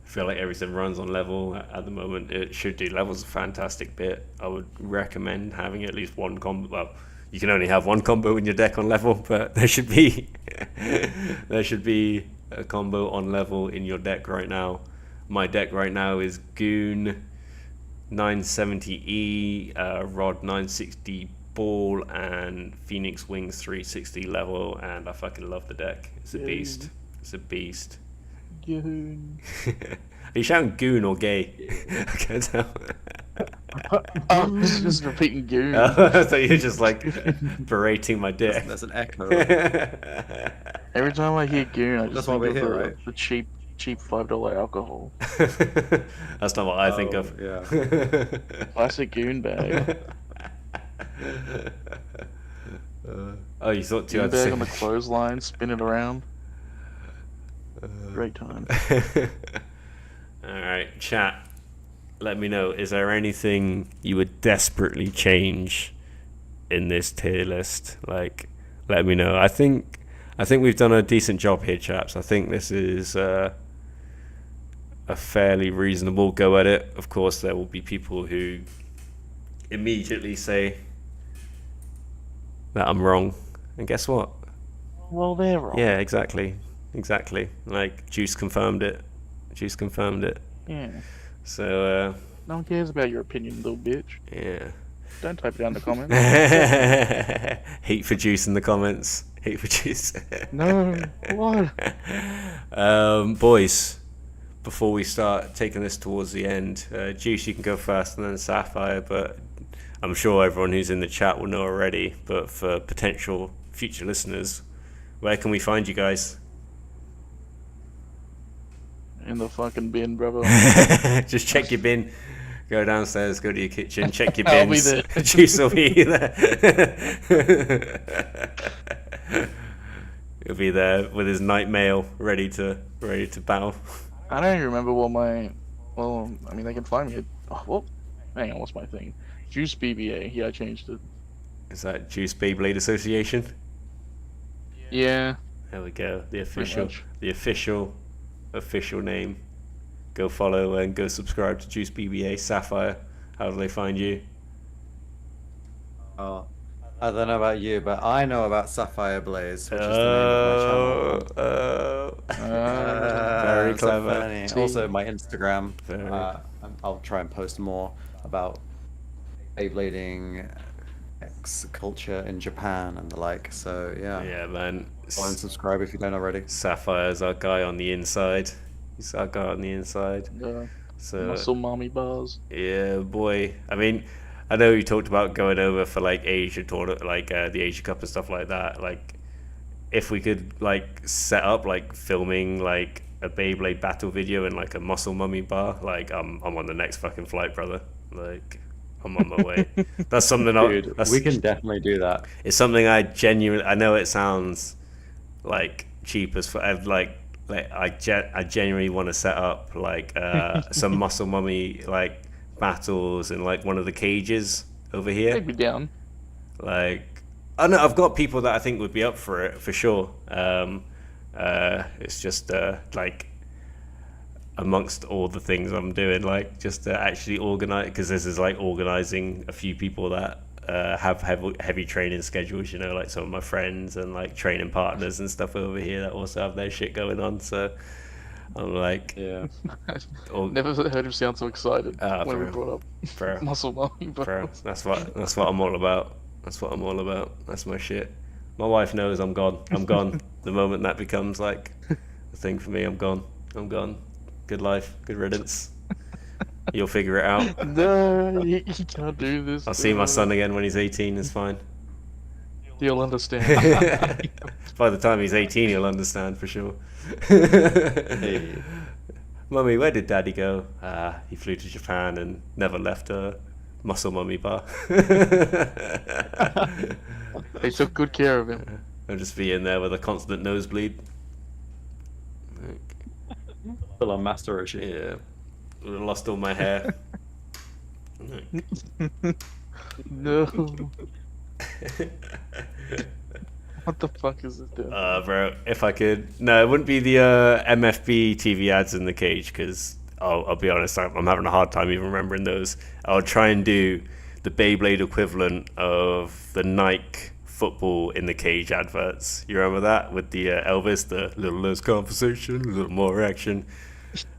I feel like everything runs on level at the moment. It should do. Level's a fantastic bit. I would recommend having at least one combo. Well, you can only have one combo in your deck on level, but there should be a combo on level in your deck right now. My deck right now is Goon 970E, Rod 960 Ball, and Phoenix Wings 360 level, and I fucking love the deck. It's a beast. It's a beast. Goon. Are you shouting goon or gay? I can't tell. I'm just repeating Goon. So you're just like berating my dick. There's an echo. Every time I hear Goon, I That's just why think we're of here, right? the cheap $5 alcohol. That's not what I think of. Yeah. Classic Goon bag. Oh, you thought two Goon had the bag same. on the clothesline, spin it around. Great time. Alright, chat. Let me know, is there anything you would desperately change in this tier list? Like, let me know. I think we've done a decent job here, chaps. I think this is a fairly reasonable go at it. Of course, there will be people who immediately say that I'm wrong. And guess what? Well, they're wrong. Yeah, exactly. Like, Juice confirmed it. Juice confirmed it. Yeah. So, No one cares about your opinion, little bitch. yeah. Don't type it down in the comments. Hate for Juice in the comments. Hate for Juice. No, what? Boys, before we start taking this towards the end, Juice, you can go first, and then Sapphire, but I'm sure everyone who's in the chat will know already, but for potential future listeners, where can we find you guys? In the fucking bin, brother. Just check your bin. Go downstairs, go to your kitchen, check your I'll be bins. there. Juice will be there. He'll be there with his night mail ready to battle. I don't even remember what my. Well, I mean, they can find me at. Oh, well, hang on, what's my thing? Juice BBA. Yeah, I changed it. Is that Juice Beyblade Association? Yeah. There we go. The much. official name. Go follow and go subscribe to Juice BBA. Sapphire, how do they find you? Oh, I don't know about you, but I know about Sapphire Blaze, which is the name of my channel. Very so clever. funny. Also, my Instagram. Very. I'll try and post more about Beyblading, X culture in Japan and the like. So yeah, Yeah, man. go and subscribe if you don't already. Sapphire's our guy on the inside. He's our guy on the inside. So Muscle mommy bars. yeah, boy. I mean, I know you talked about going over for like Asia tour, like the Asia Cup and stuff like that. Like, if we could like set up like filming like a Beyblade battle video in like a muscle mummy bar, like I'm on the next fucking flight, brother. Like, I'm on my way. That's something. Dude, we can definitely do that. It's something I genuinely. I know it sounds like cheap as for I genuinely want to set up like some muscle mummy like battles in like one of the cages over here. Take me down. Like, I know I've got people that I think would be up for it for sure. It's just like amongst all the things I'm doing, like just to actually organize, because this is like organizing a few people that have heavy training schedules, you know, like some of my friends and like training partners and stuff over here that also have their shit going on. So I'm like, Yeah. Never heard him sound so excited when we bro. brought Bro. up muscle mommy Bro, bars. that's what I'm all about. That's what I'm all about. That's my shit. My wife knows I'm gone. I'm gone. The moment that becomes like a thing for me, I'm gone. I'm gone. Good life. Good riddance. You'll figure it out. No, you can't do this. I'll see my son again when he's 18. It's fine. You'll understand. By the time he's 18, he'll understand for sure. Hey. Mummy, where did Daddy go? He flew to Japan and never left a muscle mummy bar. They took good care of him. I'll just be in there with a constant nosebleed. Still on Master Roshi. Yeah. Lost all my hair. No. What the fuck is this doing? Bro, if I could... No, it wouldn't be the MFB TV ads in the cage, because I'll be honest, I'm having a hard time even remembering those. I'll try and do the Beyblade equivalent of the Nike football in the cage adverts. You remember that? With the Elvis, the little less conversation, a little more action.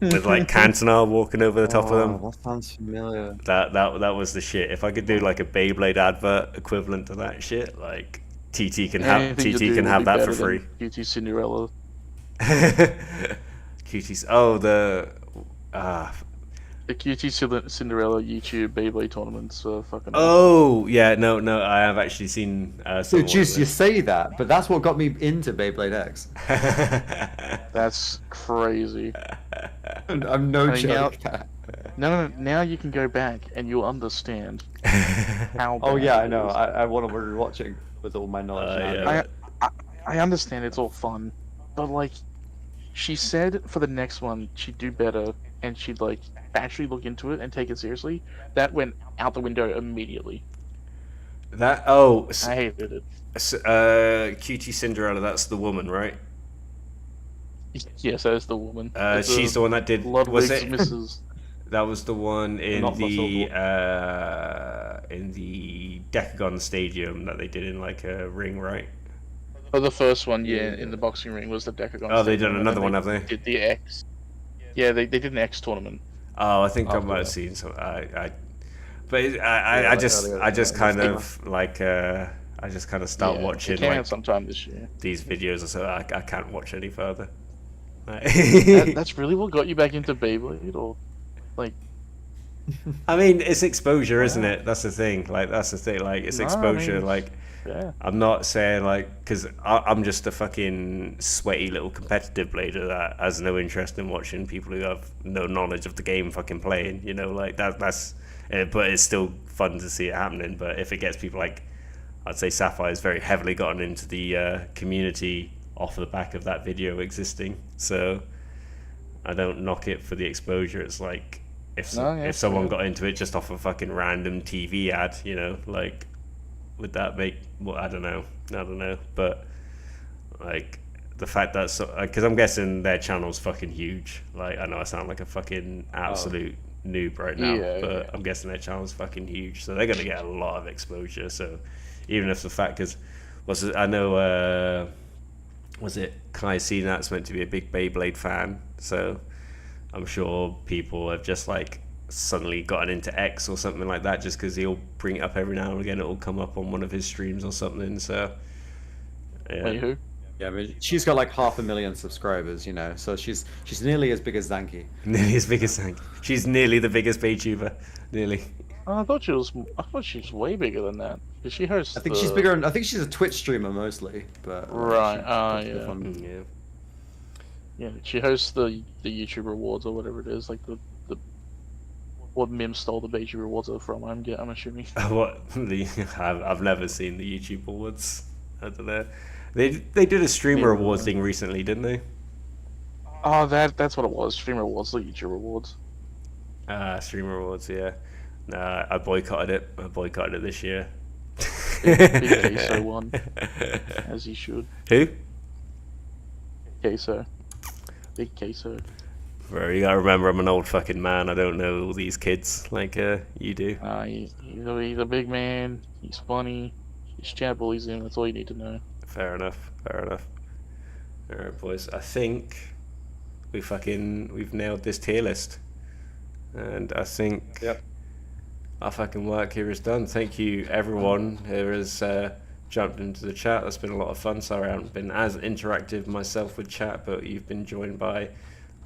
With like Cantona walking over the top of them. That sounds familiar. That was the shit. If I could do like a Beyblade advert equivalent to that shit, like TT can have Anything you do can will have be that better for free. than QT Cinderella. QT's the The QT Cinderella YouTube Beyblade tournaments are fucking. oh yeah, no, I have actually seen some So, of Juice, you this. say that, but that's what got me into Beyblade X. That's crazy. I'm no I mean, joke. No. Now you can go back and you'll understand how. Oh bad yeah, I it know. is. I want to be watching with all my knowledge. now. yeah. I understand it's all fun, but like, she said for the next one she'd do better and she'd like actually look into it and take it seriously. That went out the window immediately. I hated it. QT Cinderella, that's the woman, right? Yes, that's the woman. That's She's the one that did. Was Ludwig's it? Mrs. That was the one in Not the Decagon Stadium that they did in like a ring, right? Oh, the first one, yeah, in the boxing ring was the Decagon. Oh, they Stadium, done and another then one, have they? Did the X? Yeah, they did an X tournament. Oh, I think I After might have that. seen some. But I like just earlier I in just the kind summer. of like I just kind of start Yeah, watching it came like out sometime this year. these videos, so I can't watch any further. That's really what got you back into Beyblade, or like? I mean, it's exposure, isn't Wow. it? That's the thing. Like, that's the thing. Like, it's No, I exposure. mean, Like, yeah. I'm not saying like because I'm just a fucking sweaty little competitive blader that has no interest in watching people who have no knowledge of the game fucking playing. You know, like that's. But it's still fun to see it happening. But if it gets people like, I'd say Sapphire's very heavily gotten into the community off the back of that video existing. So I don't knock it for the exposure. It's like No, yeah, if someone fair. got into it just off a fucking random TV ad, you know, like would that make? Well, I don't know, but like the fact that because I'm guessing their channel's fucking huge. Like I know I sound like a fucking absolute noob right now, Yeah, but yeah. I'm guessing their channel's fucking huge, so they're gonna get a lot of exposure. So even if the fact is, I know was it Kai Cenat's meant to be a big Beyblade fan, so I'm sure people have just like suddenly gotten into X or something like that just because he'll bring it up every now and again. It'll come up on one of his streams or something. So yeah. Wait, who? Yeah, I mean, she's got like 500,000 subscribers, you know, so she's nearly as big as Zanky. Nearly as big as Hank. She's nearly the biggest VTuber. Nearly. Oh, I thought she was. I thought she was way bigger than that. Cause she hosts. I think she's bigger. I think she's a Twitch streamer mostly, but Right, she ah, pops up yeah. on- Yeah. Yeah, she hosts the YouTube Awards or whatever it is, like the what Mim stole the Beijing Awards are from. I'm assuming. What I've never seen the YouTube awards. I don't know. They did a streamer Neither awards have I. thing recently, didn't they? Oh, that's what it was. Streamer Awards, the YouTube Awards. Streamer awards. Yeah. Nah, I boycotted it. I boycotted it this year. Big Queso won, as he should. Who? Queso. Big Queso. Bro, you gotta remember I'm an old fucking man. I don't know all these kids like you do. He's a big man. He's funny. He's chat bullies him. That's all you need to know. Fair enough. Fair enough. All right, boys. I think we've nailed this tier list, and I think our fucking work here is done. Thank you, everyone who has jumped into the chat. That's been a lot of fun. Sorry, I haven't been as interactive myself with chat, but you've been joined by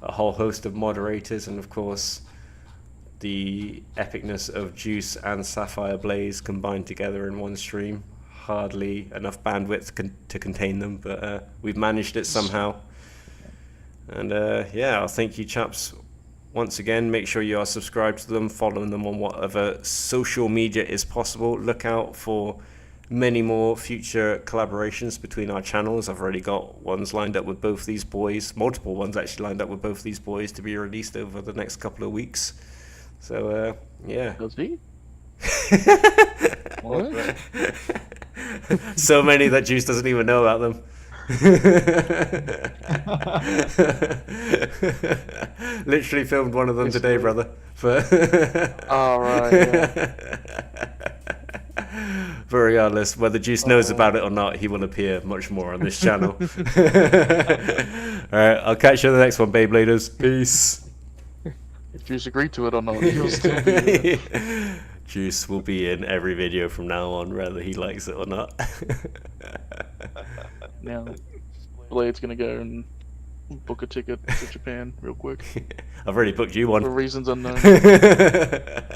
a whole host of moderators, and of course, the epicness of Juice and Sapphire Blaze combined together in one stream. Hardly enough bandwidth to contain them, but we've managed it somehow. And yeah, I'll thank you, chaps, once again. Make sure you are subscribed to them, following them on whatever social media is possible. Look out for many more future collaborations between our channels. I've already got ones lined up with both these boys, multiple ones actually lined up with both these boys to be released over the next couple of weeks. So yeah. Does he? What? So many that Juice doesn't even know about them. Literally filmed one of them today, brother. Oh, right, yeah. But regardless, whether Juice knows about it or not, he will appear much more on this channel. Alright, I'll catch you on the next one, Beybladers. Peace. If Juice agreed to it or not, he'll still be there. Juice will be in every video from now on, whether he likes it or not. Now, Blade's gonna go and book a ticket to Japan real quick I've already booked you for one. reasons unknown.